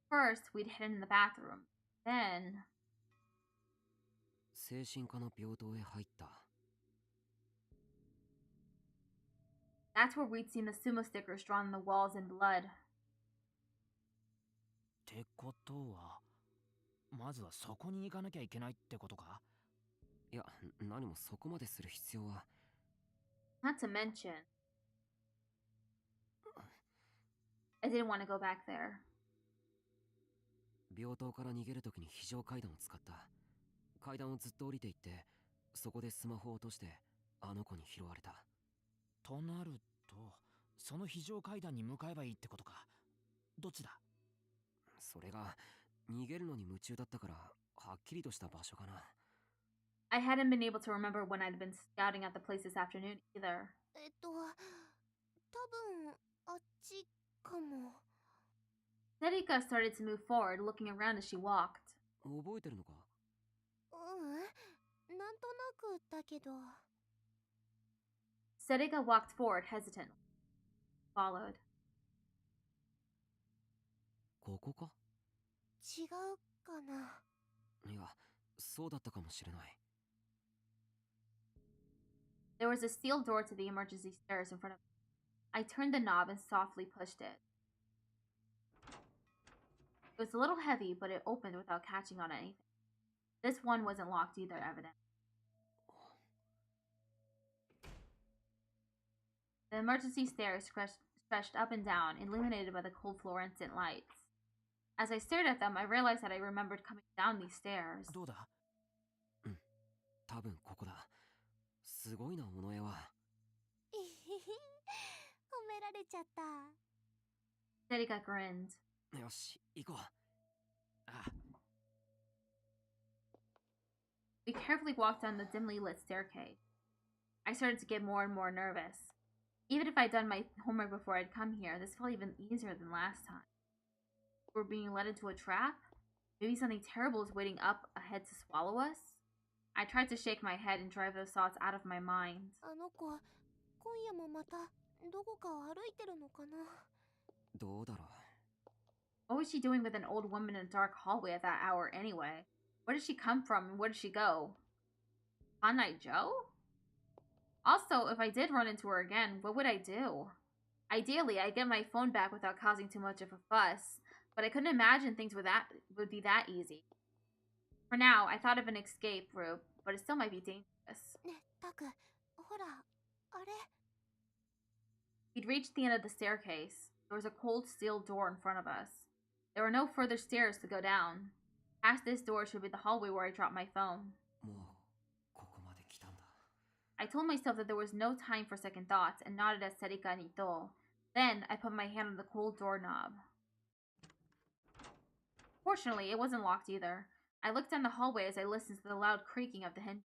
[SPEAKER 1] First, we'd hidden in the bathroom. Then...
[SPEAKER 4] 精神科の病棟へ入った。
[SPEAKER 1] That's where we'd seen the sumo stickers drawn on the walls in blood.
[SPEAKER 3] ってことは、まずはそこに行かなきゃいけないってことか？
[SPEAKER 4] いや、何もそこまでする必要は。
[SPEAKER 1] Not to mention, I didn't want to go back there.
[SPEAKER 4] 病棟から逃げるときに非常階段を使った。階段をずっと降りていって、そこでスマホを落としてあの子に拾われた。
[SPEAKER 3] となると、その非常階段に向かえばいいってことか。どっちだ？
[SPEAKER 4] それが逃げるのに夢中だったからはっきりとした場所かな。
[SPEAKER 1] I hadn't been able to remember when I'd been scouting at the place this afternoon either.
[SPEAKER 2] 多分あっちかも。
[SPEAKER 1] Serika started to move forward, looking around as she walked.
[SPEAKER 4] 覚えてるのか？
[SPEAKER 2] なんとなくだけど。
[SPEAKER 1] Serika walked forward hesitantly. Followed.
[SPEAKER 4] ここか？
[SPEAKER 2] 違うかな。
[SPEAKER 4] いや、そうだったかもしれない。
[SPEAKER 1] There was a steel door to the emergency stairs in front of me. I turned the knob and softly pushed it. It was a little heavy, but it opened without catching on anything. This one wasn't locked either, evidently. The emergency stairs stretched up and down, illuminated by the cold fluorescent lights. As I stared at them, I realized that I remembered coming down these stairs.
[SPEAKER 3] どうだ？
[SPEAKER 4] 多分ここだ。すごいな、この絵は。
[SPEAKER 2] 褒められちゃった。
[SPEAKER 1] Serika grinned.
[SPEAKER 4] よし、行こう。
[SPEAKER 3] ああ。
[SPEAKER 1] We carefully walked down the dimly lit staircase. I started to get more and more nervous. Even if I'd done my homework before I'd come here, this felt even easier than last time. We're being led into a trap? Maybe something terrible is waiting up ahead to swallow us? I tried to shake my head and drive those thoughts out of my mind.
[SPEAKER 2] あの子、今夜もまたどこかを歩いてるのかな？
[SPEAKER 4] どうだろう。
[SPEAKER 1] What was she doing with an old woman in a dark hallway at that hour anyway? Where did she come from and where did she go? Kanai Joe? Also, if I did run into her again, what would I do? Ideally, I'd get my phone back without causing too much of a fuss, but I couldn't imagine things would be that easy. For now, I thought of an escape route, but it still might be dangerous.
[SPEAKER 2] ねえタクほらあれ
[SPEAKER 1] We'd reached the end of the staircase. There was a cold steel door in front of us. There were no further stairs to go down. Past this door should be the hallway where I dropped my phone.
[SPEAKER 4] もうここまで来たんだ。
[SPEAKER 1] I told myself that there was no time for second thoughts and nodded at Serika and Ito. Then I put my hand on the cold doorknob. Fortunately, it wasn't locked either. I looked down the hallway as I listened to the loud creaking of the hinge.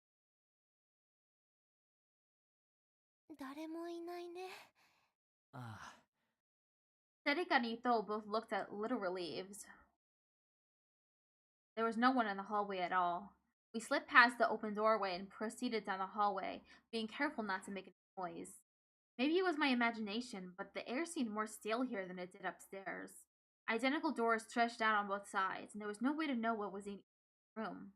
[SPEAKER 2] 誰もいないね
[SPEAKER 7] ああ、
[SPEAKER 1] Serika and Ito both looked at literal leaves. There was no one in the hallway at all. We slipped past the open doorway and proceeded down the hallway, being careful not to make a noise. Maybe it was my imagination, but the air seemed more stale here than it did upstairs. Identical doors stretched out on both sides, and there was no way to know what was in each room.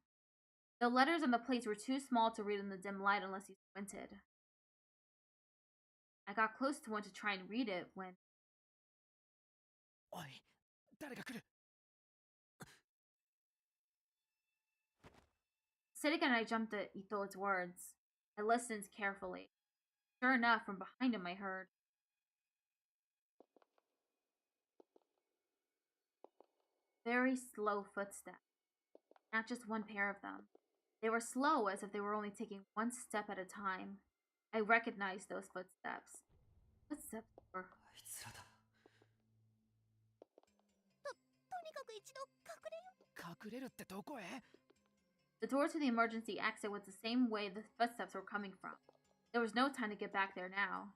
[SPEAKER 1] The letters on the plates were too small to read in the dim light unless you squinted. I got close to one to try and read it when...
[SPEAKER 7] おい、誰が来る
[SPEAKER 1] Serika and I jumped at Ito's words. I listened carefully. Sure enough, from behind him I heard. Very slow footsteps. Not just one pair of them. They were slow, as if they were only taking one step at a time. I recognized those footsteps. Footsteps were...
[SPEAKER 4] あいつらだ。
[SPEAKER 2] とにかく一度隠れよ
[SPEAKER 7] 隠れるってどこへ
[SPEAKER 1] The door to the emergency exit was the same way the footsteps were coming from. There was no time to get back there now.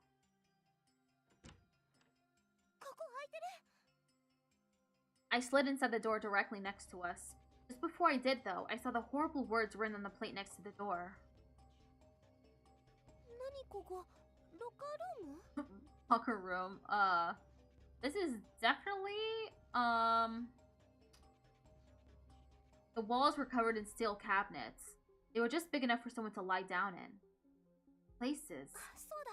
[SPEAKER 2] ここ開いてる
[SPEAKER 1] I slid inside the door directly next to us. Just before I did, though, I saw the horrible words written on the plate next to the door.
[SPEAKER 2] 何ここロッカールーム
[SPEAKER 1] Locker room. This is definitely, The walls were covered in steel cabinets. They were just big enough for someone to lie down in. Places.
[SPEAKER 2] そうだ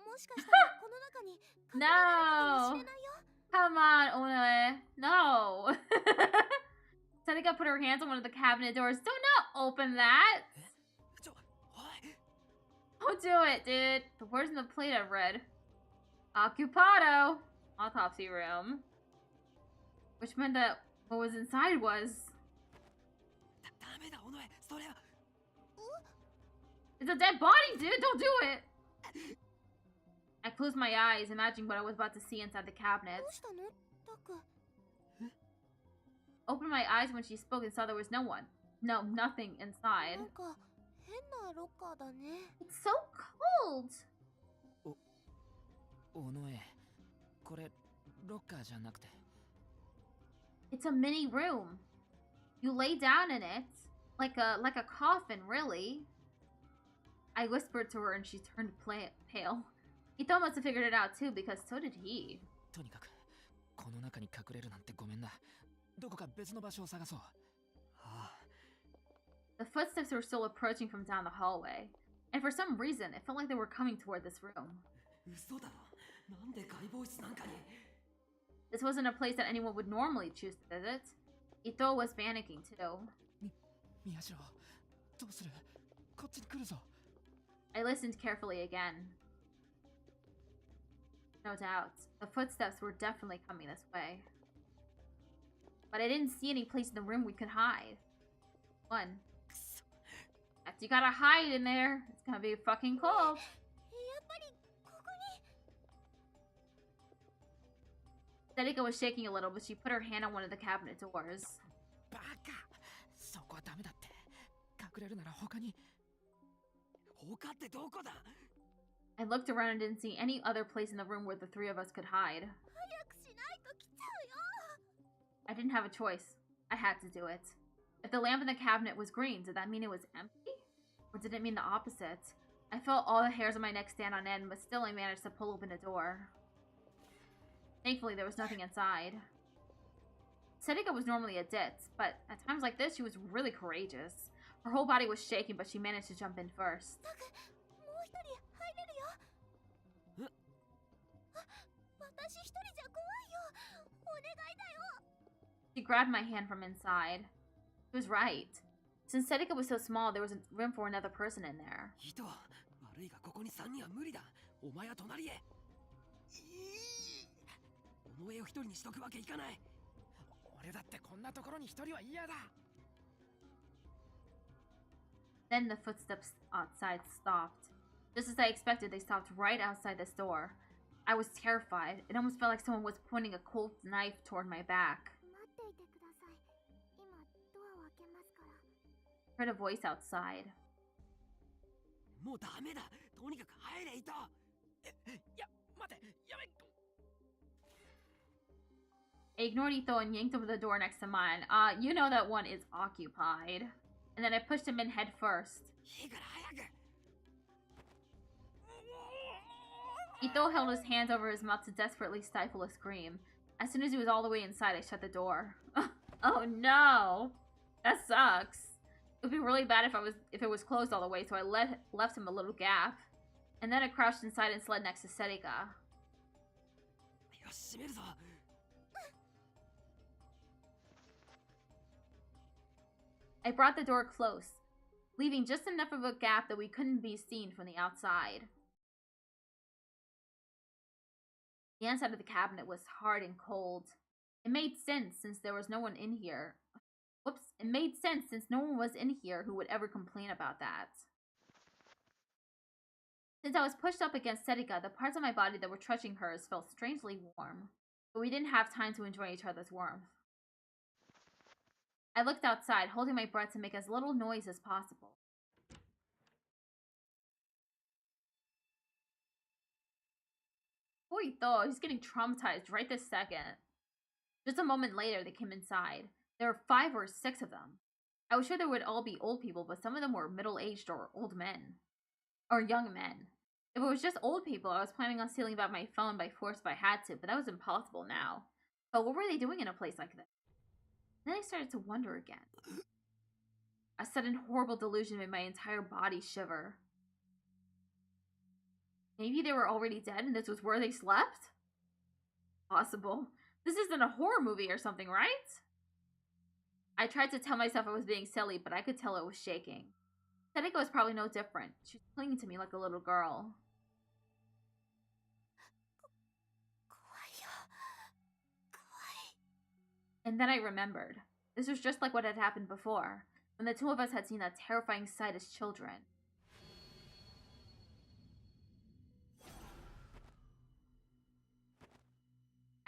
[SPEAKER 2] もしかしたらこの中に隠れられるかもし
[SPEAKER 1] No!
[SPEAKER 2] れないよ
[SPEAKER 1] Come on, Onoe. No! Seneca put her hands on one of the cabinet doors. Do not open that!
[SPEAKER 7] ちょ、おい
[SPEAKER 1] Don't do it, dude. The words in the plate I've read. Occupado. Autopsy room. Which meant that what was inside was...
[SPEAKER 7] ダメだ、おのえ、それは
[SPEAKER 1] It's a dead body, dude! Don't do it! I closed my eyes, imagining what I was about to see inside the
[SPEAKER 2] ど
[SPEAKER 1] cabinets.
[SPEAKER 2] うしたのタク
[SPEAKER 1] Opened my eyes when she spoke and saw there was no one. No, nothing inside.
[SPEAKER 2] なんか変なロッカーだね
[SPEAKER 1] It's so cold!
[SPEAKER 3] おのえ、これロッカーじゃなくて
[SPEAKER 1] It's a mini room. You lay down in it. Like a coffin, really. I whispered to her and she turned pale. Ito must have figured it out too, because so did he.
[SPEAKER 3] とにかくこの中に隠れるなんてごめんな。どこか別の場所を探そう。
[SPEAKER 4] ああ、
[SPEAKER 1] The footsteps were still approaching from down the hallway. And for some reason, it felt like they were coming toward this room.
[SPEAKER 4] 嘘だろ。なんで解剖室なんかに
[SPEAKER 1] This wasn't a place that anyone would normally choose to visit. Ito was panicking too.
[SPEAKER 3] 宮代、どうする？こっちに来るぞ。
[SPEAKER 1] I listened carefully again. No doubt, the footsteps were definitely coming this way. But I didn't see any place in the room we could hide. One. You gotta hide in there. It's gonna be fucking cold.
[SPEAKER 2] やっぱりここに
[SPEAKER 1] Sedika was shaking a little, but she put her hand on one of the cabinet doors.
[SPEAKER 3] バカ！そこはダメだって。隠れるなら他に。
[SPEAKER 4] 他ってどこだ
[SPEAKER 1] I looked around and didn't see any other place in the room where the three of us could hide.
[SPEAKER 2] 早くしないと来ちゃうよ
[SPEAKER 1] I didn't have a choice. I had to do it. If the lamp in the cabinet was green, did that mean it was empty? Or did it mean the opposite? I felt all the hairs on my neck stand on end, but still I managed to pull open a door. Thankfully, there was nothing inside. Sedika was normally a ditz, but at times like this, she was really courageous. Her whole body was shaking, but she managed to jump in first.
[SPEAKER 2] タクもう一人入
[SPEAKER 1] She grabbed my hand from inside. She was right. Since Sedika was so small, there was room for another person in there.
[SPEAKER 4] 人悪いがここに3人は無理だ。お前は隣へ。お前を一人にしとくわけいかない。
[SPEAKER 3] 俺だってこんなところに一人は嫌だ。
[SPEAKER 1] Then the footsteps outside stopped. Just as I expected, they stopped right outside this door. I was terrified. It almost felt like someone was pointing a cold knife toward my back.
[SPEAKER 2] 待っていてください。今ドアを開けますから。
[SPEAKER 1] I heard a voice outside.
[SPEAKER 4] もうダメだ。とにかく入れ、糸。
[SPEAKER 3] いや、待て、やめ。
[SPEAKER 1] I ignored Ito and yanked over the door next to mine. You know that one is occupied. And then I pushed him in head first.
[SPEAKER 4] いいから早く。
[SPEAKER 1] Ito held his hands over his mouth to desperately stifle a scream. As soon as he was all the way inside, I shut the door. Oh no! That sucks. It would be really bad if it was closed all the way, so I left him a little gap. And then I crouched inside and slid next to Serika.
[SPEAKER 4] よし、閉めるぞ。
[SPEAKER 1] I brought the door close, leaving just enough of a gap that we couldn't be seen from the outside. The inside of the cabinet was hard and cold. It made sense since there was no one in here. Whoops, it made sense since no one was in here who would ever complain about that. Since I was pushed up against Serika, the parts of my body that were touching hers felt strangely warm, but we didn't have time to enjoy each other's warmth. I looked outside, holding my breath to make as little noise as possible. Poor Ito, he's getting traumatized right this second. Just a moment later, they came inside. There were 5 or 6 of them. I was sure they would all be old people, but some of them were middle-aged or old men. Or young men. If it was just old people, I was planning on stealing back my phone by force if I had to, but that was impossible now. But what were they doing in a place like this? Then I started to wonder again. A sudden horrible delusion made my entire body shiver. Maybe they were already dead and this was where they slept? Possible. This isn't a horror movie or something, right? I tried to tell myself I was being silly, but I could tell it was shaking. Sedika was probably no different. She was clinging to me like a little girl. And then I remembered. This was just like what had happened before, when the 2 of us had seen that terrifying sight as children.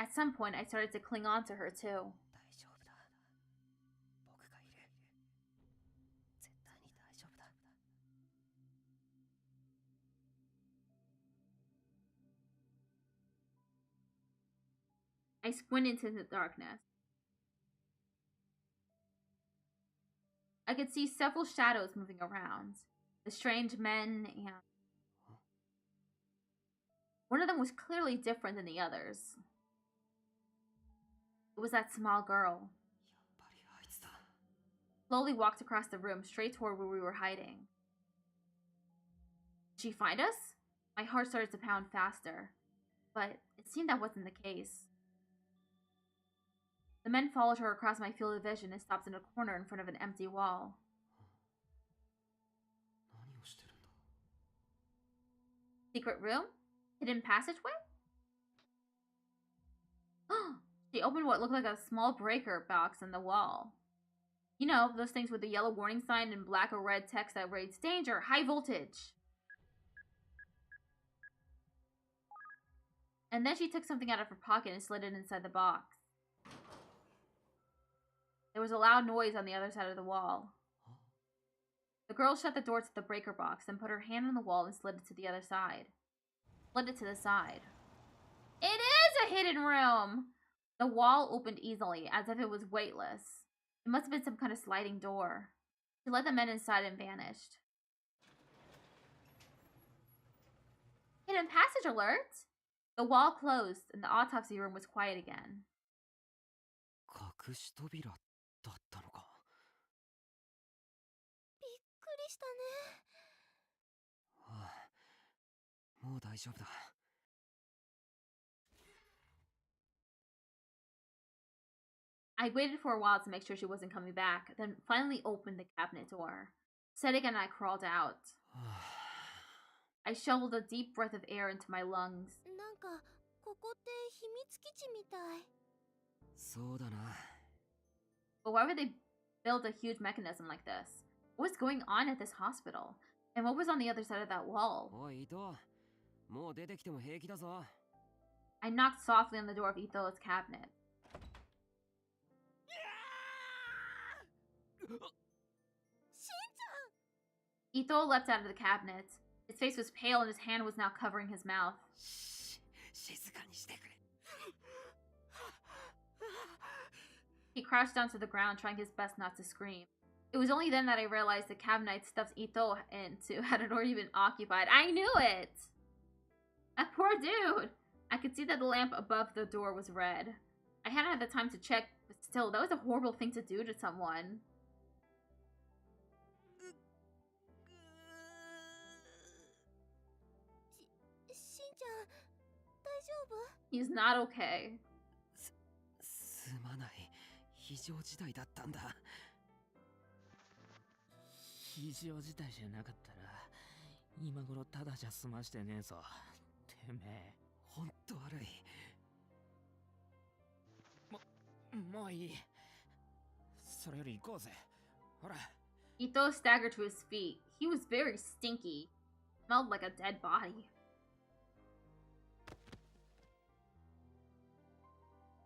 [SPEAKER 1] At some point, I started to cling on to her too. I squinted into the darkness. I could see several shadows moving around. The strange men and... One of them was clearly different than the others. It was that small girl. Slowly walked across the room, straight toward where we were hiding. Did she find us? My heart started to pound faster, but it seemed that wasn't the case. The men followed her across my field of vision and stopped in a corner in front of an empty wall. Secret room? Hidden passageway? She opened what looked like a small breaker box in the wall. You know, those things with the yellow warning sign and black or red text that reads, "Danger! High voltage!" And then she took something out of her pocket and slid it inside the box. There was a loud noise on the other side of the wall. The girl shut the door to the breaker box, then put her hand on the wall and slid it to the other side. Slid it to the side. It is a hidden room! The wall opened easily, as if it was weightless. It must have been some kind of sliding door. She let the men inside and vanished. Hidden passage alert! The wall closed, and the autopsy room was quiet again.
[SPEAKER 4] 隠し扉だったのか。
[SPEAKER 2] びっくりしたね。
[SPEAKER 4] ああ、もう大丈夫だ。
[SPEAKER 1] I waited for a while to make sure she wasn't coming back, then finally opened the cabinet door. Sedek and I crawled out. I shoveled a deep breath of air into my lungs.
[SPEAKER 2] なんかここって秘密基地みたい。
[SPEAKER 4] そうだな。
[SPEAKER 1] But why would they build a huge mechanism like this? What was going on at this hospital? And what was on the other side of that wall?
[SPEAKER 4] おい、伊藤。もう出てきても平気だぞ。
[SPEAKER 1] I knocked softly on the door of Ito's cabinet. Ito leapt out of the cabinet. His face was pale and his hand was now covering his mouth.
[SPEAKER 4] 静かにしてくれ。
[SPEAKER 1] He crouched down to the ground, trying his best not to scream. It was only then that I realized the cabinet I'd stuffed Ito into hadn't already been occupied. I knew it! That poor dude! I could see that the lamp above the door was red. I hadn't had the time to check, but still, that was a horrible thing to do to someone. He's not okay.
[SPEAKER 4] すまない。非常事態だったんだ。
[SPEAKER 3] 非常事態じゃなかったら今頃ただじゃ済ましてねえぞ。てめえ。
[SPEAKER 4] ほんと悪い。
[SPEAKER 3] もういい。それより行こうぜ。ほら。
[SPEAKER 1] Ito staggered to his feet. He was very stinky. Smelled like a dead body.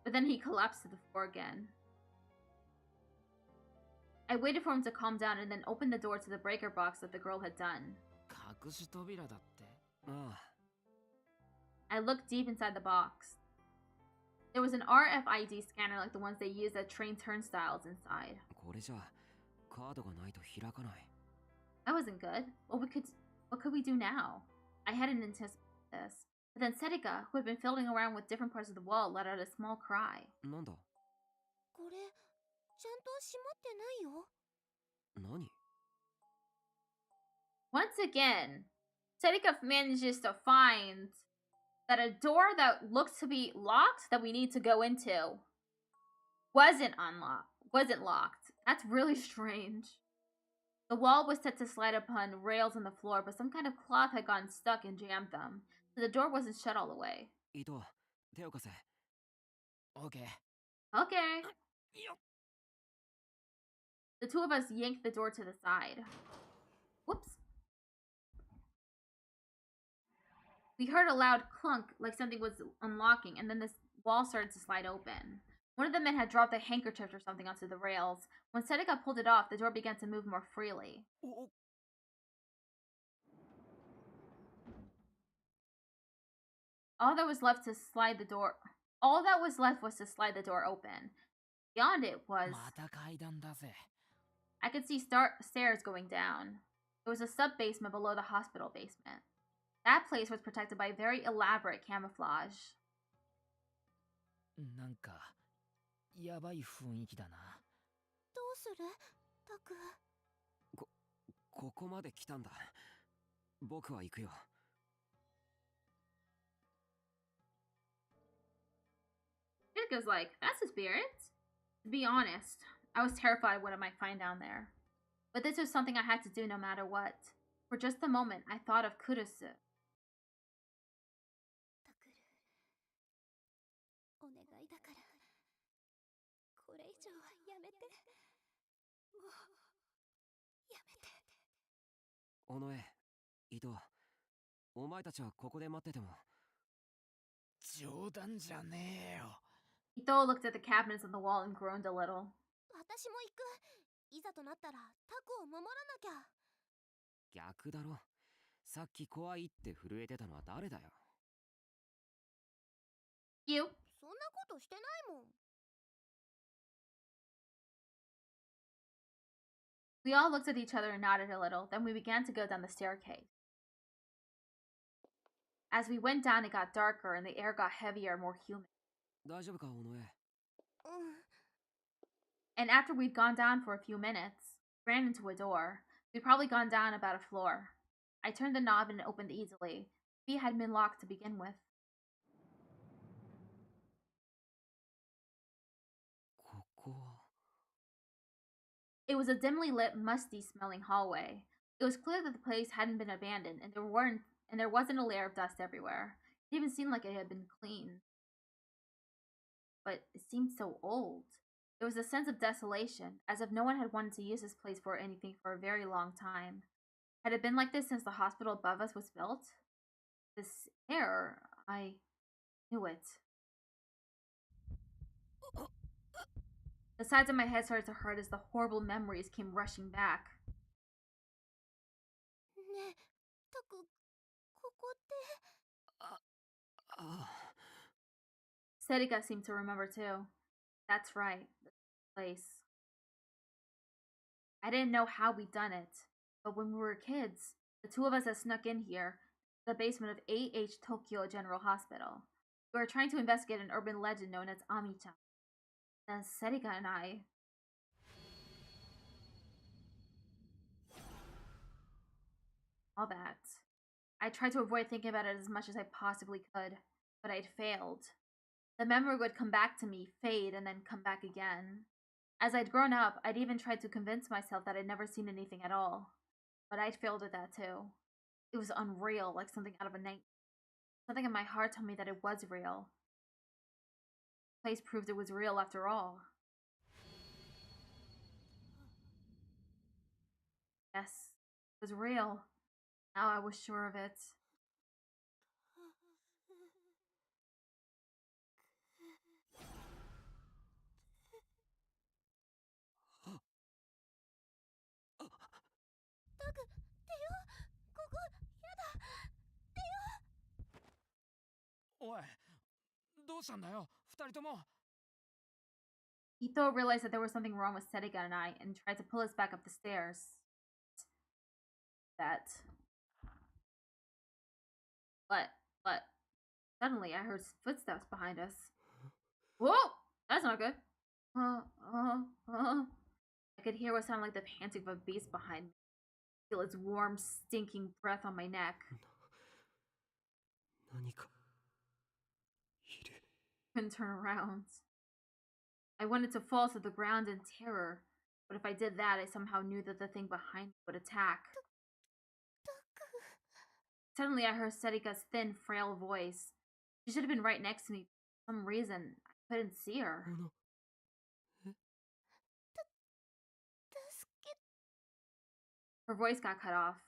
[SPEAKER 1] But then he collapsed to the floor again. I waited for him to calm down and then opened the door to the breaker box that the girl had done.
[SPEAKER 3] 隠し扉だって。
[SPEAKER 4] ああ。
[SPEAKER 1] I looked deep inside the box. There was an RFID scanner like the ones they use at train turnstiles inside.
[SPEAKER 4] これじゃカードがないと開かない。
[SPEAKER 1] That wasn't good. What could we do now? I hadn't anticipated this. But then Sedika, who had been fiddling around with different parts of the wall, let out a small cry.
[SPEAKER 4] なんだ。
[SPEAKER 2] これちゃんと閉まってないよ。
[SPEAKER 4] 何？
[SPEAKER 1] Once again, Sedika manages to find that a door that looked to be locked that we need to go into wasn't locked. That's really strange. The wall was set to slide upon rails on the floor, but some kind of cloth had gotten stuck and jammed them, so the door wasn't shut all the way.
[SPEAKER 4] 伊藤、手を貸せ。
[SPEAKER 3] OK。
[SPEAKER 1] Okay.
[SPEAKER 3] よっ。
[SPEAKER 1] The two of us yanked the door to the side. Whoops. We heard a loud clunk, like something was unlocking, and then this wall started to slide open. One of the men had dropped a handkerchief or something onto the rails. When Sedika pulled it off, the door began to move more freely. All that was left was to slide the door open. Beyond it was...
[SPEAKER 3] また階段だぜ。
[SPEAKER 1] I could see stairs going down. There was a sub-basement below the hospital basement. That place was protected by very elaborate camouflage.
[SPEAKER 3] なんかやばい雰囲気だな。
[SPEAKER 2] どうする？タク。
[SPEAKER 4] ここまで来たんだ。僕は行くよ。
[SPEAKER 1] Jessica's like, that's a spirit. To be honest, I was terrified what I might find down there. But this was something I had to do no matter what. For just a moment, I thought of Kurusu.
[SPEAKER 2] タクル。お願いだから。これ以上はやめて。もうやめて。
[SPEAKER 4] 尾上、伊藤、お前たちはここで待ってても。
[SPEAKER 3] 冗談じゃねえよ。
[SPEAKER 1] Ito looked at the cabinets on the wall and groaned a little.
[SPEAKER 2] 私も行く。いざとなったらタクを守らなきゃ。
[SPEAKER 4] 逆だろ。さっき怖いって震えてたのは誰だよ。
[SPEAKER 1] You?
[SPEAKER 2] そんなことしてないもん。
[SPEAKER 1] We all looked at each other and nodded a little. Then we began to go down the staircase. As we went down, it got darker and the air got heavier and more humid.
[SPEAKER 4] 大丈夫か、尾上。
[SPEAKER 1] And after we'd gone down for a few minutes, we ran into a door. We'd probably gone down about a floor. I turned the knob and it opened easily. We had been locked to begin with.
[SPEAKER 4] ここは
[SPEAKER 1] It was a dimly lit, musty-smelling hallway. It was clear that the place hadn't been abandoned, and there wasn't a layer of dust everywhere. It even seemed like it had been cleaned. But it seemed so old. There was a sense of desolation, as if no one had wanted to use this place for anything for a very long time. Had it been like this since the hospital above us was built? This air, I knew it. The sides of my head started to hurt as the horrible memories came rushing back.
[SPEAKER 2] ねえ、タク、ここって。
[SPEAKER 1] Serika seemed to remember too. That's right, this place. I didn't know how we'd done it, but when we were kids, the two of us had snuck in here, the basement of AH Tokyo General Hospital. We were trying to investigate an urban legend known as Ami-chan. Then Serika and I... all that. I tried to avoid thinking about it as much as I possibly could, but I'd failed. The memory would come back to me, fade, and then come back again. As I'd grown up, I'd even tried to convince myself that I'd never seen anything at all. But I'd failed at that too. It was unreal, like something out of a nightmare. Something in my heart told me that it was real. The place proved it was real after all. Yes, it was real. Now I was sure of it. Ito realized that there was something wrong with Serika and I and tried to pull us back up the stairs. But suddenly I heard footsteps behind us. Whoa! That's not good. I could hear what sounded like the panting of a beast behind me. Feel its warm, stinking breath on my neck. Couldn't turn around. I wanted to fall to the ground in terror, but if I did that, I somehow knew that the thing behind me would attack. Suddenly, I heard Serika's thin, frail voice. She should have been right next to me. For some reason, I couldn't see her. Her voice got cut off,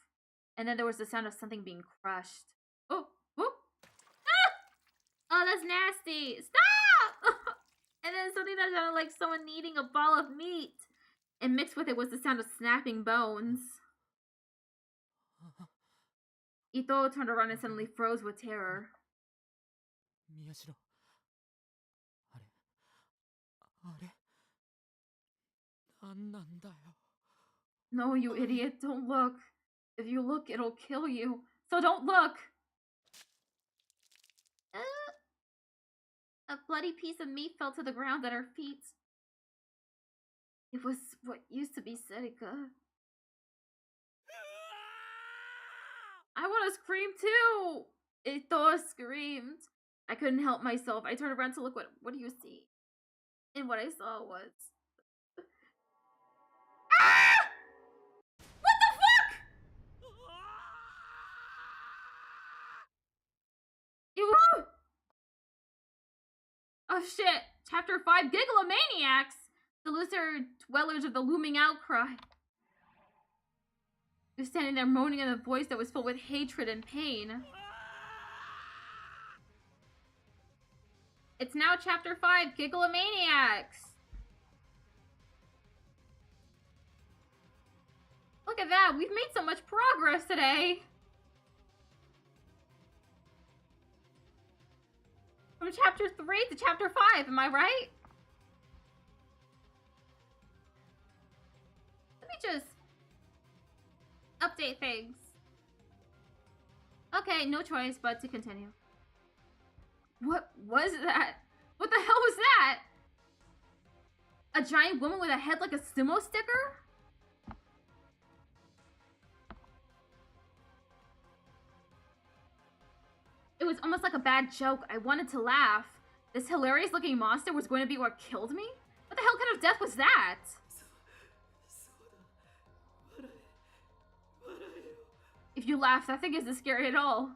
[SPEAKER 1] and then there was the sound of something being crushed. Oh! Oh! Ah! Oh, that's nasty! Stop! And then something that sounded like someone kneading a ball of meat. And mixed with it was the sound of snapping bones. Ito turned around and suddenly froze with terror. No, you idiot, don't look. If you look, it'll kill you. So don't look! A bloody piece of meat fell to the ground at her feet. It was what used to be Serika. I want to scream too! Ito screamed. I couldn't help myself. I turned around to look. What do you see? And what I saw was... Ah! What the fuck? Ew! Oh shit! Chapter 5, Gigalomaniacs! The lizard dwellers of the looming outcry. He was standing there moaning in a voice that was filled with hatred and pain. It's now chapter 5, Gigalomaniacs! Look at that, we've made so much progress today! From chapter 3 to chapter 5, am I right? Let me just update things. Okay, no choice but to continue. What was that? What the hell was that? A giant woman with a head like a sumo sticker? It was almost like a bad joke. I wanted to laugh. This hilarious looking monster was going to be what killed me? What the hell kind of death was that? If you laugh, that thing isn't scary at all.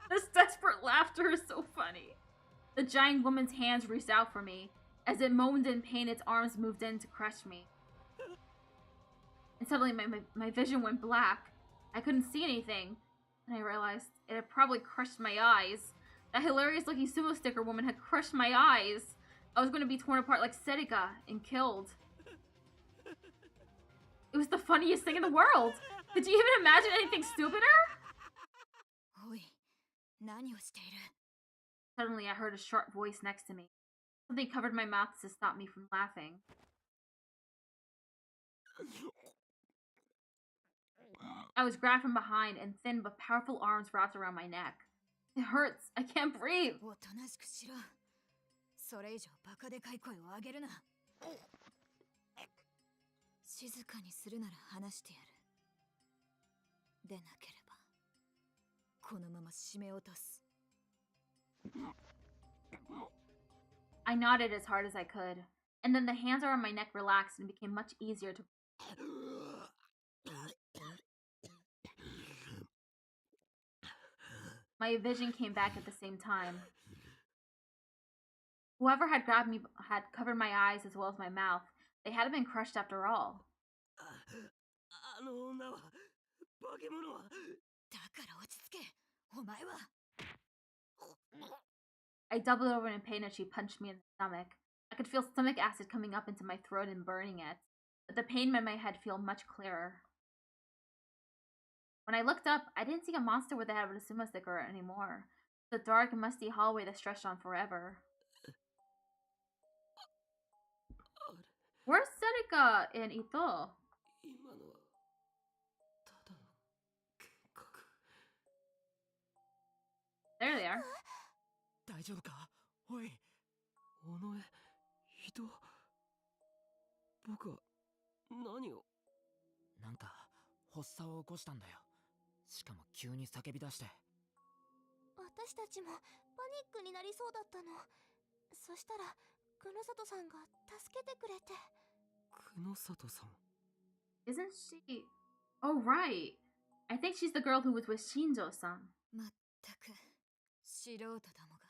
[SPEAKER 1] This desperate laughter is so funny. The giant woman's hands reached out for me. As it moaned in pain, its arms moved in to crush me. And suddenly my vision went black. I couldn't see anything. And I realized it had probably crushed my eyes. That hilarious-looking sumo sticker woman had crushed my eyes. I was going to be torn apart like Serika and killed. It was the funniest thing in the world. Did you even imagine anything stupider? Suddenly, I heard a sharp voice next to me. Something covered my mouth to stop me from laughing. I was grabbed from behind, and thin but powerful arms wrapped around my neck. It hurts. I can't breathe. I nodded as hard as I could, and then the hands around my neck relaxed and became much easier to... My vision came back at the same time. Whoever had grabbed me had covered my eyes as well as my mouth. They hadn't been crushed after all. I doubled over in pain as she punched me in the stomach. I could feel stomach acid coming up into my throat and burning it, but the pain made my head feel much clearer. When I looked up, I didn't see a monster with the head of a sumo sticker anymore. The dark, musty hallway that stretched on forever. Where's Serika and Ito? There they are.
[SPEAKER 3] 大丈夫かおい尾上人僕は何をなんか発作を起こしたんだよしかも急に叫び出して
[SPEAKER 2] 私たちもパニックになりそうだったのそしたら久野里さんが助けてくれて
[SPEAKER 4] 久野里さん
[SPEAKER 1] Isn't she... Oh, right. I think she's the girl who was with Shinjo-san.
[SPEAKER 2] まったく素人どもが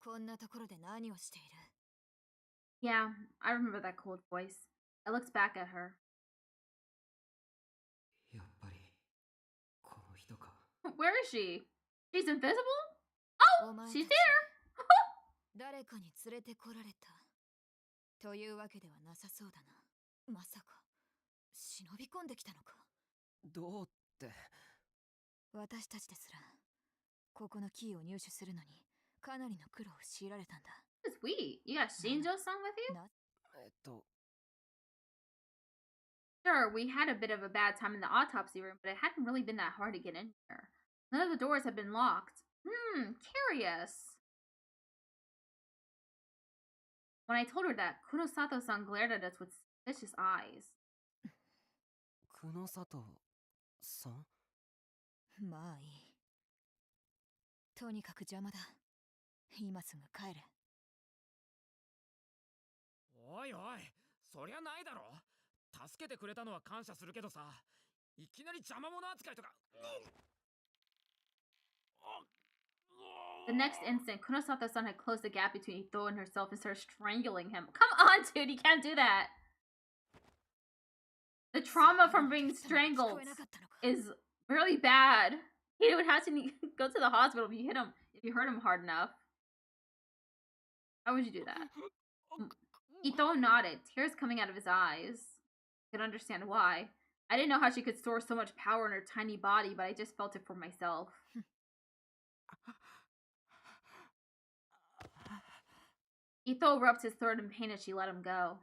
[SPEAKER 2] こんなところで何をしている
[SPEAKER 1] Yeah, I remember that cold voice. I looked back at her.
[SPEAKER 4] やっぱりこの人か
[SPEAKER 1] Where is she? She's invisible? Oh, she's there!
[SPEAKER 2] 誰かに連れてこられたというわけではなさそうだなまさか忍び込んできたのか
[SPEAKER 4] どうって
[SPEAKER 2] 私たちですらここのキーを入手するのにかなりの苦労を強いられたんだ
[SPEAKER 1] It's sweet. You got Shinjo-san with you? Sure, we had a bit of a bad time in the autopsy room, but it hadn't really been that hard to get in here. None of the doors had been locked. Curious. When I told her that, Kunosato-san glared at us with suspicious eyes.
[SPEAKER 4] 久野里さん
[SPEAKER 2] まあいいとにかく邪魔だ今すぐ帰れ
[SPEAKER 3] おいおいそりゃないだろ助けてくれたのは感謝するけどさいきなり邪魔者扱いとか
[SPEAKER 1] The next instant, Kunosato-san had closed the gap between Ito and herself and started strangling him. Come on, dude, you can't do that. The trauma from being strangled is really bad. He would have to go to the hospital if you hurt him hard enough. How would you do that? Ito nodded, tears coming out of his eyes. I could understand why. I didn't know how she could store so much power in her tiny body, but I just felt it for myself. Ito rubbed his throat in pain as she let him go.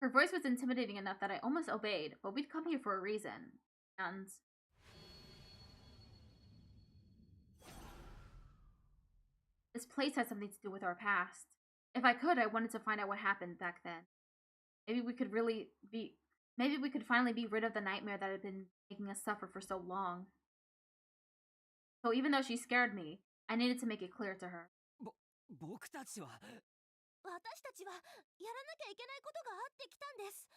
[SPEAKER 1] Her voice was intimidating enough that I almost obeyed, but we'd come here for a reason. And... this place has something to do with our past. If I could, I wanted to find out what happened back then. Maybe we could finally be rid of the nightmare that had been making us suffer for so long. So even though she scared me, I needed to make it clear to her.
[SPEAKER 4] 僕たちは
[SPEAKER 2] 私たちはやらなきゃいけないことがあってきたんです。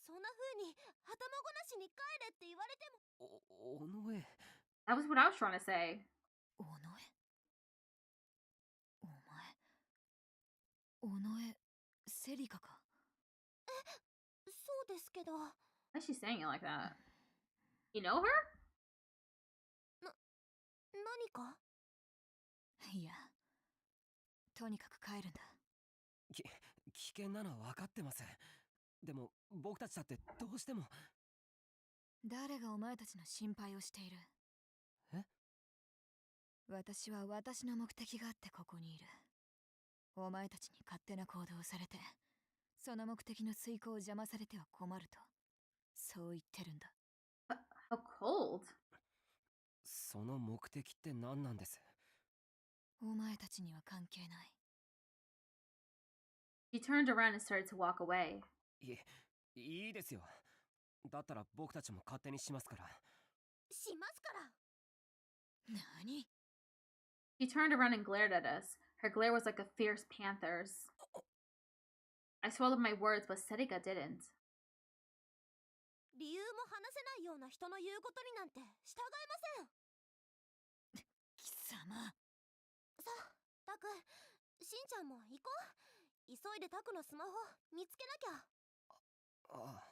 [SPEAKER 2] そんな風に頭ごなしに帰れって言われても。
[SPEAKER 4] おのえ
[SPEAKER 1] That was what I was trying to say.
[SPEAKER 2] おのえお前おのえセリカか。そうですけど。
[SPEAKER 1] Why is she saying it like that? You know her?
[SPEAKER 2] 何かいや、とにかく帰るんだ。
[SPEAKER 4] 危険なのは分かってます。でも僕たちだってどうしても。
[SPEAKER 2] 誰がお前たちの心配をしている？
[SPEAKER 4] え？
[SPEAKER 2] 私は私の目的があってここにいる。お前たちに勝手な行動をされて、その目的の遂行を邪魔されては困ると、そう言ってるんだ。
[SPEAKER 1] How cold?
[SPEAKER 4] その目的って何なんです？
[SPEAKER 2] お前たちには関係ない。
[SPEAKER 1] She turned around and started to walk away.
[SPEAKER 4] いいですよ。だったら僕たちも勝手にしますから。
[SPEAKER 2] しますから。何？
[SPEAKER 1] She turned around and glared at us. Her glare was like a fierce panther's. I swallowed my words, but Serika didn't.
[SPEAKER 2] 理由も話せないような人の言うことになんて従いません。貴様。さあ、タク、しんちゃんも行こう。急いでタクのスマホ見つけなきゃ。
[SPEAKER 4] ああ。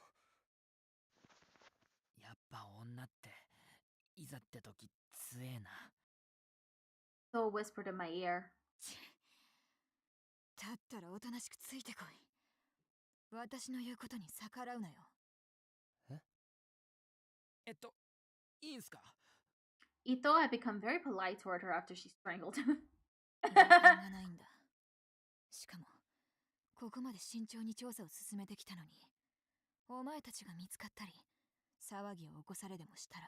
[SPEAKER 3] やっぱ女っていざって時強えな。
[SPEAKER 1] Soul whispered in my ear.
[SPEAKER 2] だったらおとなしくついてこい。私の言うことに逆らうなよ。
[SPEAKER 3] いいんすか？
[SPEAKER 1] Ito had become very polite toward her after she strangled him.
[SPEAKER 2] がないんだ。しかも、ここまで慎重に調査を進めてきたのに、お前たちが見つかったり、騒ぎを起こされでもしたら、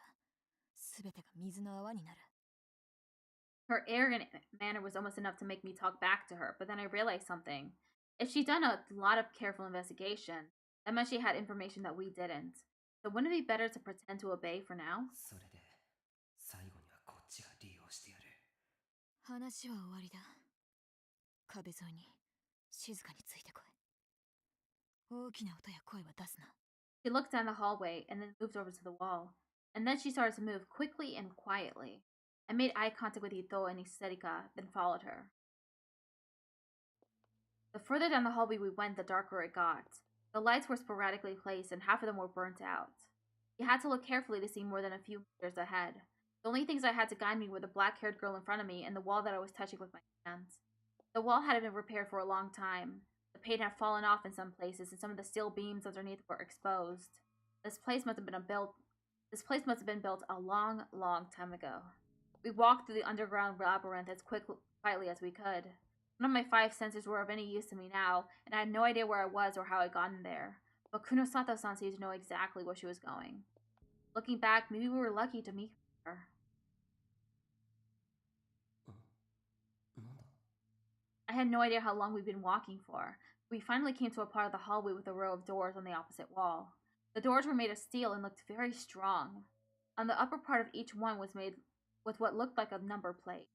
[SPEAKER 2] すべてが水の泡になる。
[SPEAKER 1] Her arrogant manner was almost enough to make me talk back to her, but then I realized something. If she'd done a lot of careful investigation, that meant she had information that we didn't. So wouldn't it be better to pretend to obey for now?
[SPEAKER 4] それで最後にはこっちが利用してやる。
[SPEAKER 2] 話は終わりだ。壁沿いに静かについてこい。大きな音や声は出すな。
[SPEAKER 1] She looked down the hallway and then moved over to the wall. And then she started to move quickly and quietly. I made eye contact with Ito and Serika, then followed her. The further down the hallway we went, the darker it got. The lights were sporadically placed and half of them were burnt out. You had to look carefully to see more than a few meters ahead. The only things I had to guide me were the black-haired girl in front of me and the wall that I was touching with my hands. The wall hadn't been repaired for a long time. The paint had fallen off in some places and some of the steel beams underneath were exposed. This place must have been built a long, long time ago. We walked through the underground labyrinth as quietly as we could. None of my 5 senses were of any use to me now, and I had no idea where I was or how I'd gotten there. But Kunosato-san seemed to know exactly where she was going. Looking back, maybe we were lucky to meet her. I had no idea how long we'd been walking for. We finally came to a part of the hallway with a row of doors on the opposite wall. The doors were made of steel and looked very strong. On the upper part of each one was made with what looked like a number plate.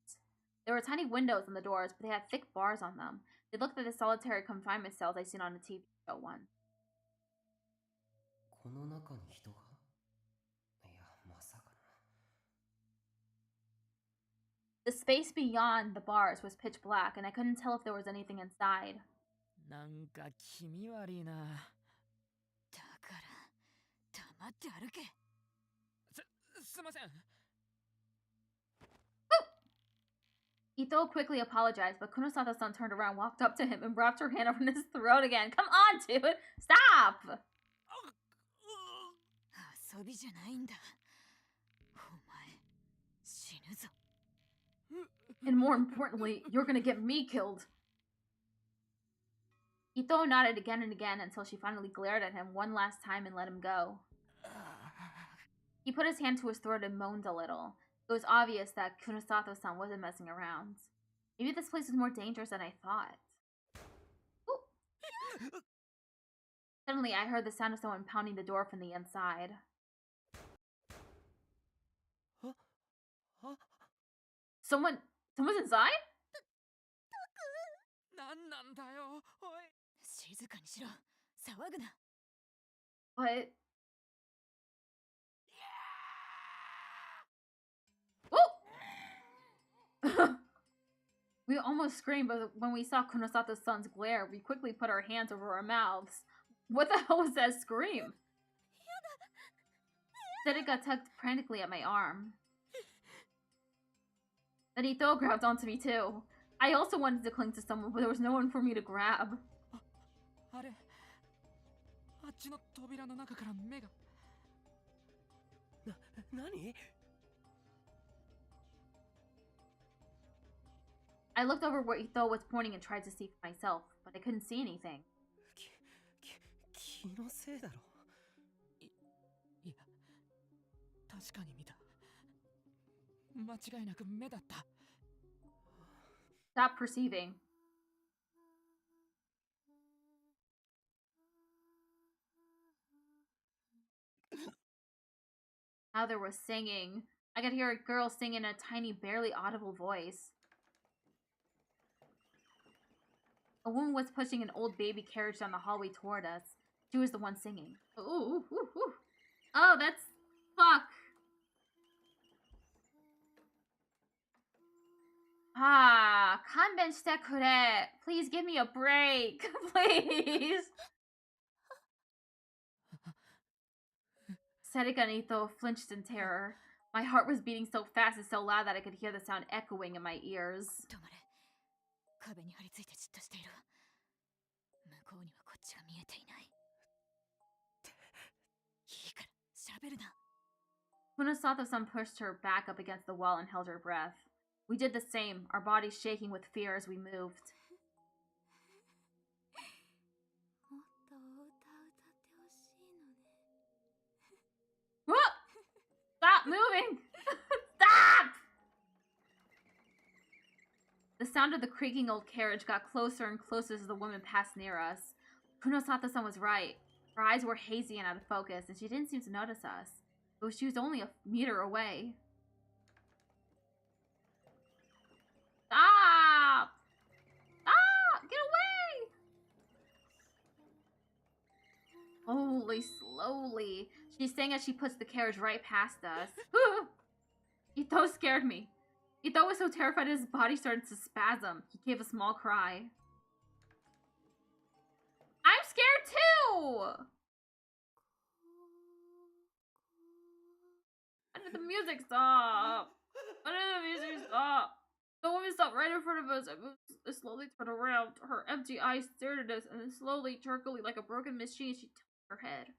[SPEAKER 1] There were tiny windows on the doors, but they had thick bars on them. They looked like the solitary confinement cells I'd seen on a TV show once.
[SPEAKER 4] この中に人が？いや、まさかな。
[SPEAKER 1] The space beyond the bars was pitch black, and I couldn't tell if there was anything inside.
[SPEAKER 3] なんか気味悪いな。
[SPEAKER 2] だから黙って歩け。
[SPEAKER 3] すいません。
[SPEAKER 1] Ito quickly apologized, but Kunosato-san turned around, walked up to him, and wrapped her hand around his throat again. Come on, dude! Stop!
[SPEAKER 2] 遊びじゃないんだ。お前、死ぬぞ。
[SPEAKER 1] And more importantly, you're gonna get me killed. Ito nodded again and again until she finally glared at him one last time and let him go. He put his hand to his throat and moaned a little. It was obvious that Kunosato-san wasn't messing around. Maybe this place was more dangerous than I thought. Suddenly, I heard the sound of someone pounding the door from the inside. Someone's inside?
[SPEAKER 3] なんなんだよ、おい。
[SPEAKER 2] 静かにしろ。騒ぐな。
[SPEAKER 1] What? Oh! We almost screamed, but when we saw Kunosato's son's glare, we quickly put our hands over our mouths. What the hell was that scream? Sedika tugged frantically at my arm. Then Ito grabbed onto me too. I also wanted to cling to someone, but there was no one for me to grab.
[SPEAKER 3] あれ、あっちの扉の中から目が。
[SPEAKER 4] 何？
[SPEAKER 1] I looked over where Ito was pointing and tried to see for myself, but I couldn't see anything.
[SPEAKER 4] 気のせいだろ。
[SPEAKER 3] いや、確かに見た。間違いなく目だった。
[SPEAKER 1] Stop perceiving. Now there was singing. I could hear a girl sing in a tiny, barely audible voice. A woman was pushing an old baby carriage down the hallway toward us. She was the one singing. Ooh, ooh, ooh. Oh, that's... fuck. Ah, kanben shite kure. Please give me a break. Please. Sedika and Ito flinched in terror. My heart was beating so fast and so loud that I could hear the sound echoing in my ears.
[SPEAKER 2] 止まれ。壁に張り付いてじっとしているわ。向こうにはこっちが見えていない。いいから喋るな。
[SPEAKER 1] Kunosato-san pushed her back up against the wall and held her breath. We did the same, our bodies shaking with fear as we moved.
[SPEAKER 2] もっとお歌歌ってほしいのね。
[SPEAKER 1] What? Stop moving! Stop! The sound of the creaking old carriage got closer and closer as the woman passed near us. Kunosato-san was right. Her eyes were hazy and out of focus, and she didn't seem to notice us. Though she was only a meter away. Stop! Stop! Get away! Holy slowly. She's saying as she puts the carriage right past us. Ito scared me. Ito was so terrified his body started to spasm. He gave a small cry. I'm scared too! Why did the music stop? Why did the music stop? The woman stopped right in front of us and slowly turned around. Her empty eyes stared at us, and then slowly, jerkily, like a broken machine, she tilted her head.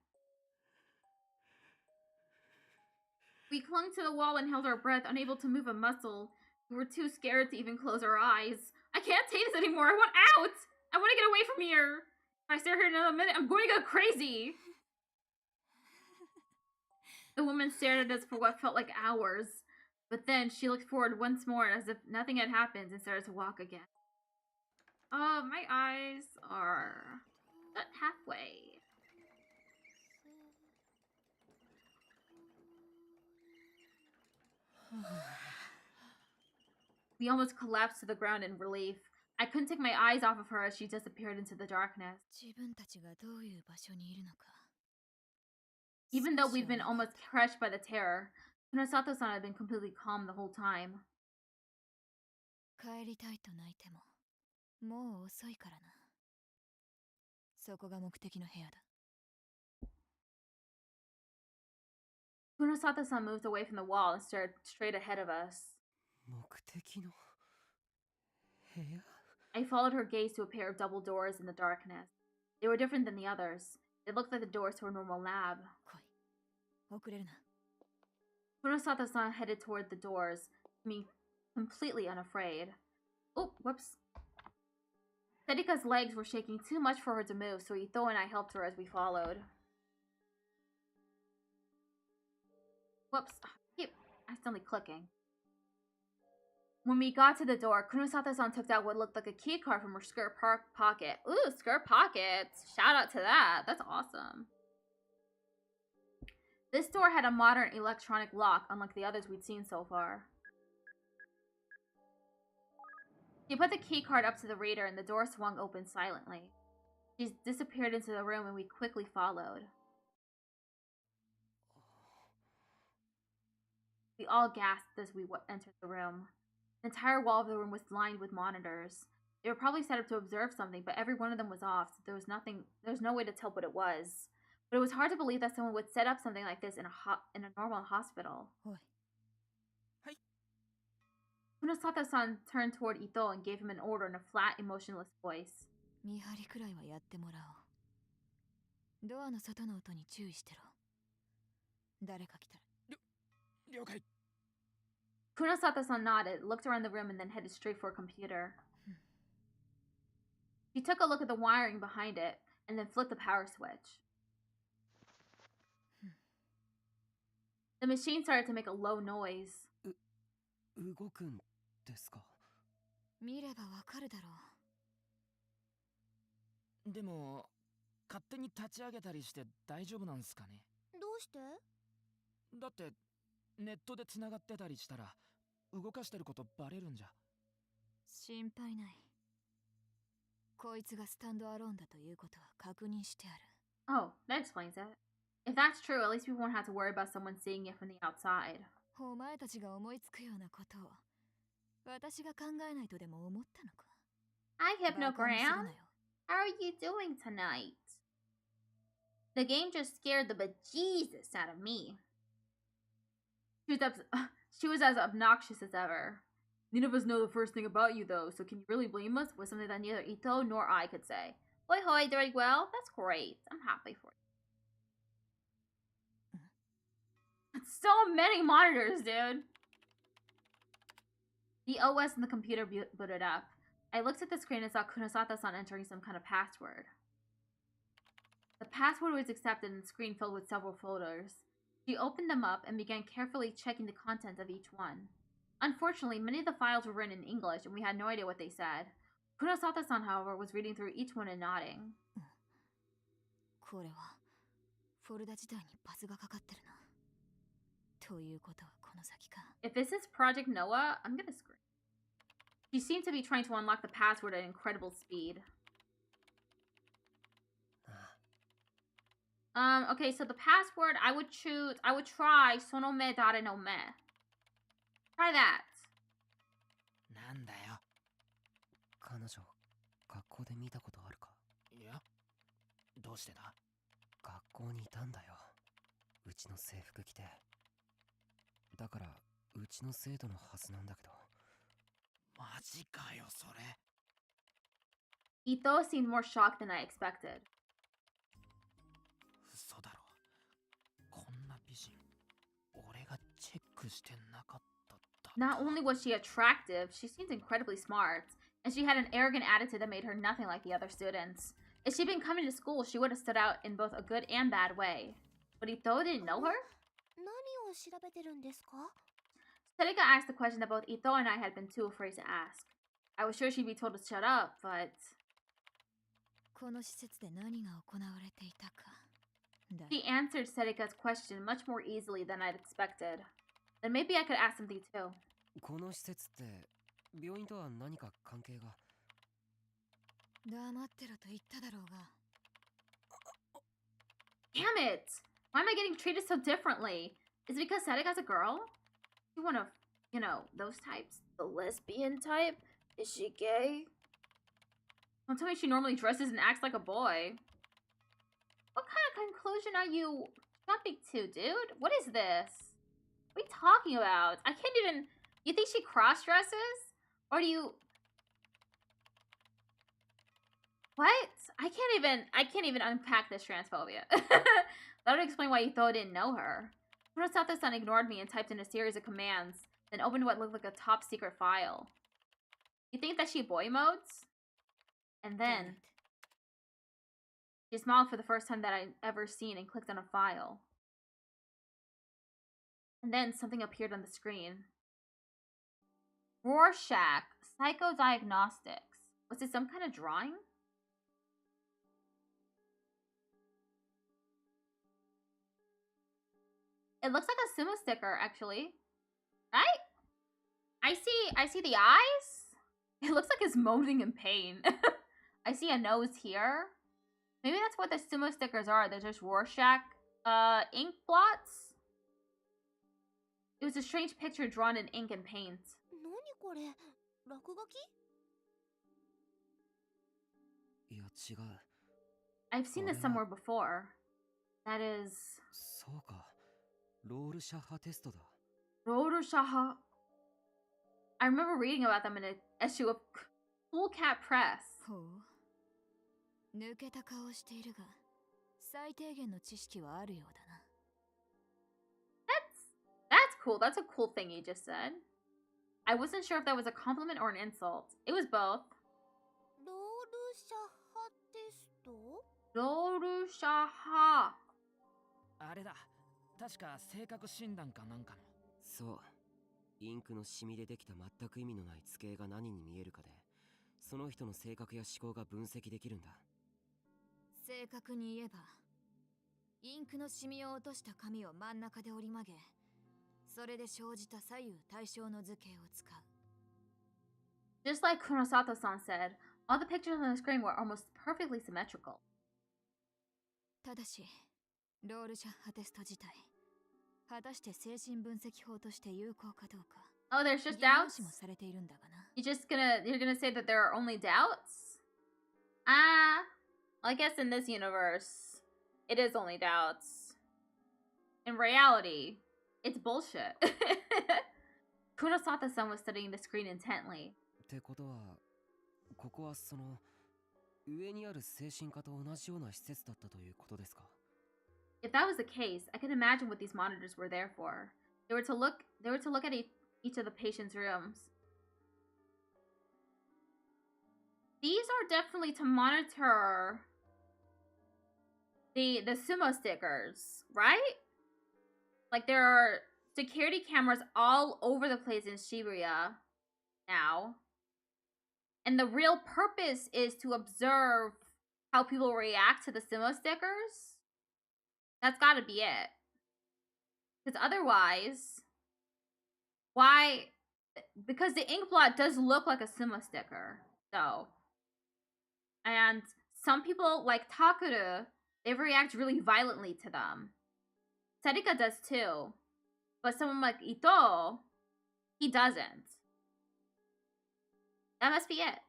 [SPEAKER 1] We clung to the wall and held our breath, unable to move a muscle. We were too scared to even close our eyes. I can't take this anymore. I want out! I want to get away from here. If I stay here another minute, I'm going to go crazy. The woman stared at us for what felt like hours. But then she looked forward once more as if nothing had happened and started to walk again. Oh, my eyes are shut halfway. We almost collapsed to the ground in relief. I couldn't take my eyes off of her as she disappeared into the darkness.
[SPEAKER 2] 自分たちがどういう場所にいるのか。
[SPEAKER 1] Even though we'd been almost crushed by the terror, Kunosato-san had been completely calm the whole time.
[SPEAKER 2] 帰りたいと泣いても、もう遅いからな。そこが目的の部屋だ。
[SPEAKER 1] Kunosato-san moved away from the wall and stared straight ahead of us.
[SPEAKER 4] 目的の部屋?
[SPEAKER 1] I followed her gaze to a pair of double doors in the darkness. They were different than the others. They looked like the doors to a normal lab.
[SPEAKER 2] 来い。遅れるな。
[SPEAKER 1] Kunosato-san headed toward the doors, me completely unafraid. Oh, whoops. Sedika's legs were shaking too much for her to move, so Ito and I helped her as we followed. Whoops. I keep accidentally clicking. When we got to the door, Kunosata-san took out what looked like a key card from her skirt pocket. Ooh, skirt pockets. Shout out to that. That's awesome. This door had a modern electronic lock, unlike the others we'd seen so far. She put the key card up to the reader and the door swung open silently. She disappeared into the room and we quickly followed. We all gasped as we entered the room. The entire wall of the room was lined with monitors. They were probably set up to observe something, but every one of them was off, so there was no way to tell what it was. But it was hard to believe that someone would set up something like this in a normal hospital.
[SPEAKER 3] Hi.
[SPEAKER 1] Kunosata-san turned toward Ito and gave him an order in a flat, emotionless voice.
[SPEAKER 2] 見張りくらいはやってもらおう。ドアの外の音に注意してろ。誰か来たら。
[SPEAKER 3] 了解。
[SPEAKER 1] Kunosata-san nodded, looked around the room, and then headed straight for a computer. She took a look at the wiring behind it, and then flipped the power switch. The machine started to make a low noise.
[SPEAKER 4] 動くんですか？
[SPEAKER 2] 見ればわかるだろう。
[SPEAKER 3] でも勝手に立ち上げたりして大丈夫なんすかね？
[SPEAKER 2] どうして？
[SPEAKER 3] だってネットで繋がってたりしたら動かしてることバレるんじゃ。
[SPEAKER 2] 心配ない。こいつがスタンドアローンだということは確認してある。
[SPEAKER 1] Oh, that explains it. If that's true, at least we won't have to worry about someone seeing it from the outside.
[SPEAKER 2] お前たちが思いつくようなことを私が考えないとでも思ったのか。
[SPEAKER 1] Hi,
[SPEAKER 2] バカにする
[SPEAKER 1] Hypnogram.
[SPEAKER 2] なよ。
[SPEAKER 1] How are you doing tonight? The game just scared the bejesus out of me. She was as obnoxious as ever. None of us know the first thing about you, though, so can you really blame us? Was something that neither Ito nor I could say. Hoi hoi, doing well? That's great. I'm happy for you. So many monitors, dude. The OS in the computer booted up. I looked at the screen and saw Kunosata-san entering some kind of password. The password was accepted and the screen filled with several folders. She opened them up and began carefully checking the content of each one. Unfortunately, many of the files were written in English and we had no idea what they said. Kunosata-san, however, was reading through each one and nodding.
[SPEAKER 2] これはフォルダ自体にパスがかかってるな。ということはこの先か。
[SPEAKER 1] If this is Project Noah, I'm gonna scream. She seemed to be trying to unlock the password at incredible speed. Okay, so the password I would try sonome dare no me. Try that.
[SPEAKER 3] なんだよ。
[SPEAKER 4] 彼女、学校で見たことあるか？
[SPEAKER 3] いや、どうしてだ？
[SPEAKER 4] 学校にいたんだよ。うちの制服着て。だから、うちの生徒のはずなんだけど。
[SPEAKER 3] マジかよ、それ。
[SPEAKER 1] Ito seemed more shocked than I expected.
[SPEAKER 3] 嘘だろ。こんな美人、俺がチェックしてなかっただ。
[SPEAKER 1] Not only was she attractive, she seemed incredibly smart, and she had an arrogant attitude that made her nothing like the other students. If she'd been coming to school, she would have stood out in both a good and bad way. But Ito didn't know her?
[SPEAKER 2] 何を調べてるんですか？
[SPEAKER 1] Sedeka asked a question that both Ito and I had been too afraid to ask. I was sure she'd be told to shut up, but...
[SPEAKER 2] この施設で何が行われていたか。
[SPEAKER 1] She answered Sedeka's question much more easily than I'd expected. Then maybe I could ask something too.
[SPEAKER 4] この施設って病院とは何か関係が？
[SPEAKER 2] 黙ってろと言っただろうが。
[SPEAKER 1] Damn it! Why am I getting treated so differently? Is it because Sedeka's a girl? Is she one of, you know, those types? The lesbian type? Is she gay? Don't tell me she normally dresses and acts like a boy. What kind of conclusion are you jumping to, dude? What is this? What are you talking about? I can't even... You think she cross-dresses? Or do you... What? I can't even unpack this transphobia. That would explain why Ito didn't know her. Kunosata-san ignored me and typed in a series of commands, then opened what looked like a top-secret file. You think that she boy modes? And then... She smiled for the first time that I'd ever seen and clicked on a file. And then something appeared on the screen. Rorschach Psychodiagnostics. Was it some kind of drawing? It looks like a sumo sticker, actually. Right? I see the eyes. It looks like it's moaning in pain. I see a nose here. Maybe that's what the sumo stickers are. They're just Rorschach ink blots. It was a strange picture drawn in ink and paint. I've seen this somewhere before. That is... Rorschach. I remember reading about them in an issue of Cool Cat Press. That's cool. That's a cool thing you just said. I wasn't sure if that was a compliment or an insult. It was both. Rorschach.
[SPEAKER 3] あれだ。確か性格診断かなんかの。
[SPEAKER 4] そう。インクのシミでできた全く意味のない図形が何に見えるかで、その人の性格や思考が分析できるんだ。
[SPEAKER 2] 正確に言えば、インクのシミを落とした紙を真ん中で折り曲げ、それで生じた左右対称の図形を使う。
[SPEAKER 1] Just like Kunosato-san said, all the pictures on the screen were almost perfectly symmetrical.
[SPEAKER 2] ただし、ロールシャッハテスト自体、果たして精神分析法として有効かどうか。
[SPEAKER 1] Oh, there's just doubts?
[SPEAKER 2] もされているんだがな。
[SPEAKER 1] You're gonna say that there are only doubts? I guess in this universe, it is only doubts. In reality, it's bullshit. Kunosato-san was studying the screen intently.
[SPEAKER 4] ってことは、ここはその上にある精神科と同じような施設だったということですか?
[SPEAKER 1] If that was the case, I can imagine what these monitors were there for. They were to look at each of the patient's rooms. These are definitely to monitor the sumo stickers, right? Like there are security cameras all over the place in Shibuya now. And the real purpose is to observe how people react to the sumo stickers. That's gotta be it. Because otherwise, why? Because the ink blot does look like a sumo sticker, so. And some people, like Takuru, they react really violently to them. Serika does too. But someone like Ito, he doesn't. That must be it.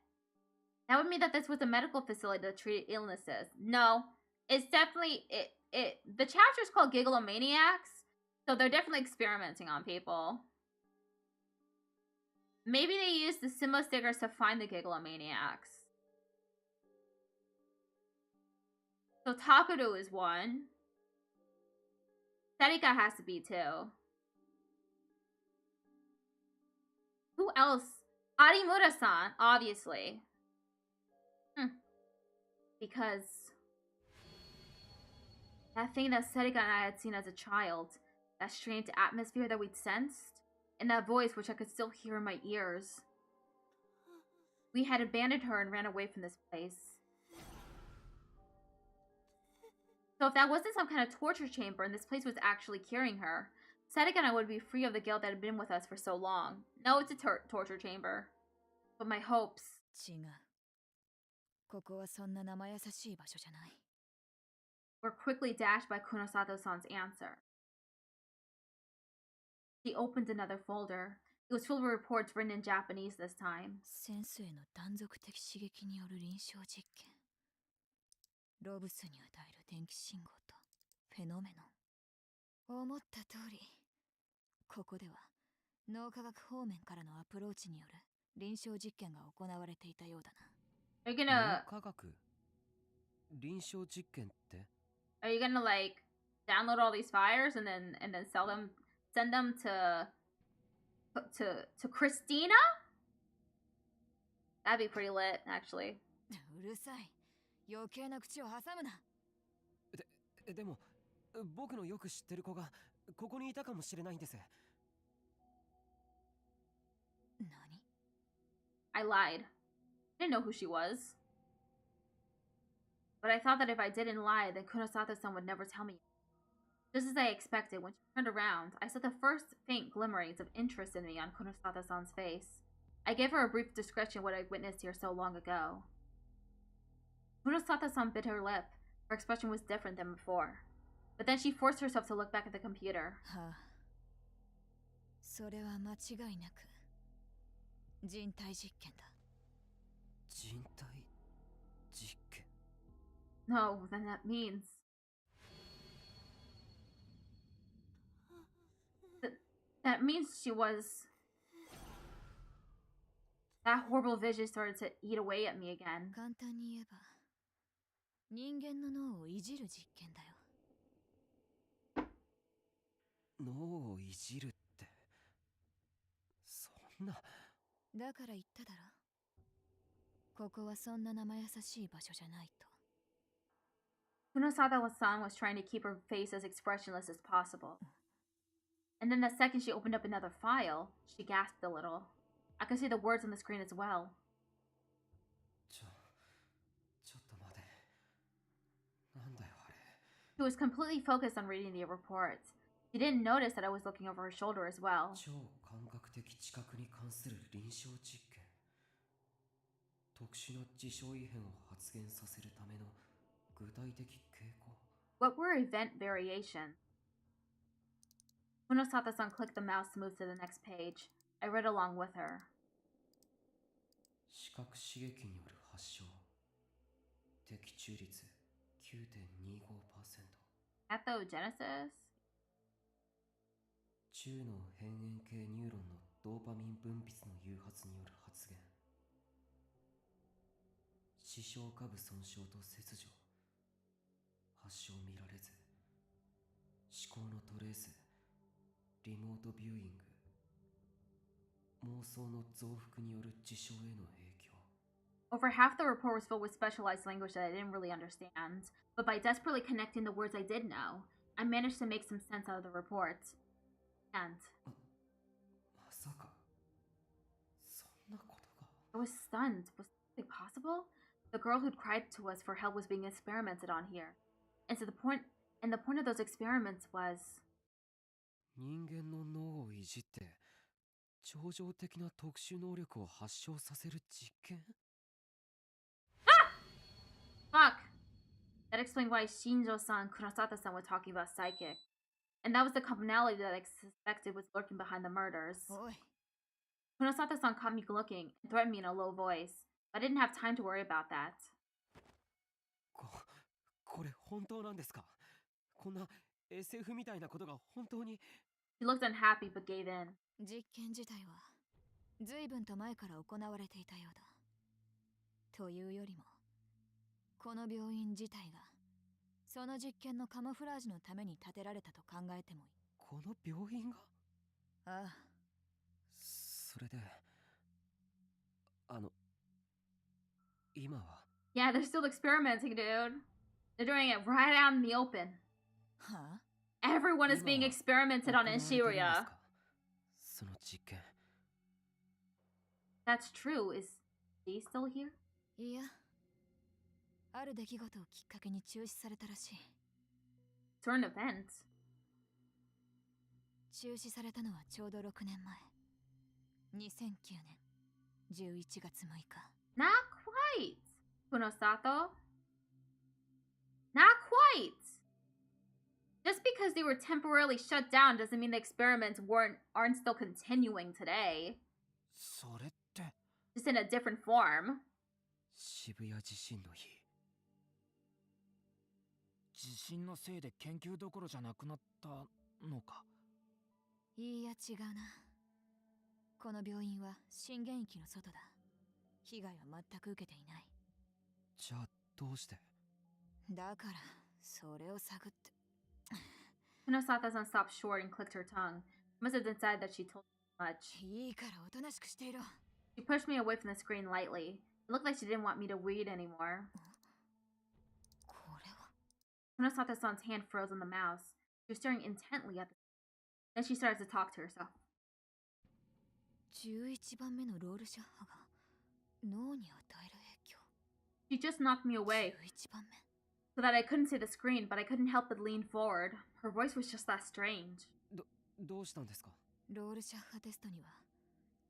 [SPEAKER 1] That would mean that this was a medical facility that treated illnesses. No, it's definitely the chapter is called Gigalomaniacs, so they're definitely experimenting on people. Maybe they used the sumo stickers to find the Gigalomaniacs. So Takuru is one. Serika has to be two. Who else? Arimura-san, obviously. Because that thing that Serika and I had seen as a child, that strange atmosphere that we'd sensed, and that voice which I could still hear in my ears. We had abandoned her and ran away from this place. So if that wasn't some kind of torture chamber and this place was actually curing her, Serika and I would be free of the guilt that had been with us for so long. No, it's a torture chamber. But my hopes...
[SPEAKER 2] 違う。ここはそんな生優しい場所じゃない。
[SPEAKER 1] were quickly dashed by Kunosato-san's answer. She opened another folder. It was filled with reports written in Japanese this time.
[SPEAKER 2] センスへの断続的刺激による臨床実験。ロブスに与える電気信号とフェノメノン。思った通り、ここでは脳科学方面からのアプローチによる臨床実験が行われていたようだな。
[SPEAKER 1] Are you gonna...
[SPEAKER 4] 脳科学？臨床実験って？
[SPEAKER 1] Are you gonna like download all these files and then sell them, send them to Christina? That'd be pretty lit, actually.
[SPEAKER 2] うるさい。余計な口を挟むな。
[SPEAKER 4] でも僕のよく知ってる子がここにいたかもしれないんです。
[SPEAKER 2] 何？
[SPEAKER 1] I lied. I didn't know who she was. But I thought that if I didn't lie, then Kunosata-san would never tell me. Just as I expected, when she turned around, I saw the first faint glimmerings of interest in me on Kunosata-san's face. I gave her a brief description of what I'd witnessed here so long ago. Kunosata-san bit her lip. Her expression was different than before. But then she forced herself to look back at the computer.
[SPEAKER 2] それは間違いなく人体実験だ。
[SPEAKER 4] 人体実験
[SPEAKER 1] No, then that means... That means she was... That horrible vision started to eat away at me again.
[SPEAKER 2] 簡単に言えば人間の脳をいじる実験だよ。
[SPEAKER 4] 脳をいじるって、そんな。
[SPEAKER 2] だから言っただろ。ここはそんな生優しい場所じゃないと。
[SPEAKER 1] Kunosada-san was trying to keep her face as expressionless as possible. And then the second she opened up another file, she gasped a little. I could see the words on the screen as well.
[SPEAKER 4] ちょっと待て。なんだよあれ。
[SPEAKER 1] She was completely focused on reading the report. She didn't notice that I was looking over her shoulder as well.
[SPEAKER 4] 超感覚的知覚に関する臨床実験。特殊な事象異変を発現させるための具体的傾向。
[SPEAKER 1] What were event variations? Kunosata-san clicked the mouse to move to the next page. I read along with her.
[SPEAKER 4] 視覚刺激による発症。的中率 9.25%。
[SPEAKER 1] Pathogenesis?
[SPEAKER 4] 中脳辺縁系ニューロンのドーパミン分泌の誘発による発現。視床下部損傷と切除。発症見られず。思考のトレース。リモートビューイング。妄想の増幅による事象への影響。
[SPEAKER 1] Over half the report was filled with specialized language that I didn't really understand, but by desperately connecting the words I did know, I managed to make some sense out of the report. And
[SPEAKER 4] まさかそんなことが。
[SPEAKER 1] I was stunned. Was something possible? The girl who'd cried to us for help was being experimented on here. And so the point of those experiments was...
[SPEAKER 4] 人間の脳をいじって超常的な特殊能力を発症させる実験?
[SPEAKER 1] Fuck! That explained why Shinjo-san and Kunosata-san were talking about psychic. And that was the commonality that I suspected was lurking behind the murders. Kunosata-san caught me looking and threatened me in a low voice, but I didn't have time to worry about that.
[SPEAKER 4] これ本当なんですか? こんな SF みたいなことが本当に?
[SPEAKER 1] She looked unhappy but gave in.
[SPEAKER 2] 実験自体は随分と前から行われていたようだ。というよりも、この病院自体がその実験のカモフラージュのために建てられたと考えてもいい。
[SPEAKER 4] この病院が?
[SPEAKER 2] ああ。
[SPEAKER 4] それで、今は?
[SPEAKER 1] Yeah, they're still experimenting, dude. They're doing it right out in the open.
[SPEAKER 2] Huh?
[SPEAKER 1] Everyone is being experimented on in Shibuya.
[SPEAKER 4] その実験.
[SPEAKER 1] That's true. Is she still here?
[SPEAKER 2] いや、ある出来事をきっかけに中止されたらしい。
[SPEAKER 1] Certain events?
[SPEAKER 2] 中止されたのはちょうど6年前。2009年11月6日。
[SPEAKER 1] Not quite. Kunosato? Not quite. Just because they were temporarily shut down doesn't mean the experiments aren't still continuing today.
[SPEAKER 4] それって
[SPEAKER 1] Just in a different form.
[SPEAKER 4] 渋谷地震の日。
[SPEAKER 3] 地震のせいで研究どころじゃなくなったのか。
[SPEAKER 2] いいや違うな。この病院は震源域の外だ。被害は全く受けていない。
[SPEAKER 4] じゃあどうして？
[SPEAKER 2] だからそれを探って。
[SPEAKER 1] Kunosata-san stopped short and clicked her tongue. She must have decided that she told too much.
[SPEAKER 2] いいからおとなしくしていろ。
[SPEAKER 1] She pushed me away from the screen lightly. It looked like she didn't want me to read anymore.
[SPEAKER 2] これは
[SPEAKER 1] Kunosata-san's hand froze on the mouse. She was staring intently at the... Then she started to talk to herself.
[SPEAKER 2] 11番目のロールシャッハが脳に与える影響。
[SPEAKER 1] She just knocked me away
[SPEAKER 2] 11番目。
[SPEAKER 1] so that I couldn't see the screen, but I couldn't help but lean forward. Her voice was just that strange.
[SPEAKER 4] どうしたんですか？
[SPEAKER 2] ロールシャッハテストには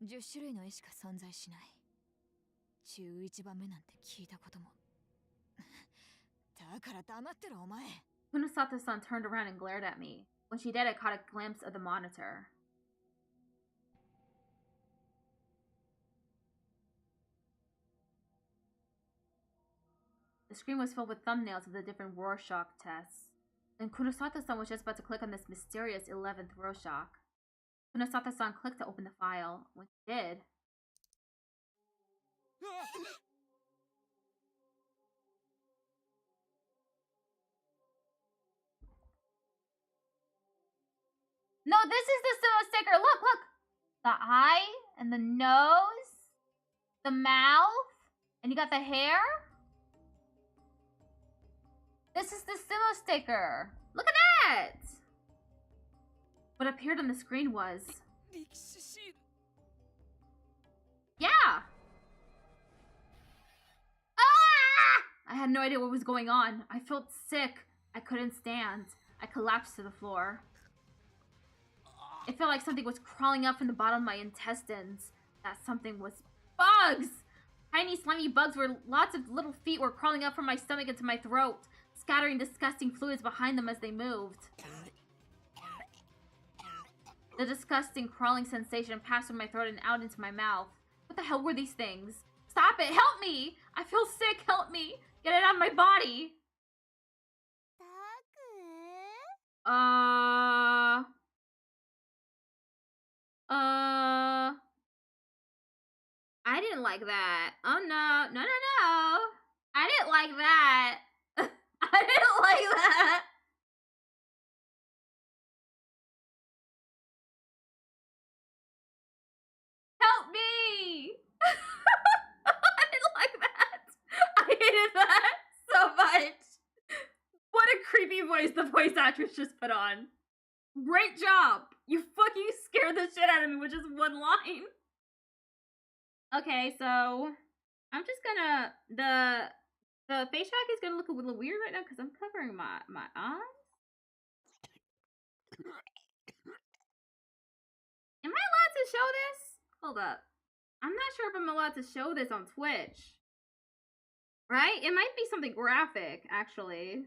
[SPEAKER 2] 10種類の絵しか存在しない。11番目なんて聞いたことも。だから黙ってろお前。
[SPEAKER 1] Kunosata-san turned around and glared at me. When she did, I caught a glimpse of the monitor. The screen was filled with thumbnails of the different Rorschach tests. And Kunosata-san was just about to click on this mysterious 11th Rorschach. Kunosata-san clicked to open the file. When she did... No, this is the Sumo sticker! Look, look! The eye, and the nose, the mouth, and you got the hair? This is the Sumo sticker! Look at that! What appeared on the screen was... Yeah! Ah! I had no idea what was going on. I felt sick. I couldn't stand. I collapsed to the floor. It felt like something was crawling up from the bottom of my intestines. That something was bugs! Tiny slimy bugs where lots of little feet were crawling up from my stomach into my throat, scattering disgusting fluids behind them as they moved. The disgusting crawling sensation passed through my throat and out into my mouth. What the hell were these things? Stop it! Help me! I feel sick! Help me! Get it out of my body! I didn't like that. Oh no. No, no, no. I didn't like that. I didn't like that. Help me! I didn't like that. I hated that so much. What a creepy voice the voice actress just put on. Great job. You fucking scared the shit out of me with just one line. Okay, so I'm just gonna the face track is gonna look a little weird right now because I'm covering my eyes. Am I allowed to show this? Hold up. I'm not sure if I'm allowed to show this on Twitch. Right? It might be something graphic, actually.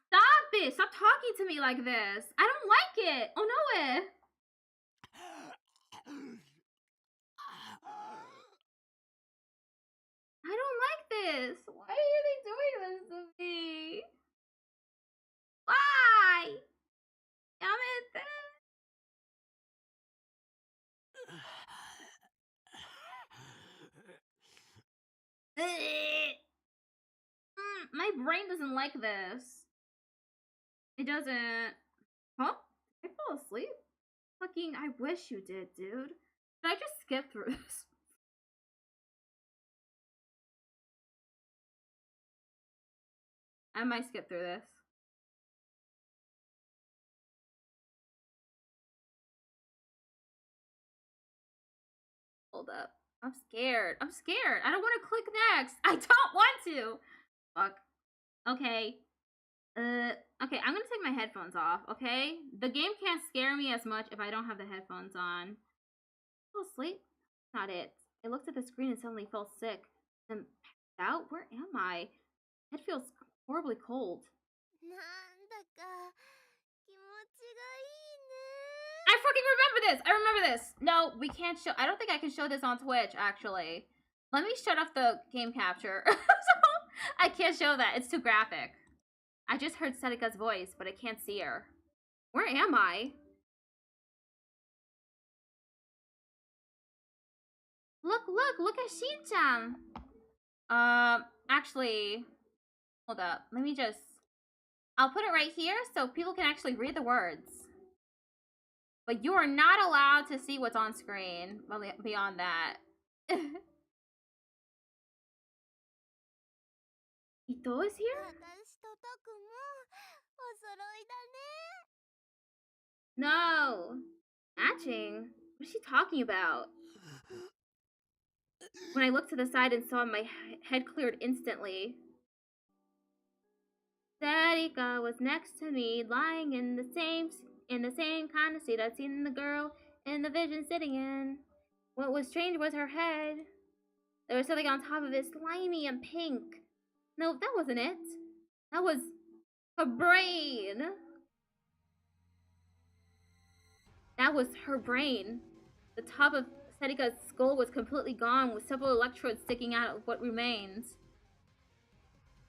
[SPEAKER 1] Stop it! Stop talking to me like this! I don't like it! Oh no it! I don't like this! Why are they doing this to me? Why? Damn it! My brain doesn't like this. It doesn't. Huh? Did I fall asleep? Fucking, I wish you did, dude. Did I just skip through this? I might skip through this. Hold up. I'm scared. I'm scared. I don't want to click next. I don't want to. Fuck. Okay. Okay, I'm gonna take my headphones off, okay? The game can't scare me as much if I don't have the headphones on. I fell asleep? Not it. I looked at the screen and suddenly felt sick. Then passed out? Where am I? My head feels horribly cold. I fucking remember this! I remember this! No, we can't show- I don't think I can show this on Twitch, actually. Let me shut off the game capture. I can't show that. It's too graphic. I just heard Setika's voice, but I can't see her. Where am I? Look at Shin-chan! Actually, hold up. Let me just... I'll put it right here so people can actually read the words. But you are not allowed to see what's on screen beyond that. Ito is here? No. Matching? What is she talking about? When I looked to the side and saw my head cleared instantly. Sarika was next to me, lying in the same kind of seat I'd seen the girl in the vision sitting in. What was strange was her head. There was something on top of it, slimy and pink. No, that wasn't it. That was her brain. That was her brain. The top of Sarika's skull was completely gone, with several electrodes sticking out of what remains.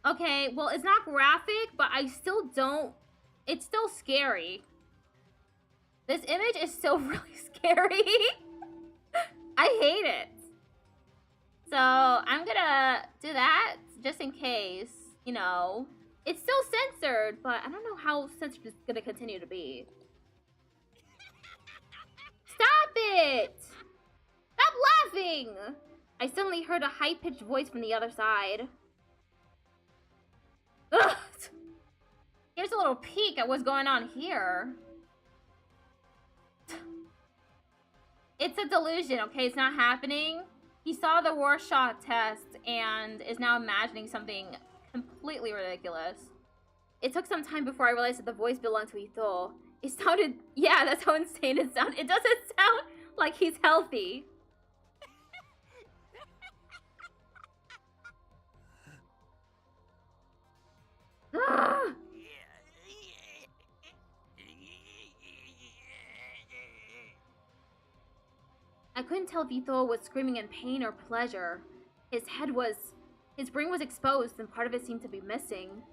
[SPEAKER 1] Okay, well, it's not graphic, but I still don't... It's still scary. This image is still really scary. I hate it. So, I'm gonna do that, just in case, you know. It's still censored, but I don't know how censored it's gonna continue to be. Stop it! Stop laughing! I suddenly heard a high-pitched voice from the other side. Ugh. Here's a little peek at what's going on here. It's a delusion, okay? It's not happening. He saw the Rorschach test and is now imagining something completely ridiculous. It took some time before I realized that the voice belonged to Ito. It sounded... Yeah, that's how insane it sounded. It doesn't sound like he's healthy. Ugh. I couldn't tell if Ito was screaming in pain or pleasure. His brain was exposed and part of it seemed to be missing.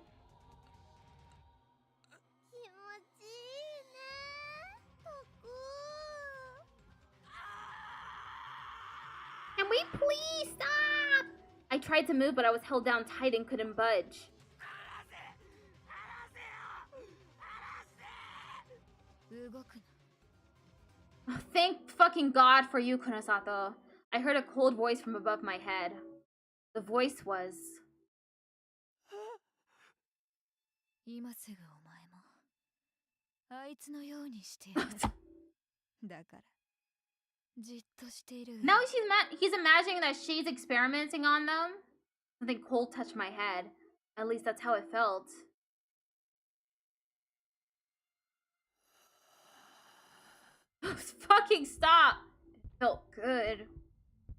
[SPEAKER 1] Can we please stop? I tried to move, but I was held down tight and couldn't budge. Thank fucking God for you, Kunasato. I heard a cold voice from above my head. The voice was... No, he's imagining that she's experimenting on them. Something cold touched my head. At least that's how it felt. Fucking stop! It felt good.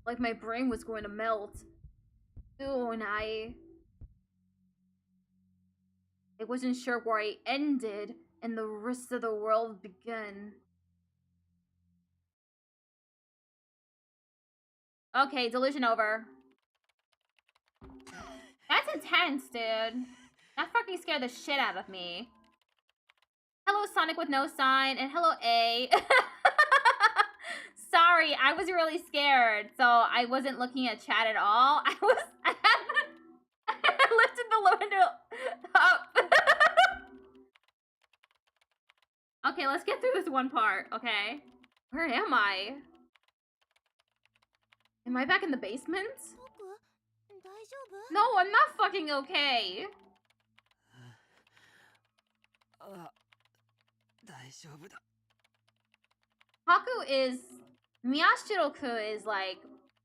[SPEAKER 1] Like my brain was going to melt. Soon I wasn't sure where I ended and the rest of the world began. Okay, delusion over. That's intense, dude. That fucking scared the shit out of me. Hello, Sonic with no sign, and hello, A. Sorry, I was really scared, so I wasn't looking at chat at all. I lifted the window up. Okay, let's get through this one part, okay? Where am I? Am I back in the basement? No, I'm not fucking okay. Haku is... Miyashiro-ku is like...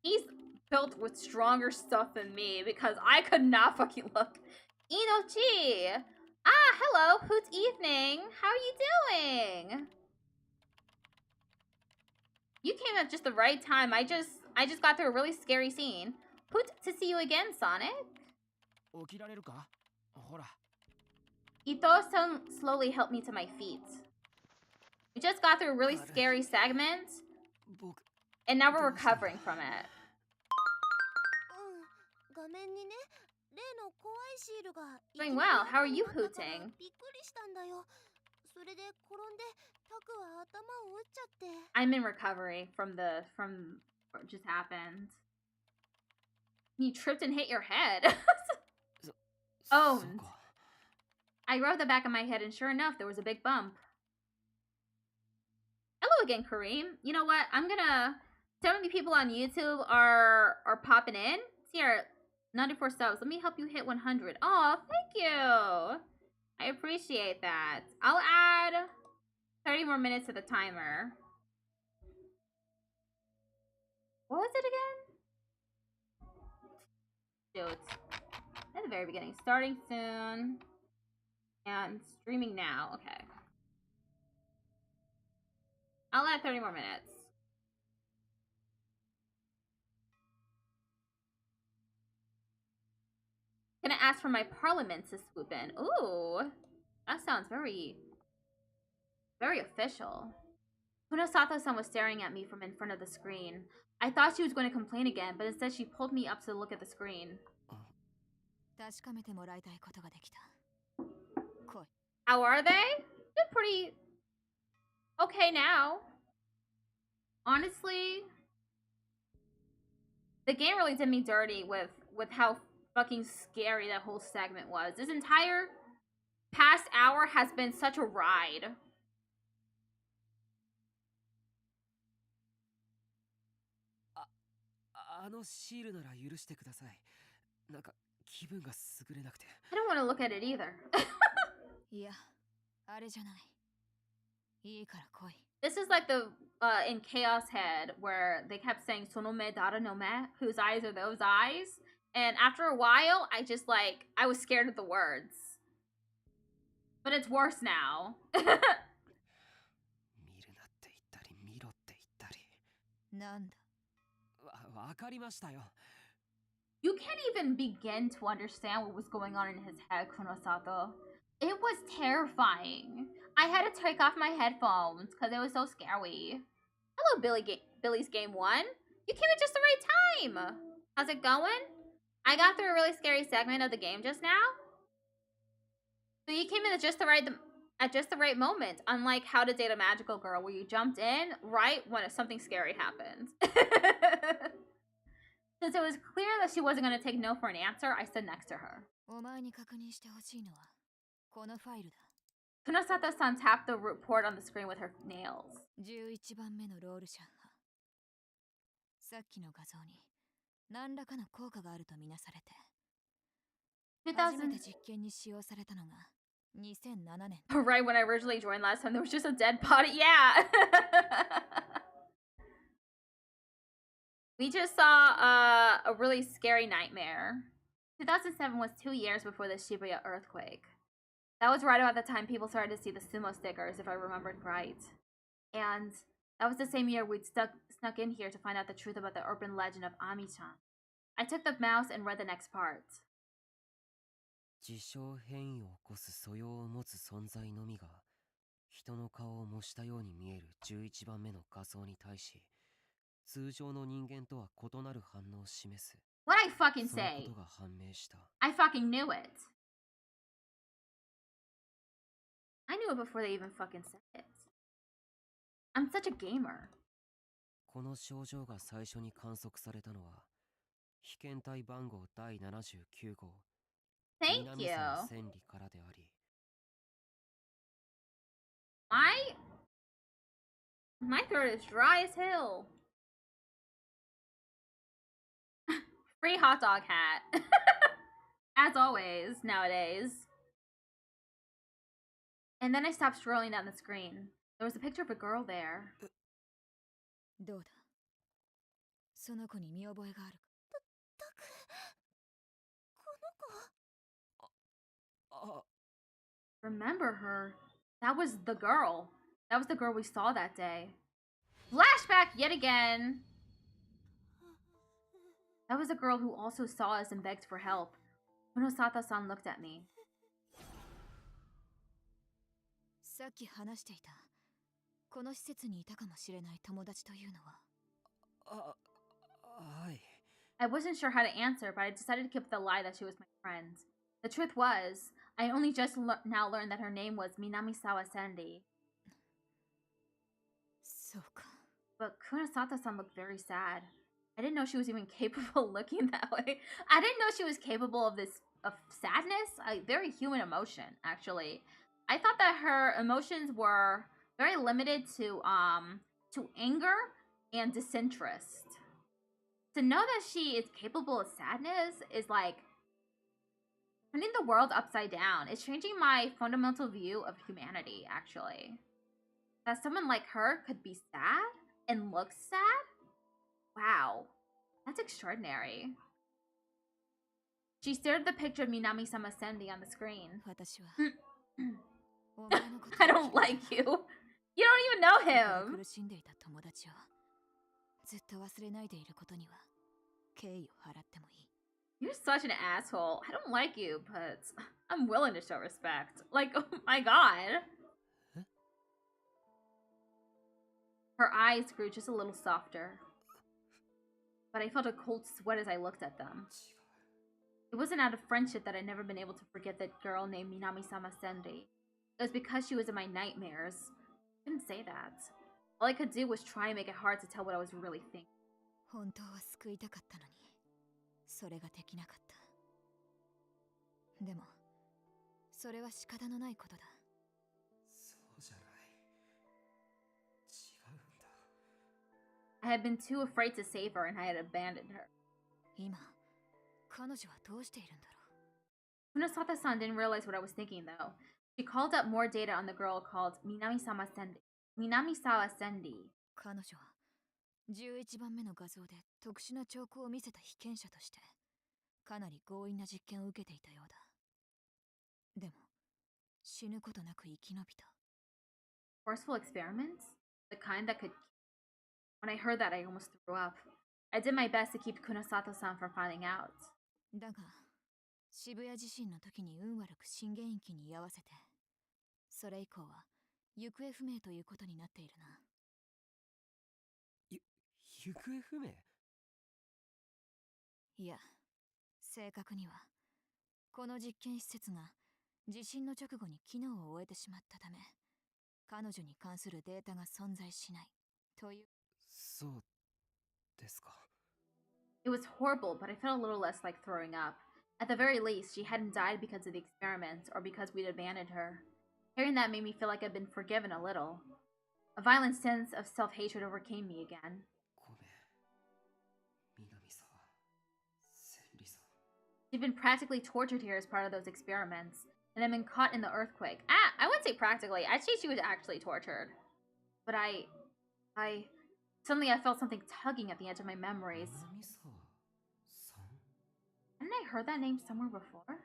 [SPEAKER 1] He's built with stronger stuff than me because I could not fucking look. Inochi! Ah, hello, Hoot Evening. How are you doing? You came at just the right time. I just got through a really scary scene. Hoot to see you again, Sonic. Ito slowly helped me to my feet. We just got through a really scary segment, and now we're recovering from it. Doing well. How are you, Hooting? I'm in recovery from what just happened. You tripped and hit your head. Owned. I rubbed the back of my head, and sure enough, there was a big bump. Hello again, Kareem. You know what? I'm gonna... So many people on YouTube are popping in. Here, 94 subs. Let me help you hit 100. Oh, thank you. I appreciate that. I'll add 30 more minutes to the timer. What was it again? Shoot. At the very beginning. Starting soon. And streaming now. Okay. I'll add 30 more minutes. Gonna ask for my parliament to swoop in. Ooh. That sounds very official. Kunosato-san was staring at me from in front of the screen. I thought she was going to complain again, but instead she pulled me up to look at the screen. How are they? They're pretty okay now. Honestly, the game really did me dirty with how fucking scary that whole segment was. This entire past hour has been such a ride. I don't want to look at it either. This is like the in Chaos Head where they kept saying "Sonome dara no me," whose eyes are those eyes, and after a while, I was scared of the words. But it's worse now. You can't even begin to understand what was going on in his head, Kunosato. It was terrifying. I had to take off my headphones because it was so scary. Hello, Billy's Game 1. You came at just the right time. How's it going? I got through a really scary segment of the game just now. So you came in at just the right moment, unlike How to Date a Magical Girl, where you jumped in right when something scary happened. Since it was clear that she wasn't going to take no for an answer, I stood next to her. Kunosato-san tapped the report on the screen with her nails. 2007. Right when I originally joined last time, there was just a dead body. Yeah. We just saw a really scary nightmare. 2007 was 2 years before the Shibuya earthquake. That was right about the time people started to see the sumo stickers, if I remembered right. And that was the same year we'd snuck in here to find out the truth about the urban legend of Ami-chan. I took the mouse and read the next part.
[SPEAKER 4] 自称変異を起こす素養を持つ存在のみが人の顔を模したように見える11番目の画像に対し通常の人間とは異なる反応を示す
[SPEAKER 1] What I fucking
[SPEAKER 4] その
[SPEAKER 1] say?
[SPEAKER 4] ことが判明した
[SPEAKER 1] I fucking knew it. I knew it before they even fucking said it. I'm such a gamer.
[SPEAKER 4] この症状が最初に観測されたのは被験体番号第79号
[SPEAKER 1] Thank you.
[SPEAKER 4] 千里からであり
[SPEAKER 1] My throat is dry as hell. Free hot dog hat. As always, nowadays. And then I stopped scrolling down the screen. There was a picture of a girl there.
[SPEAKER 2] どうだその子に見覚えがあるかこの子
[SPEAKER 1] Remember her. That was the girl. That was the girl we saw that day. Flashback yet again. That was the girl who also saw us and begged for help. Kunosato-san looked at me.
[SPEAKER 2] さっき話していたこの施設にいたかもしれない友達というのは
[SPEAKER 4] はい
[SPEAKER 1] I wasn't sure how to answer, but I decided to keep the lie that she was my friend. The truth was, I only just now learned that her name was Minamisawa Sandy.
[SPEAKER 2] そうか
[SPEAKER 1] But Kunosato-san looked very sad. I didn't know she was even capable of looking that way. I didn't know she was capable of sadness. Very human emotion, actually. I thought that her emotions were very limited to anger and disinterest. To know that she is capable of sadness is like turning the world upside down. It's changing my fundamental view of humanity, actually. That someone like her could be sad and look sad? Wow, that's extraordinary. She stared at the picture of Minami-sama Sendi on the screen. I don't like you. You don't even know him. You're such an asshole. I don't like you, but I'm willing to show respect. Like, oh my god.
[SPEAKER 4] Huh?
[SPEAKER 1] Her eyes grew just a little softer. But I felt a cold sweat as I looked at them. It wasn't out of friendship that I'd never been able to forget that girl named Minami-sama Sendi. It was because she was in my nightmares. I couldn't say that. All I could do was try and make it hard to tell what I was really thinking.
[SPEAKER 2] 本当は救いたかったのにそれができなかったでもそれは仕方のないことだ
[SPEAKER 4] そうじゃない違うんだ
[SPEAKER 1] I had been too afraid to save her and I had abandoned her.
[SPEAKER 2] 今彼女はどうしているんだろ
[SPEAKER 1] Funosata-san didn't realize what I was thinking though. She called up more data on the girl called Minami-sama Sendi. Minami-sama Sendi.
[SPEAKER 2] 彼女は11番目の画像で特殊な兆候を見せた被験者としてかなり強引な実験を受けていたようだでも死ぬことなく生き延びた
[SPEAKER 1] Forceful experiments? The kind that could... When I heard that, I almost threw up. I did my best to keep Kunosato-san from finding out.
[SPEAKER 2] だが渋谷地震の時に運悪く震源域に居合わせてそれ以降は行方不明ということになっているな
[SPEAKER 4] 行方不明
[SPEAKER 2] いや正確にはこの実験施設が地震の直後に機能を終えてしまったため彼女に関するデータが存在しないという
[SPEAKER 4] そうですか
[SPEAKER 1] It was horrible, but I felt a little less like throwing up. At the very least, she hadn't died because of the experiments or because we'd abandoned her. Hearing that made me feel like I'd been forgiven a little. A violent sense of self-hatred overcame me again.
[SPEAKER 4] ごめん南沢千里さん
[SPEAKER 1] She'd been practically tortured here as part of those experiments, and had been caught in the earthquake. I wouldn't say practically. I'd say she was actually tortured. But suddenly I felt something tugging at the edge of my memories.
[SPEAKER 4] 南沢さん
[SPEAKER 1] Hadn't I heard that name somewhere before?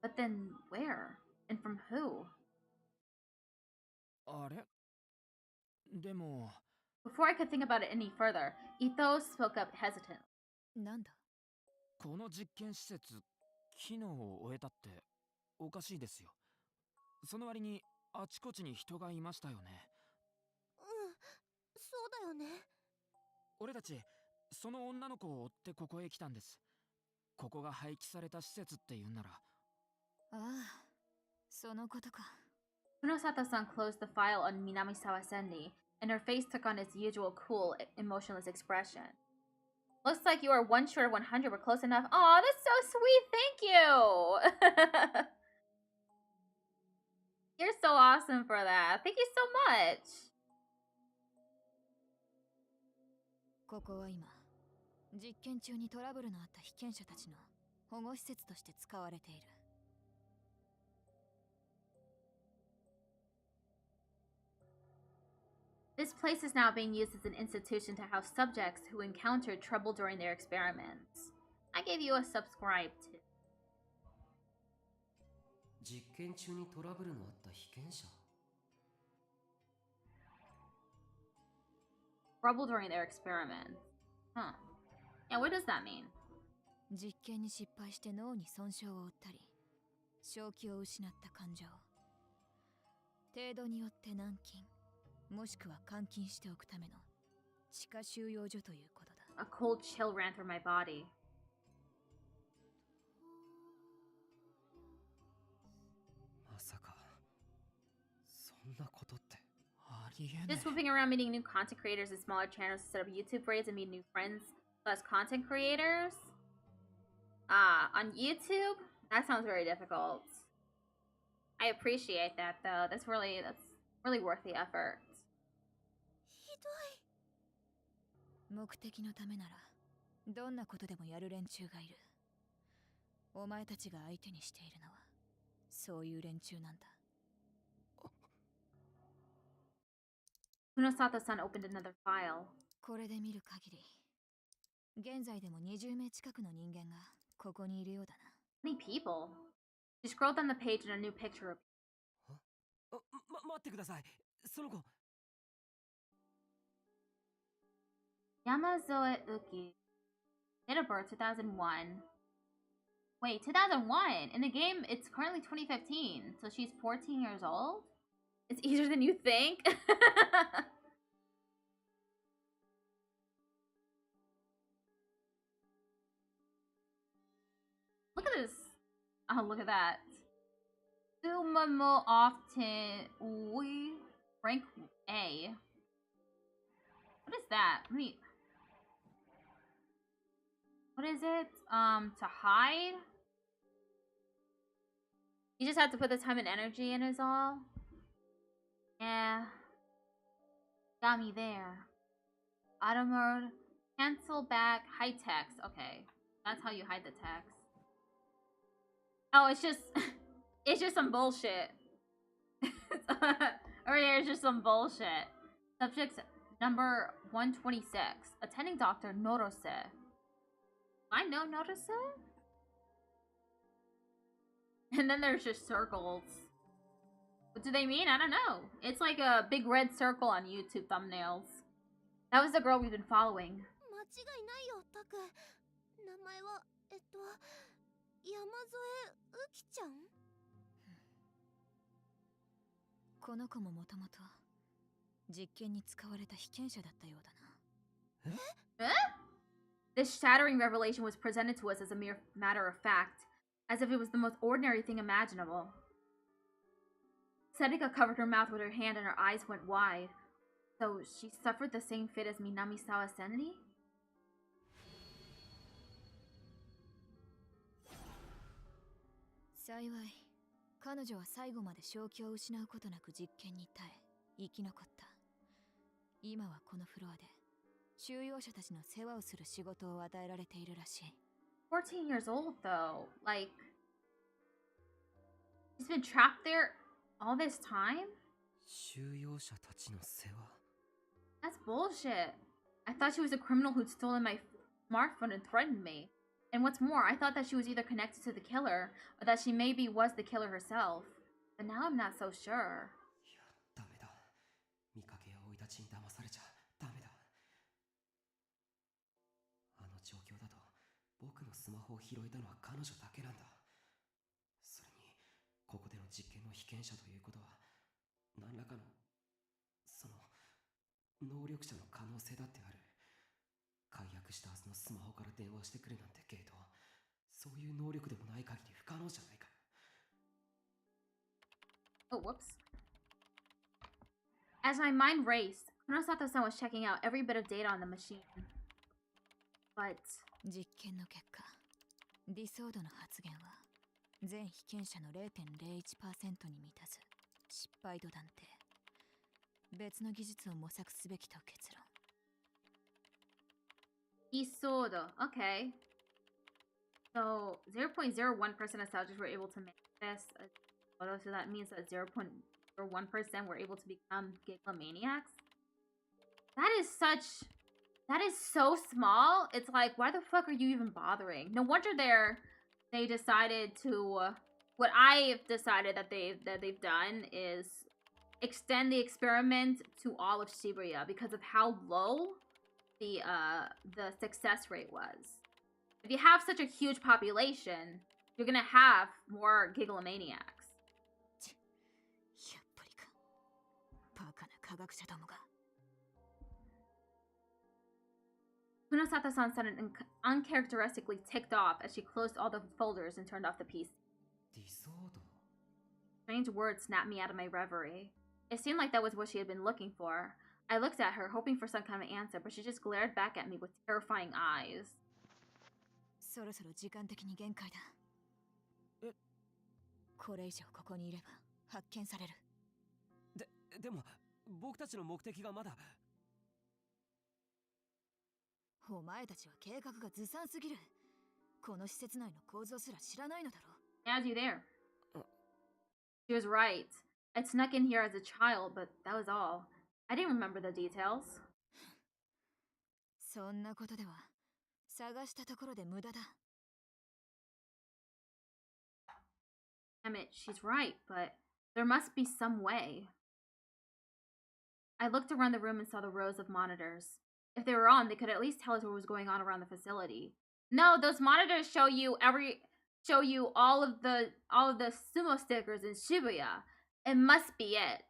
[SPEAKER 1] But then where? And from who?
[SPEAKER 3] あれでも
[SPEAKER 1] Before I could think about it any further, Ito spoke up hesitantly.
[SPEAKER 2] なんだ
[SPEAKER 3] この実験施設機能を終えたっておかしいですよその割にあちこちに人がいましたよね
[SPEAKER 2] そうだよね
[SPEAKER 3] 俺たちその女の子を追ってここへ来たんですここが廃棄された施設って言うなら
[SPEAKER 2] ああそのことか
[SPEAKER 1] Funosata-san closed the file on Minamisawa Sendi, and her face took on its usual cool, emotionless expression. Looks like you are one short of 100. We're close enough. Aw, that's so sweet. Thank you. You're so awesome for that. Thank you so much.
[SPEAKER 2] ここは今実験中にトラブルのあった被験者たちの保護施設として使われている
[SPEAKER 1] This place is now being used as an institution to house subjects who encountered trouble during their experiments. I gave you a subscribe to.
[SPEAKER 4] 実験中にトラブルのあった被験者
[SPEAKER 1] Trouble during their experiments. Huh. Yeah, what does that mean?
[SPEAKER 2] 実験に失敗して脳に損傷を負ったり正気を失った患者を程度によって軟禁もしくは監禁しておくための地下収容所ということだ
[SPEAKER 1] A cold chill ran through my body.
[SPEAKER 4] まさかそんなことって
[SPEAKER 3] ありえない
[SPEAKER 1] Just swooping around meeting new content creators and smaller channels to set up YouTube raids and meet new friends plus content creators? On YouTube? That sounds very difficult. I appreciate that though. That's really worth the effort.
[SPEAKER 2] ひどい目的のためならどんなことでもやる連中がいるお前たちが相手にしているのはそういう連中なんだ
[SPEAKER 1] Kunosato-san opened another file.
[SPEAKER 2] これで見る限り、現在でも20名近くの人間がここにいるようだな。
[SPEAKER 1] Many people. She scrolled down the page and a new picture.
[SPEAKER 4] 待ってください。その子。
[SPEAKER 1] Yamazoe Uki. Date of birth 2001. Wait, 2001? In the game, it's currently 2015, so she's 14 years old? It's easier than you think? Look at this. Oh, look at that. Sumamo often we rank A. What is that? What is it? To hide? You just have to put the time and energy in is all? Yeah. Got me there. Auto mode. Cancel back. Hide text. Okay. That's how you hide the text. Oh, it's just... it's just some bullshit. Over here, it's just some bullshit. Subject number 126. Attending doctor Norose. I know Norose? And then there's just circles. What do they mean? I don't know. It's like a big red circle on YouTube thumbnails. That was the girl we've been following.
[SPEAKER 2] 間違いないよ、タク。名前は、山添うきちゃん？この子ももともと実験に使われた被験者だったようだな。
[SPEAKER 1] This shattering revelation was presented to us as a mere matter of fact, as if it was the most ordinary thing imaginable. Seneca covered her mouth with her hand and her eyes went wide. So she suffered the same fate as Minamisawa Senri?
[SPEAKER 2] 幸い、彼女は最後まで正気を失うことなく実験に耐え、生き残った。今はこのフロアで収容者たちの世話をする仕事を与えられているらしい。
[SPEAKER 1] 14 years old though. Like, she's been trapped there all this time?
[SPEAKER 4] 収容者たちの世話?
[SPEAKER 1] That's bullshit. I thought she was a criminal who'd stolen my smartphone and threatened me. And what's more, I thought that she was either connected to the killer, or that she maybe was the killer herself. But now I'm not so sure.
[SPEAKER 4] いや、ダメだ。見かけや生い立ちに騙されちゃダメだ。あの状況だと、僕のスマホを拾えたのは彼女だけなんだ。それに、ここでの実験の被験者ということは、何らかの、能力者の可能性だってある。解約したはずのスマホから電話してくるなんてゲート、そういう能力でもない限り不可能じゃないか。
[SPEAKER 1] Oh, whoops. As my mind raced, Kunosato-san was checking out every bit of data on the machine. But...
[SPEAKER 2] 実験の結果、ディソードの発言は全被験者の 0.01% に満たず、失敗と断定。別の技術を模索すべきと結論。
[SPEAKER 1] Isoda. Okay. So 0.01% of subjects were able to make this photo, so that means that 0.01% were able to become Gigalomaniacs. That is so small. It's like, why the fuck are you even bothering? No wonder they decided to what I've decided that they've done is extend the experiment to all of Shibuya because of how low the success rate was. If you have such a huge population, you're gonna have more Gigalomaniacs.
[SPEAKER 2] やっぱりか。バカな科学者どもが。
[SPEAKER 1] Kunosato-san suddenly uncharacteristically ticked off as she closed all the folders and turned off the PC.
[SPEAKER 4] Disorder.
[SPEAKER 1] Strange words snapped me out of my reverie. It seemed like that was what she had been looking for. I looked at her, hoping for some kind of answer, but she just glared back at me with terrifying eyes.
[SPEAKER 2] そろそろ時間的に限界だ。
[SPEAKER 4] え？
[SPEAKER 2] これ以上ここにいれば発見される。
[SPEAKER 4] でも僕たちの目的がまだ。
[SPEAKER 2] お前たちは計画がずさんすぎる。この施設内の構造すら知らないのだろう。
[SPEAKER 1] As you there. She was right. I snuck in here as a child, but that was all. I didn't remember the details.
[SPEAKER 2] そんなことでは探したところで無駄だ。
[SPEAKER 1] Damn it, she's right, but there must be some way. I looked around the room and saw the rows of monitors. If they were on, they could at least tell us what was going on around the facility. No, those monitors show you all of the sumo stickers in Shibuya. It must be it.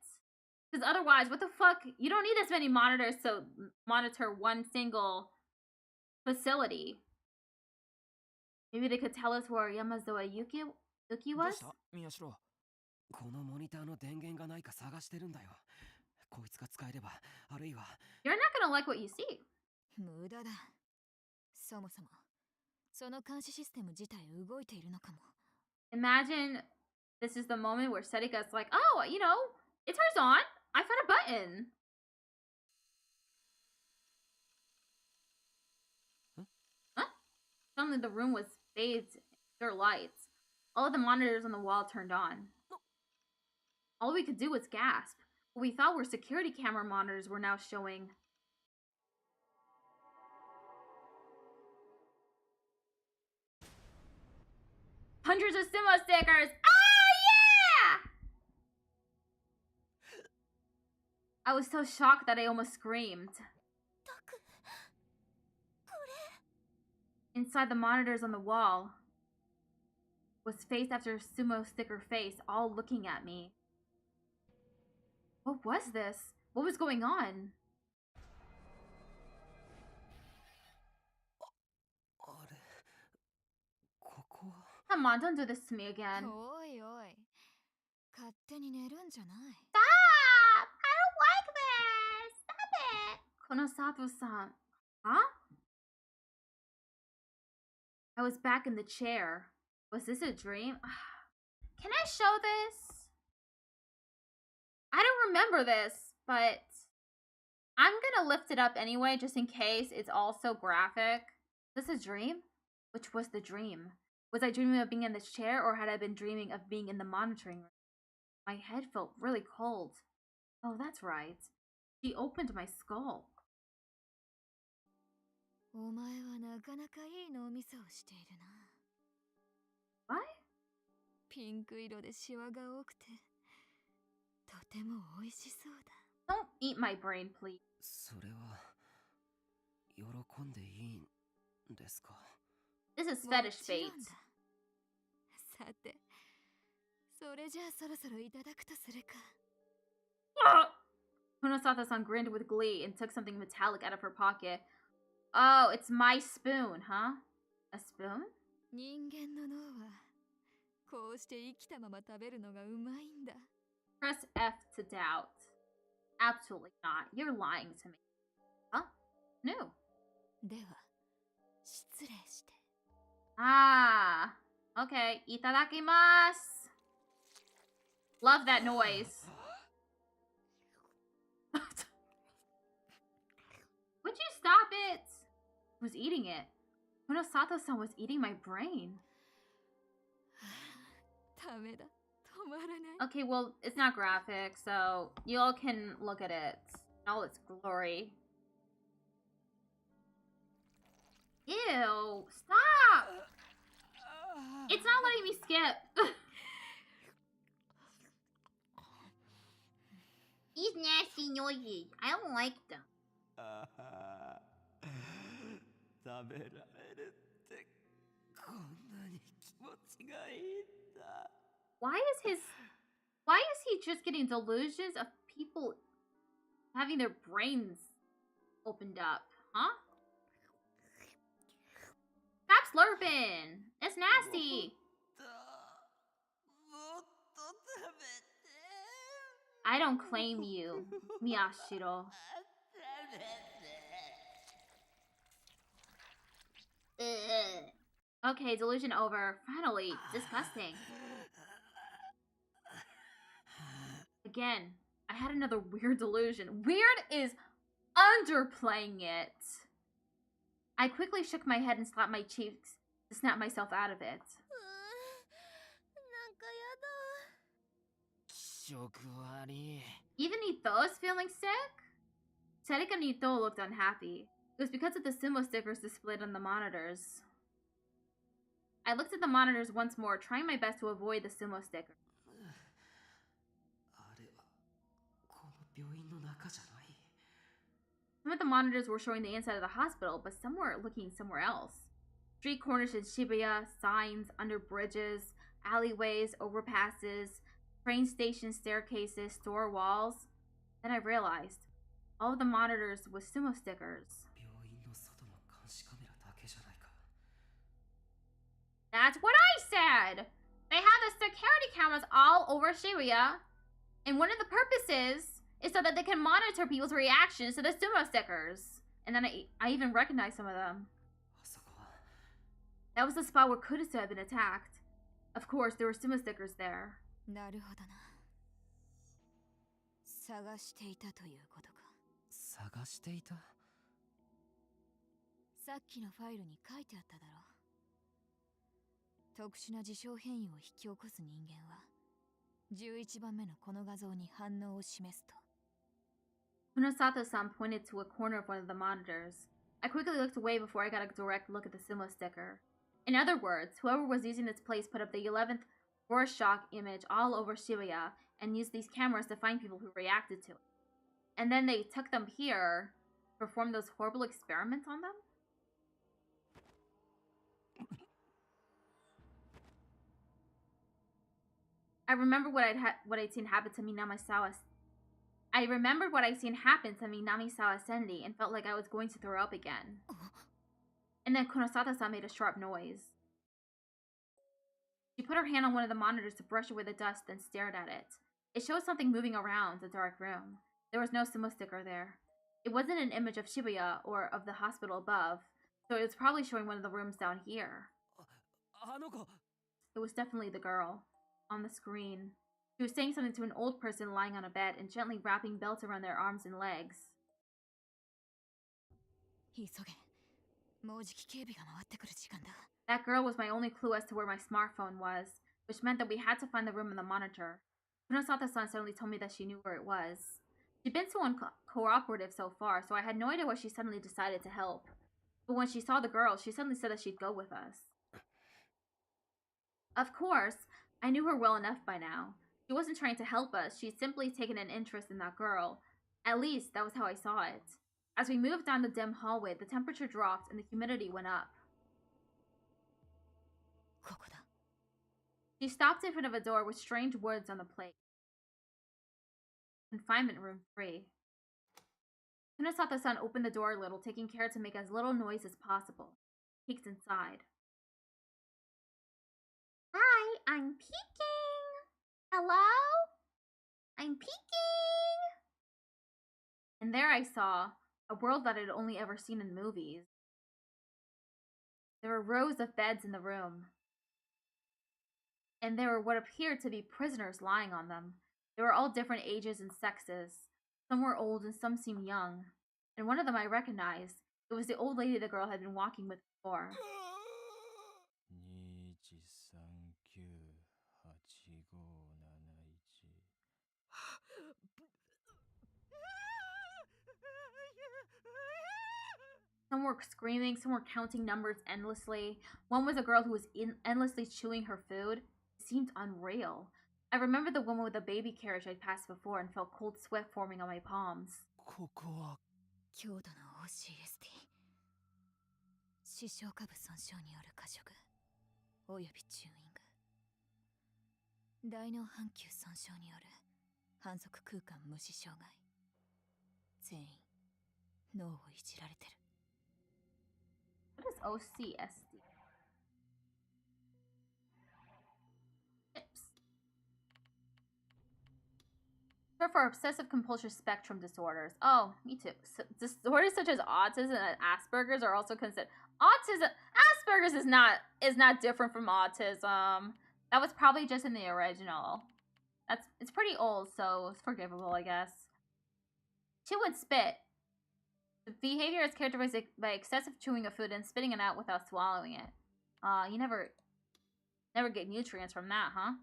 [SPEAKER 1] Because otherwise, what the fuck? You don't need this many monitors to monitor one single facility. Maybe they could tell us where Yamazawa Yuki
[SPEAKER 3] どう
[SPEAKER 1] was?
[SPEAKER 3] した宮代。
[SPEAKER 4] このモニターの電源がないか探してるんだよ。こいつが使えれば、あるいは。
[SPEAKER 1] You're not gonna like what you see.
[SPEAKER 2] 無駄だ。そもそもその監視システム自体動いているのかも。
[SPEAKER 1] Imagine this is the moment where Setika's like, oh, you know, it turns on. I found a button. Huh? Suddenly the room was bathed in their lights. All of the monitors on the wall turned on. All we could do was gasp. What we thought were security camera monitors were now showing hundreds of sumo stickers. Oh yeah! I was so shocked that I almost screamed. Inside the monitors on the wall was face after sumo sticker face, all looking at me. What was this? What was going on? Come on, don't do this to me again.
[SPEAKER 2] おいおい、勝手に寝るんじゃない。
[SPEAKER 1] Stop! I don't like this! Stop it! Konosato-san. Huh? I was back in the chair. Was this a dream? Can I show this? I don't remember this, but I'm gonna lift it up anyway, just in case it's also graphic. Is this a dream? Which was the dream? Was I dreaming of being in this chair, or had I been dreaming of being in the monitoring room? My head felt really cold. Oh, that's right. She opened my skull.
[SPEAKER 2] お前はなかなかいい脳みそをしているな。
[SPEAKER 1] What?
[SPEAKER 2] ピンク色でシワが多くて、とても美味しそうだ。
[SPEAKER 1] Don't eat my brain, please.
[SPEAKER 4] それは喜んでいいんですか？
[SPEAKER 1] This is fetish bait.
[SPEAKER 2] さて、それじゃあそろそろいただくとするか。
[SPEAKER 1] Konosato-san grinned with glee and took something metallic out of her pocket. Oh, it's my spoon, huh? A spoon?
[SPEAKER 2] 人間の脳はこうして生きたまま食べるのがうまいんだ。
[SPEAKER 1] Press F to doubt. Absolutely not. You're lying to me. Huh? No.
[SPEAKER 2] では、失礼して。
[SPEAKER 1] Ah. Okay. Itadakimasu. Love that noise. Would you stop it? Who's eating it? Konosato-san was eating my brain.
[SPEAKER 2] ダメだ。止まらない。
[SPEAKER 1] Okay, well, it's not graphic, so you all can look at it in all its glory. Ew, stop! It's not letting me skip. These nasty noises, I don't like them.
[SPEAKER 4] 食べられるってこんなに気持ちがいいんだ。
[SPEAKER 1] Why is he just getting delusions of people having their brains opened up, huh? Stop slurping! It's nasty! I don't claim you, Miyashiro. Okay, delusion over. Finally, disgusting. Again, I had another weird delusion. Weird is underplaying it. I quickly shook my head and slapped my cheeks to snap myself out of it.
[SPEAKER 2] なんかやだ。
[SPEAKER 3] 気色悪い。
[SPEAKER 1] Even Ito's feeling sick? Terika Nito looked unhappy. It was because of the sumo stickers displayed on the monitors. I looked at the monitors once more, trying my best to avoid the sumo sticker. Some of the monitors were showing the inside of the hospital, but some were looking somewhere else. Street corners in Shibuya, signs, under bridges, alleyways, overpasses, train station staircases, store walls. Then I realized all of the monitors with sumo stickers. That's what I said! They have the security cameras all over Shibuya, and one of the purposes is so that they can monitor people's reactions to the sumo stickers. And then I even recognized some of them. That was the spot where Kurusu had been attacked. Of course, there were sumo stickers there.
[SPEAKER 2] なるほどな。探していたということか。
[SPEAKER 4] 探していた？
[SPEAKER 2] さっきのファイルに書いてあっただろう。特殊な事象変異を引き起こす人間は11番目のこの画像に反応を示すと。
[SPEAKER 1] Kunosato-san pointed to a corner of one of the monitors. I quickly looked away before I got a direct look at the sumo sticker. In other words, whoever was using its place put up the 11th Rorschach image all over Shibuya and used these cameras to find people who reacted to it. And then they took them here to perform those horrible experiments on them? I remembered what I'd seen happen to Minamisawa. I remembered what I'd seen happen to Minamisawa Sendi and felt like I was going to throw up again. And then Kunosato-san made a sharp noise. She put her hand on one of the monitors to brush away the dust, then stared at it. It showed something moving around the dark room. There was no sumo sticker there. It wasn't an image of Shibuya or of the hospital above, so it was probably showing one of the rooms down here. It was definitely the girl. On the screen. She was saying something to an old person lying on a bed and gently wrapping belts around their arms and legs. That girl was my only clue as to where my smartphone was, which meant that we had to find the room on the monitor. Kunosato-san suddenly told me that she knew where it was. She'd been so uncooperative so far, so I had no idea why she suddenly decided to help. But when she saw the girl, she suddenly said that she'd go with us. Of course, I knew her well enough by now. She wasn't trying to help us, she'd simply taken an interest in that girl. At least, that was how I saw it. As we moved down the dim hallway, the temperature dropped and the humidity went up. She stopped in front of a door with strange words on the plate. Confinement room 3. Kunosato-san opened the door a little, taking care to make as little noise as possible. Peeked inside. Hi, I'm peeking! Hello? I'm peeking! And there I saw a world that I'd only ever seen in movies. There were rows of beds in the room. And there were what appeared to be prisoners lying on them. They were all different ages and sexes. Some were old and some seemed young. And one of them I recognized. It was the old lady the girl had been walking with before. Some were screaming, some were counting numbers endlessly. One was a girl who was endlessly chewing her food. It seemed unreal. I remember the woman with the baby carriage I'd passed before and felt cold sweat forming on my palms.
[SPEAKER 2] 強度の OCSD 視床下部損傷による過食およびチューイング大脳半球損傷による反則空間無視障害全員脳をいじられてる
[SPEAKER 1] What is OCSD? Tips. Short for obsessive compulsive spectrum disorders. Oh, me too. So, disorders such as autism and Asperger's are also considered. Asperger's is not different from autism. That was probably just in the original. It's pretty old, so it's forgivable, I guess. Chew and spit. The behavior is characterized by excessive chewing of food and spitting it out without swallowing it. You never get nutrients from that, huh?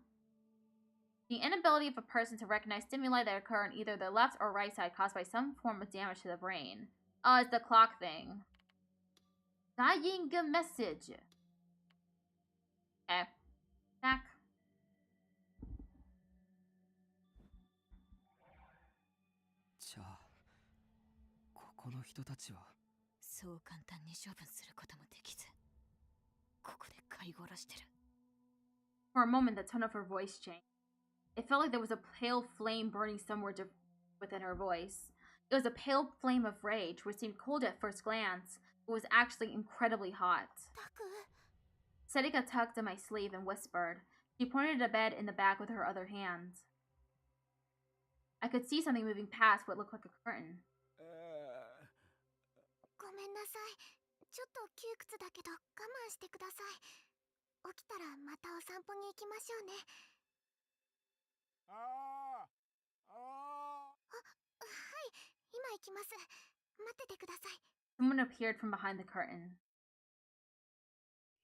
[SPEAKER 1] The inability of a person to recognize stimuli that occur on either the left or right side caused by some form of damage to the brain. Oh, it's the clock thing. Dying message. Okay. Back.
[SPEAKER 4] じゃあここの人たちは
[SPEAKER 2] そう簡単に処分することもできず、ここで飼い殺してる。
[SPEAKER 1] For a moment, the tone of her voice changed. It felt like there was a pale flame burning somewhere within her voice. It was a pale flame of rage, which seemed cold at first glance, but was actually incredibly hot.
[SPEAKER 2] タク、
[SPEAKER 1] Sedika tugged at my sleeve and whispered. She pointed at a bed in the back with her other hand. I could see something moving past what looked like a curtain.
[SPEAKER 2] ごめんなさい。ちょっと窮屈だけど我慢してください。起きたらまたお散歩に行きましょうね。はい、今行きます。待っててください。
[SPEAKER 1] Someone appeared from behind the curtain.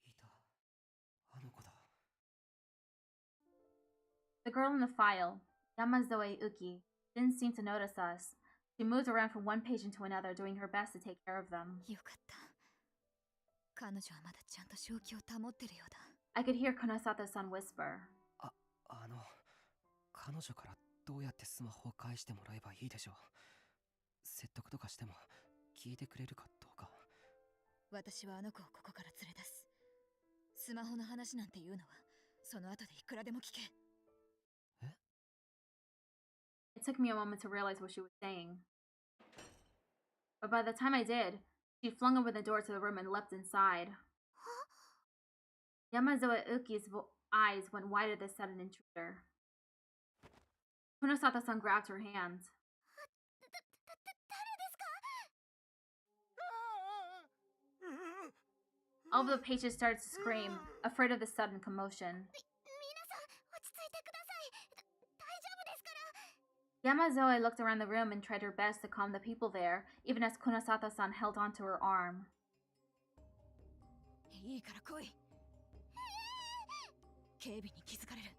[SPEAKER 4] いたあの子だ
[SPEAKER 1] The girl in the file, Yamazoe Uki, didn't seem to notice us. She moved around from one patient to another, doing her best to take care of them.
[SPEAKER 2] よかった。彼女はまだちゃんと正気を保ってるようだ。
[SPEAKER 1] I could hear Konosato-san whisper.
[SPEAKER 4] 彼女からどうやってスマホを返してもらえばいいでしょう。説得とかしても聞いてくれるかどうか。
[SPEAKER 2] 私はあの子をここから連れ出す。スマホの話なんて言うのはその後でいくらでも聞け。
[SPEAKER 4] え？
[SPEAKER 1] It took me a moment to realize what she was saying. But by the time I did, she flung open the door to the room and leapt inside. Yamazoe Uki's eyes went wide at this sudden intruder. Konosato-san grabbed her hand. All of the patients started to scream, afraid of the sudden commotion. Yamazoe looked around the room and tried her best to calm the people there, even as Konosato-san held onto her arm.
[SPEAKER 2] いいから来い。警備に気づかれる。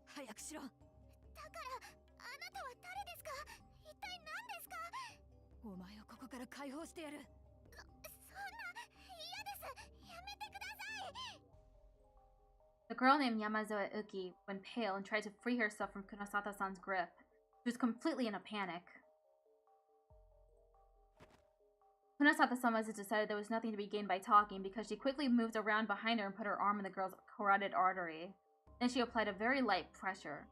[SPEAKER 2] 早くしろ。だからあなたは誰ですか？一体何ですか？お前をここから解放してやる。そんな嫌です。やめてください。
[SPEAKER 1] The girl named Yamazoe Uki went pale and tried to free herself from Konosato-san's grip. She was completely in a panic. Konosato-san must have decided there was nothing to be gained by talking because she quickly moved around behind her and put her arm in the girl's carotid artery. Then she applied a very light pressure.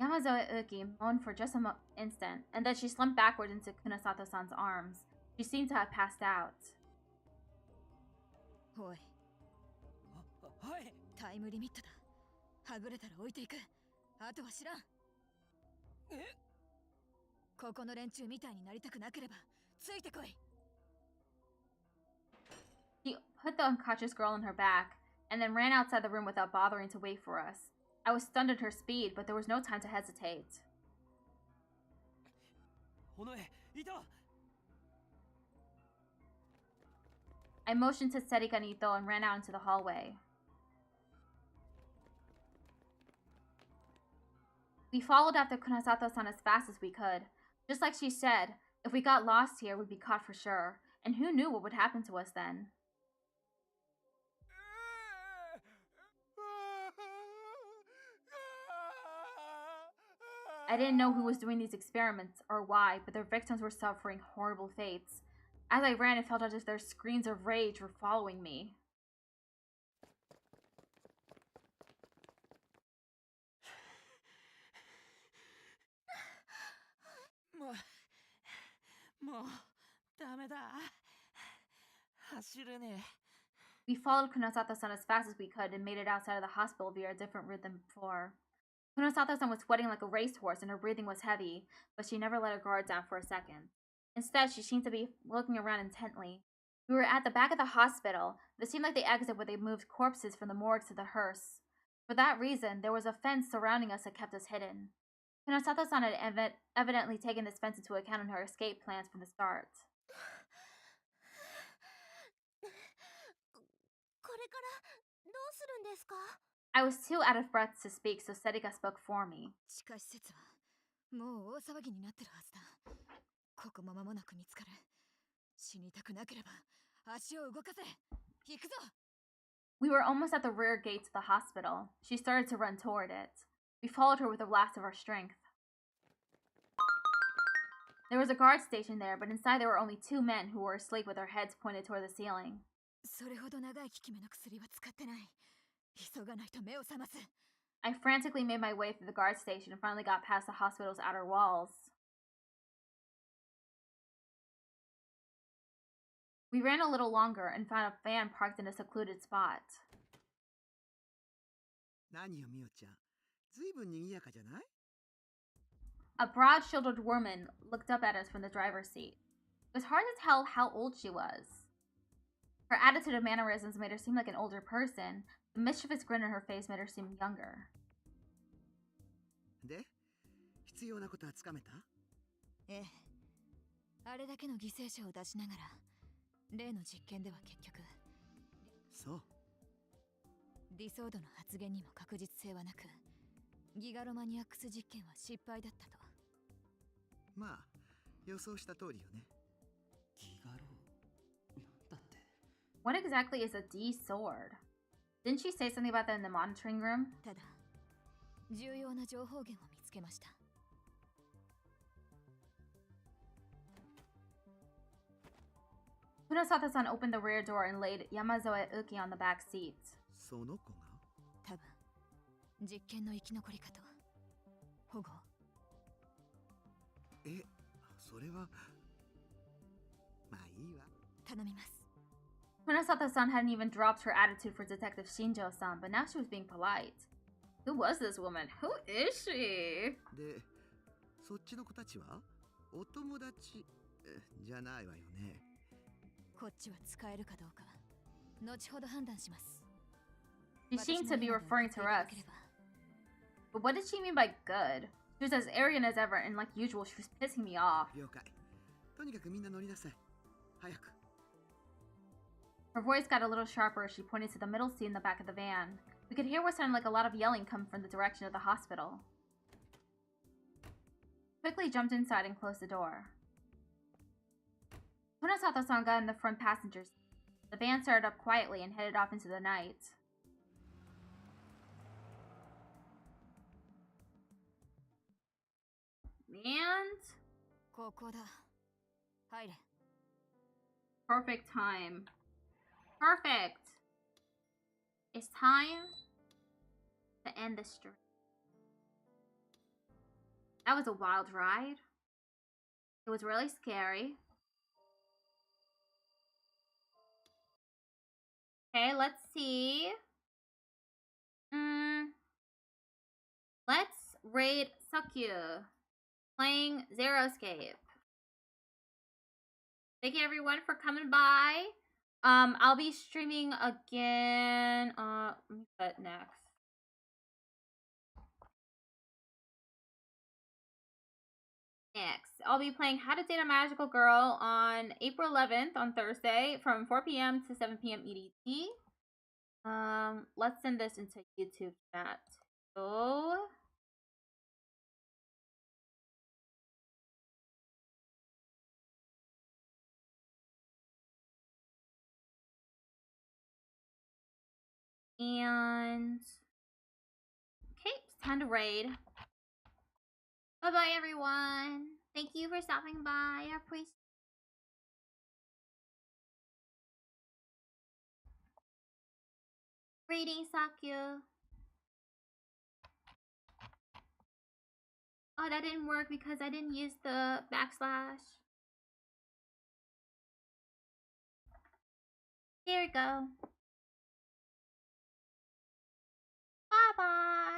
[SPEAKER 1] Yamazoe Uki moaned for just an instant, and then she slumped backward into Konosato-san's arms. She seemed to have passed out.
[SPEAKER 2] おい。
[SPEAKER 4] はい。
[SPEAKER 2] タイムリミットだ。はぐれたら置いていく。あとは知らん。
[SPEAKER 4] え？
[SPEAKER 2] ここの連中みたいになりたくなければついてこい。
[SPEAKER 1] She put the unconscious girl on her back, and then ran outside the room without bothering to wait for us. I was stunned at her speed, but there was no time to hesitate.
[SPEAKER 4] 尾上いた。
[SPEAKER 1] I motioned to Serika and Ito and ran out into the hallway. We followed after Konosato-san as fast as we could. Just like she said, if we got lost here, we'd be caught for sure. And who knew what would happen to us then? I didn't know who was doing these experiments or why, but their victims were suffering horrible fates. As I ran, it felt as if their screams of rage were following me.
[SPEAKER 3] もうダメだ。走れねえ。
[SPEAKER 1] We followed Konosato-san as fast as we could and made it outside of the hospital via a different route than before. Konosato-san was sweating like a racehorse and her breathing was heavy, but she never let her guard down for a second. Instead, she seemed to be looking around intently. We were at the back of the hospital. It seemed like the exit where they moved corpses from the morgue to the hearse. For that reason, there was a fence surrounding us that kept us hidden. Konosato-san had evidently taken this fence into account in her escape plans from the start.
[SPEAKER 2] これからどうするんですか？
[SPEAKER 1] I was too out of breath to speak, so Sedika spoke for me.
[SPEAKER 2] 地下施設はもう大騒ぎになってるはずだ。ここも間もなく見つかる。死にたくなければ足を動かせ。行くぞ。
[SPEAKER 1] We were almost at the rear gates of the hospital. She started to run toward it. We followed her with the last of our strength. There was a guard station there, but inside there were only 2 men who were asleep with their heads pointed toward the ceiling.
[SPEAKER 2] それほど長い効き目の薬は使ってない。急がないと目を覚ます。
[SPEAKER 1] I frantically made my way through the guard station and finally got past the hospital's outer walls. We ran a little longer and found a van parked in a secluded spot.
[SPEAKER 9] 何よみおちゃん、ずいぶん賑やかじゃない？
[SPEAKER 1] A broad-shouldered woman looked up at us from the driver's seat. It was hard to tell how old she was. Her attitude and mannerisms made her seem like an older person. The mischievous grin on her face made her seem younger.
[SPEAKER 9] で、必要なことはつかめた？
[SPEAKER 2] ええ。あれだけの犠牲者を出しながら、例の実験では結局。
[SPEAKER 9] そう。
[SPEAKER 2] 理想度の発言にも確実性はなく、ギガロマニアックス実験は失敗だったと。
[SPEAKER 9] まあ、予想した通りよね。
[SPEAKER 4] ギガロ？なんだって。
[SPEAKER 1] What exactly is a D sword? Didn't she say something about that in the monitoring room?
[SPEAKER 2] ただ、重要な情報源を見つけました。
[SPEAKER 1] Funosata-san opened the rear door and laid Yamazoe Uki on the back seat.
[SPEAKER 9] その子が？
[SPEAKER 2] 多分、実験の生き残りかと。保護。
[SPEAKER 9] え、それは。まあいいわ。
[SPEAKER 2] 頼みます。
[SPEAKER 1] Funosata-san hadn't even dropped her attitude for Detective Shinjo-san, but now she was being polite. Who was this woman? Who is she?
[SPEAKER 9] で、そっちの子たちはお友達じゃないわよね。
[SPEAKER 2] こっちは使えるかどうか、後ほど判断します。
[SPEAKER 1] She seemed to be referring to us. But what did she mean by good? She was as arrogant as ever, and like usual, she was pissing me off.
[SPEAKER 9] 了解。とにかくみんな乗りなさい。早く。
[SPEAKER 1] Her voice got a little sharper as she pointed to the middle seat in the back of the van. We could hear what sounded like a lot of yelling come from the direction of the hospital. Quickly jumped inside and closed the door. Funosata-san got in the front passenger seat. The van started up quietly and headed off into the night. And...
[SPEAKER 2] ここだ。入れ。
[SPEAKER 1] Perfect time. Perfect! It's time to end the stream. That was a wild ride. It was really scary. Okay, let's see. Let's raid Sakyu. Playing Zeroscape. Thank you everyone for coming by. I'll be streaming again. Let me put next. I'll be playing How to Date a Magical Girl on April 11th on Thursday from 4 p.m. to 7 p.m. EDT. Let's send this into YouTube chat. So and okay, it's time to raid. Bye bye everyone. Thank you for stopping by. I appreciate reading Sakyu. Oh, that didn't work because I didn't use the backslash. Here we go. Bye bye.